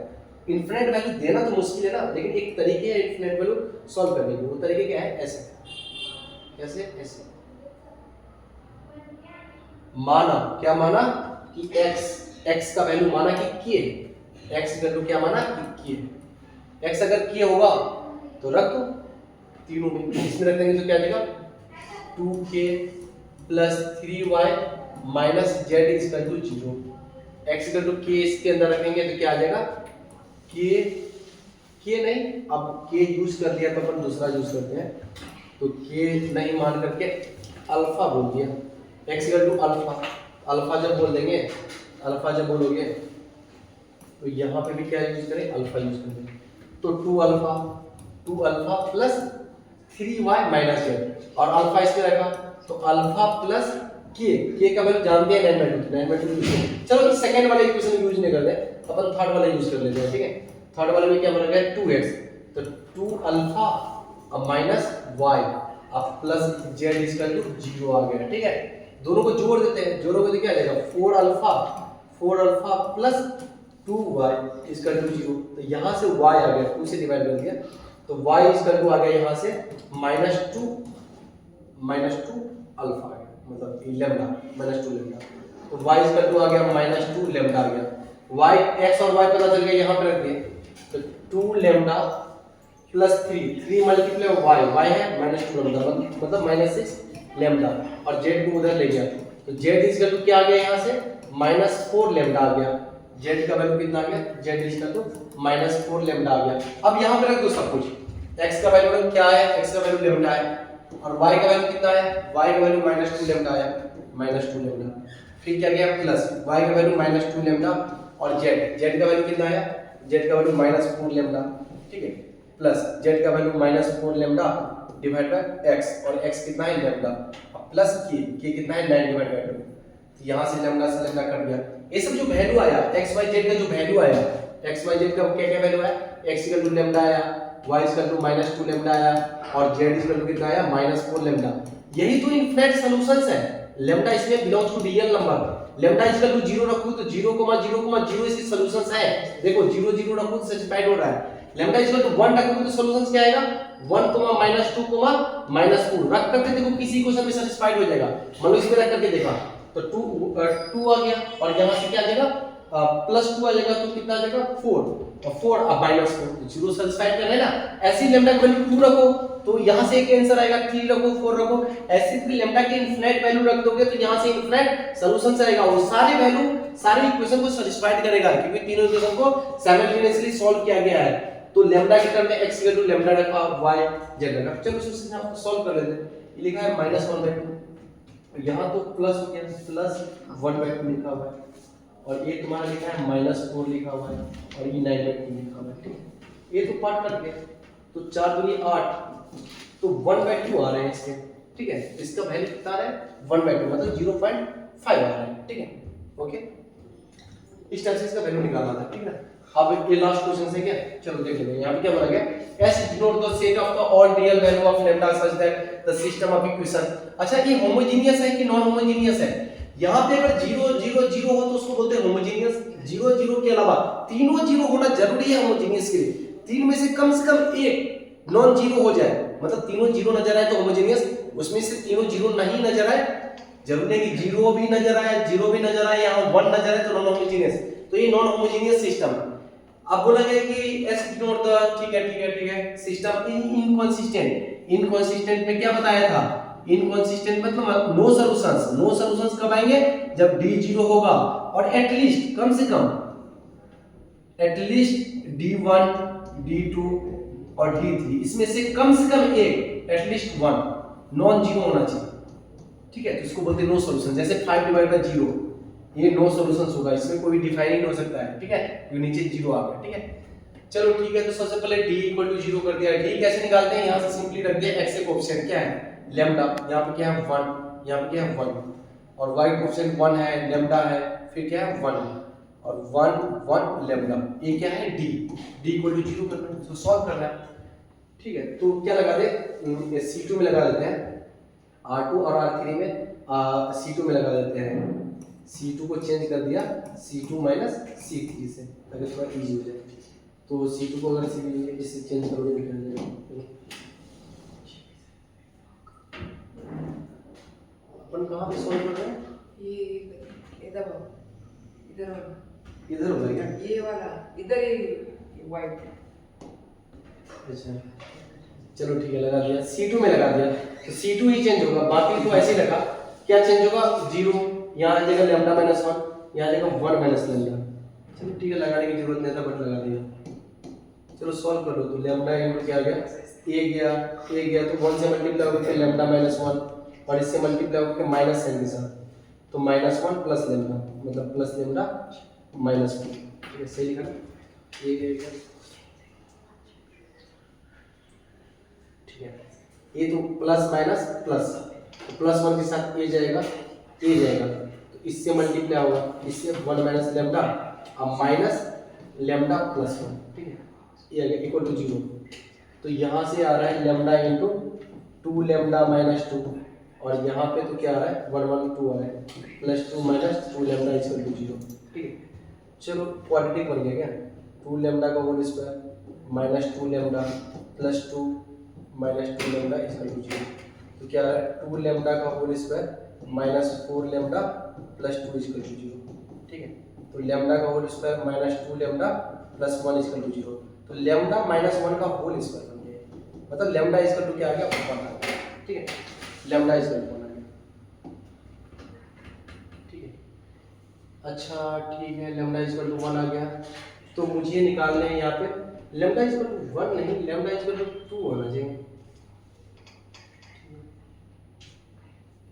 इनफिनिट वैल्यू देना तो मुश्किल है ना, लेकिन एक तरीके है इनफिनिट वैल्यू सॉल्व करने की, वो तरीके क्या है, ऐसे माना, क्या माना कि x का वैल्यू माना कि k, x वैल्यू क्या माना कि k, x अगर k होगा तो रख दो तीनों में, इसमें रख देंगे तो क्या आ जाएगा 2k + 3y - z = 0, x = k इसके अंदर रखेंगे तो क्या आ जाएगा k नहीं, अब k यूज कर लिया तो अपन दूसरा यूज करते हैं, तो k नहीं मान करके अल्फा बोल दिया, x = अल्फा जब बोल देंगे, अल्फा जब बोलोगे तो यहाँ पे भी क्या यूज करें, अल्फा यूज करेंगे, तो 2 अल्फा + 3y - z, और अल्फा इसमें रखा तो अल्फा + k का वैल्यू जानते हैं 9/2, चलो इस सेकंड वाले इक्वेशन यूज नहीं करते, अपन थर्ड वाला यूज कर लेते हैं, ठीक है। थर्ड वाले में क्या बन गया 2x, तो 2 अल्फा -y + z = 0 आ गया, ठीक है। दोनों को जोड़ देते हैं, जोड़ोगे तो क्या आ जाएगा 4 अल्फा + 2y = 0, तो यहाँ से y आ गया, 2 से डिवाइड कर दिया, तो y = आ गया यहाँ से -2 अल्फा आ गया, मतलब लैम्डा -2 लैम्डा, तो y = आ गया -2 लैम्डा आ गया, y x और y पता चल गया, यहाँ पे रख दिए, तो 2 लैम्डा + 3 × y है -2 लैम्डा, मतलब -6 लैम्डा, और z को उधर ले गया, तो z = क्या आ गया यहाँ से -4 लैम्डा आ गया, z का वैल्यू कितना आ गया, z = -4 लैम्डा आ गया। अब यहाँ पे रख दो सब कुछ, x का वैल्यू क्या है, x का वैल्यू लैम्डा है, और y का वैल्यू कितना है, y का वैल्यू -2 लैम्डा आया, -2 लैम्डा, फिर क्या गया प्लस y का वैल्यू -2 लैम्डा, और z का वैल्यू कितना आया, z का वैल्यू -4 लैम्डा, ठीक है, प्लस z का value -4 lambda divide by x, और x कितना है लैम्डा, प्लस k कितना है 9/2, तो यहाँ से लैम्डा से लैम्डा कट गया। ये सब जो वैल्यू आया x y z का जो वैल्यू आया, x y z का क्या क्या वैल्यू आया, x = लैम्डा आया, y = -2 लैम्डा आया, और z = कितना आया -4 लैम्डा। यही तो इनफिनिट सॉल्यूशंस है, लैम्डा इसमें belongs to real number, lambda = 0 रखो तो 0,0,0 इसके सॉल्यूशंस है, देखो 0 0 रखो तो सैटिस्फाइड हो रहा है, लैम्डा = 1 रखोगे तो सॉल्यूशंस क्या आएगा 1, -2, -4 रख करके देखो किसी क्वेश्चन में सैटिस्फाइड हो जाएगा, मान लो इसमें रख करके देखा तो 2 आ गया, और यहाँ से क्या आ जाएगा +2 आ जाएगा, तो कितना आ जाएगा 4, और 4 अब -4, 0 सब्सट्रैक्ट करना है ना, ऐसी लैम्डा की वैल्यू 2 रखो तो यहाँ से एक आंसर आएगा, 3 रखो 4 रखो, ऐसे भी लैम्डा के इनफिनिट वैल्यू रख दोगे तो यहाँ से इनफिनिट सॉल्यूशन आएगा, और सारे वैल्यू सारे इक्वेशन को सैटिस्फाइड करेगा, क्योंकि तीनों इक्वेशन को साइमल्टेनियसली सॉल्व किया गया है। तो लैम्डा के टर्म में x = लैम्डा रखा, y z रखा, चलो इसे हम सॉल्व कर लेते हैं। ये लिखा है -1/2, यहाँ तो प्लस हो गया, +1/2 लिखा हुआ है, और ये तुम्हारा लिखा है -4 लिखा हुआ है और ये 9/2 लिखा हुआ है, ठीक है। ये तो पार्ट कर गए, तो 4 दूनी 8, तो 1/2 आ रहे हैं इसके, ठीक है। इसका वैल्यू कितना आ रहा है 1/2, मतलब 0.5 आ रहा है, ठीक है। ओके, इस टाइप से इसका वैल्यू निकालना था, ठीक है ना। अब ये लास्ट क्वेश्चन है क्या, चलो देख लेते हैं। यहाँ पे क्या बोला गया, S denote the set of the all real value of lambda such that the system of equation. अच्छा, ये होमोजेनियस है कि नॉन होमोजेनियस है? यहाँ पे अगर 0 0 0 हो तो उसको बोलते हैं होमोजेनियस। 0 0 के अलावा तीनों 0 होना जरूरी है होमोजेनियस के लिए। तीन में से कम एक नॉन जीरो हो जाए, मतलब तीनों 0 नजर आए तो होमोजेनियस, उसमें से तीनों 0 नहीं नजर आए, जरूरी नहीं कि 0 भी नजर आए, 0 भी नजर आए, यहाँ 1 नजर आए तो नॉन होमोजेनियस। तो ये नॉन होमोजेनियस सिस्टम है। अब बोला गया कि एस डिनोट द, ठीक है, सिस्टम इनकंसिस्टेंट। इनकंसिस्टेंट में क्या बताया था, इनकंसिस्टेंट मतलब नो सॉल्यूशंस। नो सॉल्यूशंस कब आएंगे, जब d 0 होगा और एटलीस्ट, कम से कम एटलीस्ट d1 d2 और d3, इसमें से कम एक एटलीस्ट 1 नॉन जीरो होना चाहिए, ठीक है। तो इसको बोलते हैं नो सॉल्यूशन। जैसे 5/0, ये नो सॉल्यूशंस होगा, इसमें कोई डिफाइन नहीं हो सकता है, ठीक है, क्योंकि नीचे 0 आ गया, ठीक है। चलो ठीक है, तो सबसे पहले d = 0 कर दिया। d कैसे निकालते हैं, यहां से सिंपली रख दिया x एक कोएफिशिएंट क्या है लैम्डा, यहां पे क्या है 1, यहां पे क्या है 1, और y कोएफिशिएंट 1 है, लैम्डा है, फिर क्या है 1 और 1 1 लैम्डा, ये क्या है d = 0 करना है, इसको सॉल्व करना है, ठीक है। तो क्या लगा दे, C2 में लगा देते हैं, R2 और R3 में C2 में लगा देते हैं। C2 को चेंज कर दिया C2 - C3 से, ताकि थोड़ा इजी हो जाए। तो C2 को अगर C3 से चेंज करोगे तो निकल जाएगा। अपन कहाँ पे सॉल्व कर रहे हैं, ये इधर इधर होगा क्या, ये वाला इधर ही वाइट। अच्छा चलो ठीक है, लगा दिया C2 में लगा दिया, तो C2 ही चेंज होगा, बाकी तो ऐसे ही लगा। क्या चेंज होगा, 0 यहाँ आ जाएगा लैम्डा -1, यहाँ आ जाएगा 1 - लैम्डा। चलो ठीक है, लगाने की जरूरत नहीं था बट लगा दिया। चलो सॉल्व कर लो, तो लैम्डा इनटू क्या आ गया, a गया तो 1 से मल्टीप्लाई होकर लैम्डा -1 और इससे मल्टीप्लाई होकर माइनस साइन के साथ, तो -1 प्लस लैम्डा, मतलब प्लस लैम्डा -1, ठीक है, सही लिखा ना, ये गया, ठीक है। ये तो प्लस माइनस प्लस, तो +1 के साथ a जाएगा, तो इससे मल्टीप्लाई होगा, इससे 1 - लैम्डा अब माइनस लैम्डा +1, ठीक है, ये आ गया = 0। तो यहाँ से आ रहा है लैम्डा × 2 लैम्डा -2 और यहाँ पे तो क्या आ रहा है 1 1 2 आ रहा है, +2 - 2 लैम्डा = 0, ठीक है। चलो क्वाड्रेटिक बन गया क्या, 2 लैम्डा का होल स्क्वायर -2 लैम्डा +2 - 2 लैम्डा = 0। तो क्या है 2 लैम्डा का होल स्क्वायर -4 लैम्डा +2 = 0, ठीक है। तो लैम्डा का होल स्क्वायर -2 लैम्डा +1 = 0, तो लैम्डा -1 का होल स्क्वायर बन गया, मतलब लैम्डा = क्या आ गया 1 आ गया, ठीक है, लैम्डा = 1 आ गया, ठीक है। अच्छा ठीक है, लैम्डा = 1 आ गया, तो मुझे निकालना है यहाँ पे लैम्डा = 1 नहीं, लैम्डा = 2 होना चाहिए,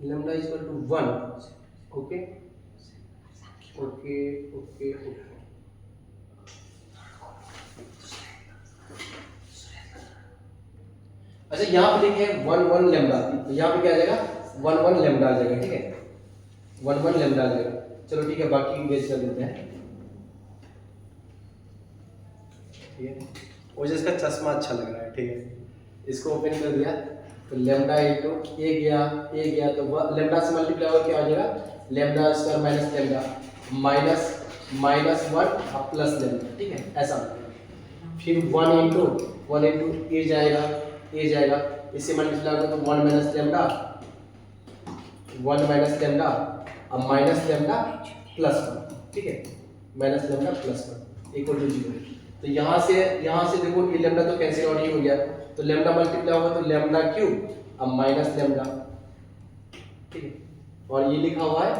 lambda = 1, okay okay okay okay. अच्छा यहाँ पे लिखे 1 1 लैम्डा, तो यहाँ पे क्या आ जाएगा 1 1 लैम्डा आ जाएगा, ठीक है, 1 1 लैम्डा आ जाएगा। चलो ठीक है, बाकी गेस कर लेते हैं, ठीक है। मुझे इसका चश्मा अच्छा लग रहा है, ठीक है, इसको ओपन कर दिया तो लैम्डा × a गया तो लैम्डा से मल्टीप्लाई होकर क्या आ जाएगा लैम्डा स्क्वायर माइनस लैम्डा -1 और प्लस लैम्डा, ठीक है, ऐसा। फिर 1 × a जाएगा, इससे मल्टीप्लाई होगा तो 1 - लैम्डा अब माइनस लैम्डा +1, ठीक है, माइनस लैम्डा +1 = 0। तो यहाँ से देखो ये लैम्डा तो कैंसिल आउट ही हो गया, तो लैम्डा मल्टीप्लाई होगा तो लैम्डा क्यूब अब माइनस लैम्डा, ठीक है, और ये लिखा हुआ है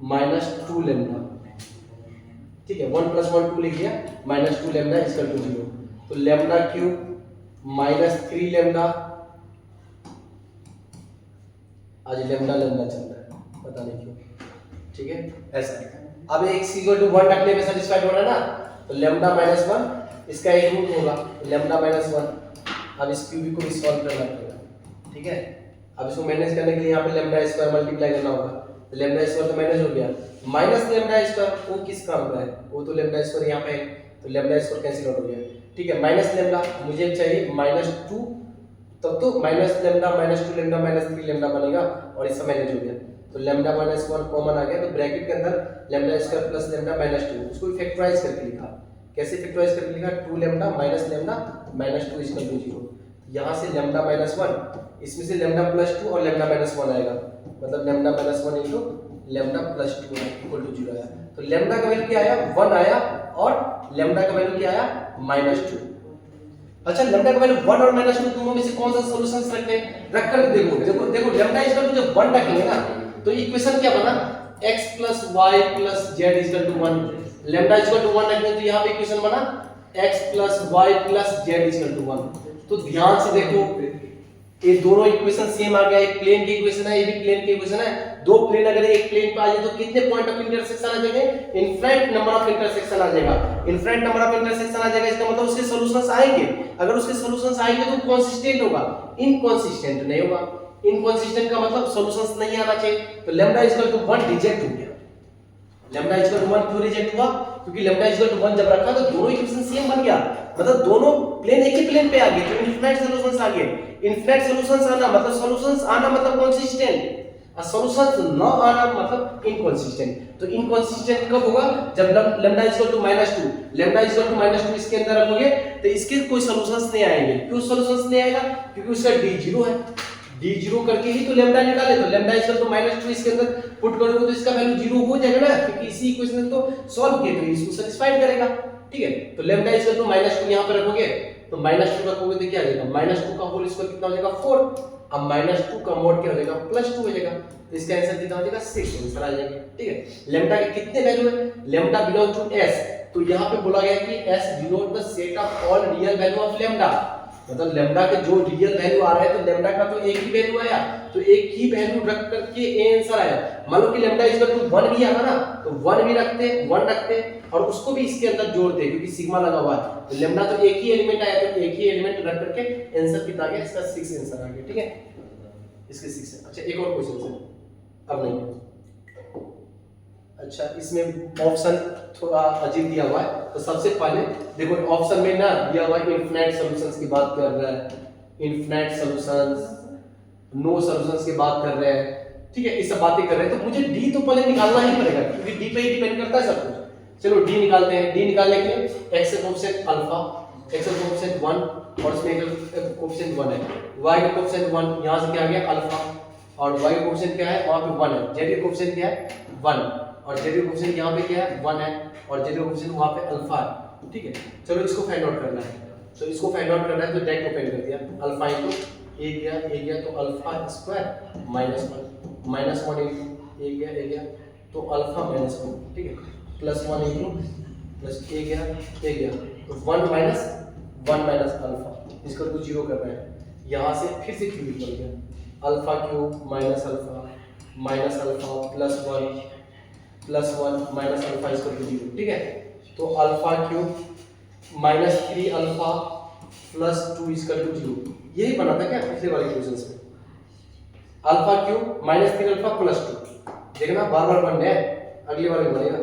-2 लैम्डा, ठीक है, 1 + 1 2 लिख दिया, -2 लैम्डा = 0। तो लैम्डा क्यूब -3 लैम्डा, आज लैम्डा चल रहा है पता नहीं क्यों, ठीक है ऐसा। अब x इक्वल टू 1 रखने में सेटिस्फाइड हो रहा है ना, तो लैम्डा माइनस 1 इसका एक रूट होगा लैम्डा माइनस 1। अब इस क्यूबिक को भी सॉल्व करना पड़ेगा, ठीक है। अब इसको मैनेज करने के लिए यहाँ पे लैम्डा स्क्वायर मल्टीप्लाई करना होगा, तो लैम्डा स्क्वायर तो मैनेज हो गया, माइनस लैम्डा स्क्वायर वो किस काम का है, वो तो लैम्डा स्क्वायर यहाँ पे है, तो लैम्डा स्क्वायर कैंसिल आउट हो गया, ठीक है। माइनस लैम्डा मुझे चाहिए -2, तब तो माइनस लैम्डा -2 लैम्डा -3 लैम्डा बनेगा और इसका मैनेज हो गया, तो लैम्डा -1 कॉमन आ गया, तो ब्रैकेट के अंदर लैम्डा स्क्वायर प्लस लैम्डा -2 उसको फैक्टराइज करके लिखा। कैसे फैक्टराइज करके लिखा, 2 lambda minus lambda -2 equal to 0। यहाँ से लैम्डा -1 इसमें से लैम्डा +2 और लैम्डा -1 आएगा, मतलब lambda -1 into lambda +2 equal to 0 आया। तो लैम्डा का वैल्यू क्या आया 1 आया और लैम्डा का वैल्यू क्या आया -2। अच्छा लैम्डा का वैल्यू 1 और -2 दोनों में से कौन सा सॉल्यूशंस रखते हैं, रख कर देखो देखो देखो लैम्डा इक्वल टू जब 1 रखेंगे ना तो इक्वेशन क्या बना x + y + z = 1। Lambda equal to 1 रखेंगे तो यहाँ पे इक्वेशन बना x + y + z = 1। तो ध्यान से देखो ये दोनों इक्वेशन सेम आ गया, एक प्लेन की इक्वेशन है, ये भी प्लेन की इक्वेशन है। दो प्लेन अगर एक प्लेन पे आ जाए तो कितने पॉइंट ऑफ इंटरसेक्शन आ जाएंगे, इनफाइनाइट नंबर ऑफ इंटरसेक्शन आ जाएगा। इनफाइनाइट नंबर ऑफ इंटरसेक्शन आ जाएगा इसका मतलब उसके सॉल्यूशंस आएंगे। अगर उसके सॉल्यूशंस आएंगे तो कंसिस्टेंट होगा, इनकंसिस्टेंट नहीं होगा। इनकंसिस्टेंट का मतलब सॉल्यूशंस नहीं आना चाहिए। तो लैम्डा इक्वल टू 1 रिजेक्ट हो गया। लैम्डा इक्वल टू 1 क्यों रिजेक्ट हुआ, क्योंकि लैम्डा इक्वल टू 1 जब रखा तो दोनों इक्वेशन सेम बन गया, मतलब दोनों प्लेन एक ही प्लेन पे आ गए, तो इनफाइनाइट सॉल्यूशंस आ गए। इनफाइनाइट सॉल्यूशंस आना मतलब सॉल्यूशंस आना मतलब कंसिस्टेंट, और सॉल्यूशंस न आना मतलब इनकंसिस्टेंट। तो इनकंसिस्टेंट कब होगा, जब lambda equal to -2 lambda equal to -2 इसके अंदर रखोगे तो इसके कोई सॉल्यूशंस नहीं आएंगे। क्यों सॉल्यूशंस नहीं आएगा, क्योंकि उसका d 0 है, d 0 करके ही तो लैम्डा निकाले। तो लैम्डा इक्वल टू -2 इसके अंदर पुट करोगे तो इसका वैल्यू 0 हो जाएगा ना, क्योंकि इसी इक्वेशन को सॉल्व किए तो इसको सैटिस्फाइड करेगा, ठीक है। तो लैम्डा इक्वल टू -2 यहां पर रखोगे तो -2 रखोगे तो क्या आ जाएगा, -2 का होल स्क्वायर कितना हो जाएगा 4। अब -2 का मॉड क्या हो जाएगा +2 हो जाएगा, तो इसका आंसर कितना हो जाएगा 6 आंसर आ जाएगा, ठीक है। लैम्डा के कितने वैल्यू है, लैम्डा बिलोंग टू s, तो यहां पे बोला गया कि s denote the set of all real value of lambda, मतलब लैम्डा के जो रियल वैल्यू आ रहा है तो लैम्डा का तो एक ही वैल्यू आया, तो एक ही वैल्यू रख करके ए आंसर आया। मान लो कि लैम्डा इक्वल टू 1 भी आता ना तो 1 भी रखते 1 रखते और उसको भी इसके अंदर जोड़ते, क्योंकि सिग्मा लगा हुआ है। तो लैम्डा तो एक ही एलिमेंट आया तो एक ही एलिमेंट रख करके आंसर कितना आ गया, इसका 6 आंसर आ गया, ठीक है। इसके 6 है। अच्छा एक और क्वेश्चन है, अब नहीं, अच्छा इसमें ऑप्शन थोड़ा अजीब दिया हुआ है। तो सबसे पहले देखो ऑप्शन में ना दिया हुआ है इनफिनिट सॉल्यूशंस की बात कर रहा है, इनफिनिट सॉल्यूशंस, नो सॉल्यूशंस की बात कर रहे हैं, ठीक है। ये सब बातें कर रहे हैं तो मुझे डी तो पहले निकालना ही पड़ेगा, क्योंकि डी पे ही डिपेंड करता है सब कुछ। चलो डी निकालते हैं। डी निकालने के लिए x का कोएफिशिएंट अल्फा, x का कोएफिशिएंट 1 और इसमें एक कोएफिशिएंट 1 है, y का कोएफिशिएंट 1, यहां से क्या आ गया अल्फा, और y का कोएफिशिएंट क्या है वहां पे 1 है, z का कोएफिशिएंट क्या है 1 और z का कोएफिशिएंट यहां पे क्या है 1 है और z का कोएफिशिएंट वहां पे अल्फा है, ठीक है। चलो इसको फाइंड आउट करना है, तो इसको फाइंड आउट करना है तो डायरेक्ट ओपन कर दिया, अल्फा इनटू ए गया तो अल्फा स्क्वायर माइनस 1 इनटू ए गया तो अल्फा -1, ठीक है, +1 इनटू प्लस ए गया तो 1 माइनस अल्फा, इसको तो 0 कर रहे हैं। यहाँ से फिर से क्यूब बन गया, alpha cube minus alpha +1 minus alpha इसको तो 0, ठीक है। तो अल्फा क्यूब -3 अल्फा +2 इसका तो 0, यही बना था क्या पिछले वाले क्वेश्चंस में, अल्फा क्यूब -3 अल्फा +2, देखना बार बार बन रहा है, अगली बार भी बनेगा।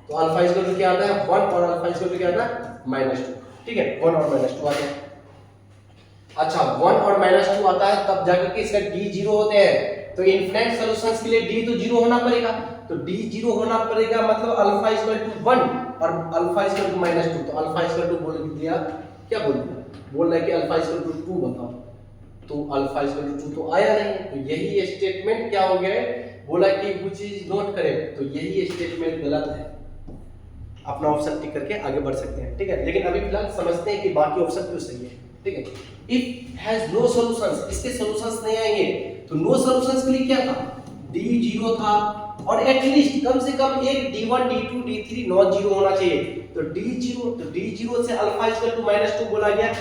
तो अल्फा इक्वल टू क्या आता है 1 और अल्फा इक्वल टू क्या आता है -2, ठीक है, 1 और -2 आता है। अच्छा 1 और -2 आता है तब जाकर के इसका d 0 होते हैं, तो इनफिनिट सॉल्यूशंस के लिए d तो 0 होना पड़ेगा, तो d 0 होना पड़ेगा मतलब अल्फा इक्वल टू 1 और अल्फा इक्वल टू -2, तो अल्फा इक्वल टू बोल दिया, क्या बोल रहा है कि अल्फा इक्वल टू 2 बताओ, तो अल्फा इक्वल टू 2 तो आया नहीं, तो यही स्टेटमेंट क्या हो गया है, बोला कि व्हिच इज नॉट करेक्ट, तो यही स्टेटमेंट गलत है। अपना ऑप्शन टिक करके आगे बढ़ सकते हैं, ठीक है। लेकिन अभी फिलहाल समझते हैं कि बाकी ऑप्शन क्यों सही है, ठीक है। इफ हैज नो सॉल्यूशंस, इसके सॉल्यूशंस नहीं आएंगे, तो नो सॉल्यूशंस के लिए क्या था d 0 था और एटलीस्ट कम से कम एक d1 d2 d3 नॉट 0 होना चाहिए, तो d 0 से अल्फा इक्वल टू -2 बोला गया,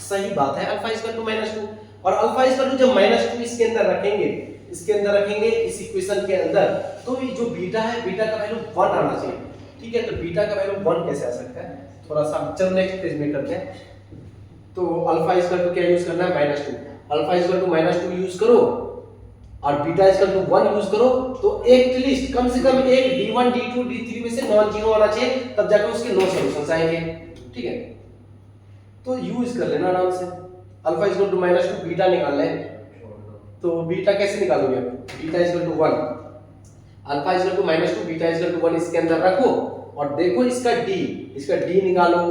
सही बात है, अल्फा इक्वल टू -2 और अल्फा इक्वल टू जब -2 इसके अंदर रखेंगे इसके अंदर रखेंगे, इस इक्वेशन के अंदर, तो ये जो बीटा है, बीटा का वैल्यू 1 आना चाहिए, ठीक है। तो बीटा का वैल्यू 1 कैसे आ सकता है, थोड़ा सा चलो नेक्स्ट पेज में करते हैं। तो अल्फा इक्वल टू क्या यूज करना है, -2, अल्फा इक्वल टू -2 यूज करो और बीटा इक्वल टू 1 यूज करो, तो एटलीस्ट कम से कम एक d1 d2 d3 में से नॉन जीरो आना चाहिए, तब जाकर उसके 9 सॉल्यूशंस आएंगे, ठीक है। तो यूज कर लेना आराम से, अल्फा इक्वल टू -2, बीटा निकालना है, तो बीटा कैसे निकालोगे, beta equal to 1, alpha equal to -2, beta equal to 1 इसके अंदर रखो और देखो इसका d निकालो,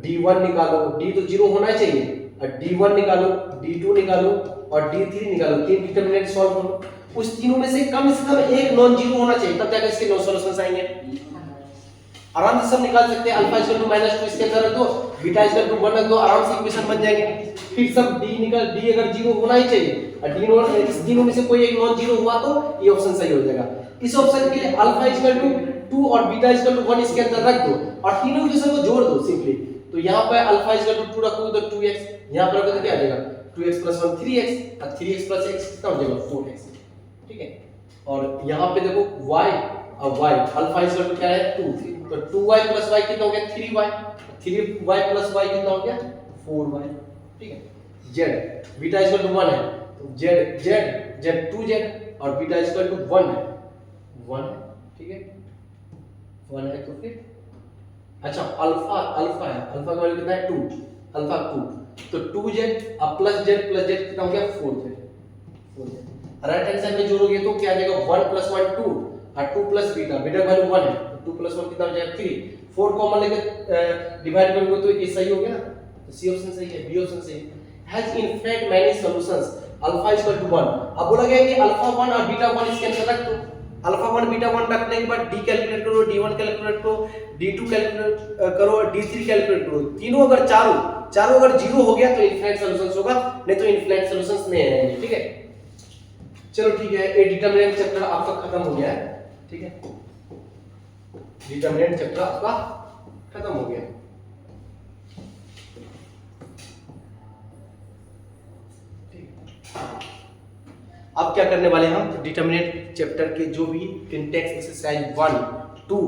d1 निकालो, d तो 0 होना चाहिए, और d1 निकालो, d2 निकालो और d3 निकालो, तीन डिटरमिनेंट सॉल्व करो, उस तीनों में से कम एक नॉन जीरो होना चाहिए, तब जाकर इसके 9 सॉल्यूशंस आएंगे। आराम से सब निकाल सकते हैं, अल्फा इक्वल टू -2 इसके अंदर रख दो, बीटा इक्वल टू 1 रख दो, आराम से इक्वेशन बन जाएगी। फिर सब d अगर 0 होना ही चाहिए और d नॉट, इस तीनों में से कोई एक नॉन जीरो हुआ तो ये ऑप्शन सही हो जाएगा। इस ऑप्शन के लिए अल्फा इक्वल टू 2 और बीटा इक्वल टू 1 इसके अंदर रख दो और तीनों इक्वेशन को जोड़ दो सिंपली। तो यहां पर अल्फा इक्वल टू 2 रखोगे तो 2x, यहां पर रखोगे तो क्या आ जाएगा 2x + 1 3x और 3x + x कितना हो जाएगा 4x, ठीक है। और यहां पे देखो y और y, अल्फा इक्वल टू क्या है 2, तो 2y + y कितना हो गया 3y, 3y + y कितना हो गया 4y, ठीक है। z, बीटा इक्वल टू 1 है तो z 2z और बीटा इक्वल टू 1 है, ठीक है, 1 है तो फिर अच्छा अल्फा है, अल्फा का वैल्यू कितना है 2, अल्फा 2, तो 2z अब +z कितना हो गया 4z, राइट हैंड साइड में जोड़ोगे तो क्या आ जाएगा 1 + 1 2 और 2 + बीटा का वैल्यू 1 है, तो 2 + 1 कितना हो जाएगा 3, 4 कॉमन लेके डिवाइड करोगे तो ये सही हो गया ना, तो सी ऑप्शन सही है, बी ऑप्शन सही है। Has infinite many solutions, alpha equal to 1, अब बोला गया कि अल्फा 1 और बीटा 1 इसके अंदर रख दो, अल्फा 1 बीटा 1 रखने के बाद d कैलकुलेट करो, d1 कैलकुलेट करो, d2 कैलकुलेट करो और d3 कैलकुलेट करो, तीनों अगर चारों अगर 0 हो गया तो इनफिनिट सॉल्यूशंस होगा, नहीं तो इनफिनिट सॉल्यूशंस नहीं आएंगे, ठीक है। चलो ठीक है, ये डिटरमिनेंट चैप्टर आपका खत्म हो गया है, ठीक है, डिटरमिनेंट चैप्टर आपका खत्म हो गया। अब क्या करने वाले हम, डिटरमिनेंट चैप्टर के जो भी सिंटैक्स एक्सरसाइज 1, 2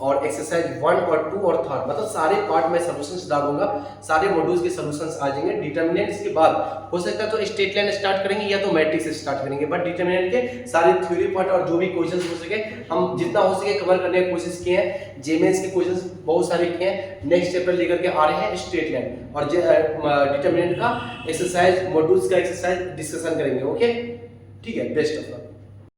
और एक्सरसाइज 1 और 2 और 3 मतलब सारे पार्ट में सॉल्यूशंस डालूंगा, सारे मॉड्यूल्स के सॉल्यूशंस आ जाएंगे। डिटरमिनेंट्स के बाद हो सकता है तो स्ट्रेट लाइन स्टार्ट करेंगे या तो मैट्रिक्स से स्टार्ट करेंगे, बट डिटरमिनेंट के सारे थ्योरी पार्ट और जो भी क्वेश्चंस हो सके हम जितना हो सके कवर करने की कोशिश किए हैं। जेमेंस के क्वेश्चंस बहुत सारे किए हैं, नेक्स्ट चैप्टर लेकर के आ रहे हैं स्ट्रेट लाइन और डिटरमिनेंट का एक्सरसाइज मॉड्यूल्स का एक्सरसाइज डिस्कशन करेंगे, ओके, ठीक है। Best of luck.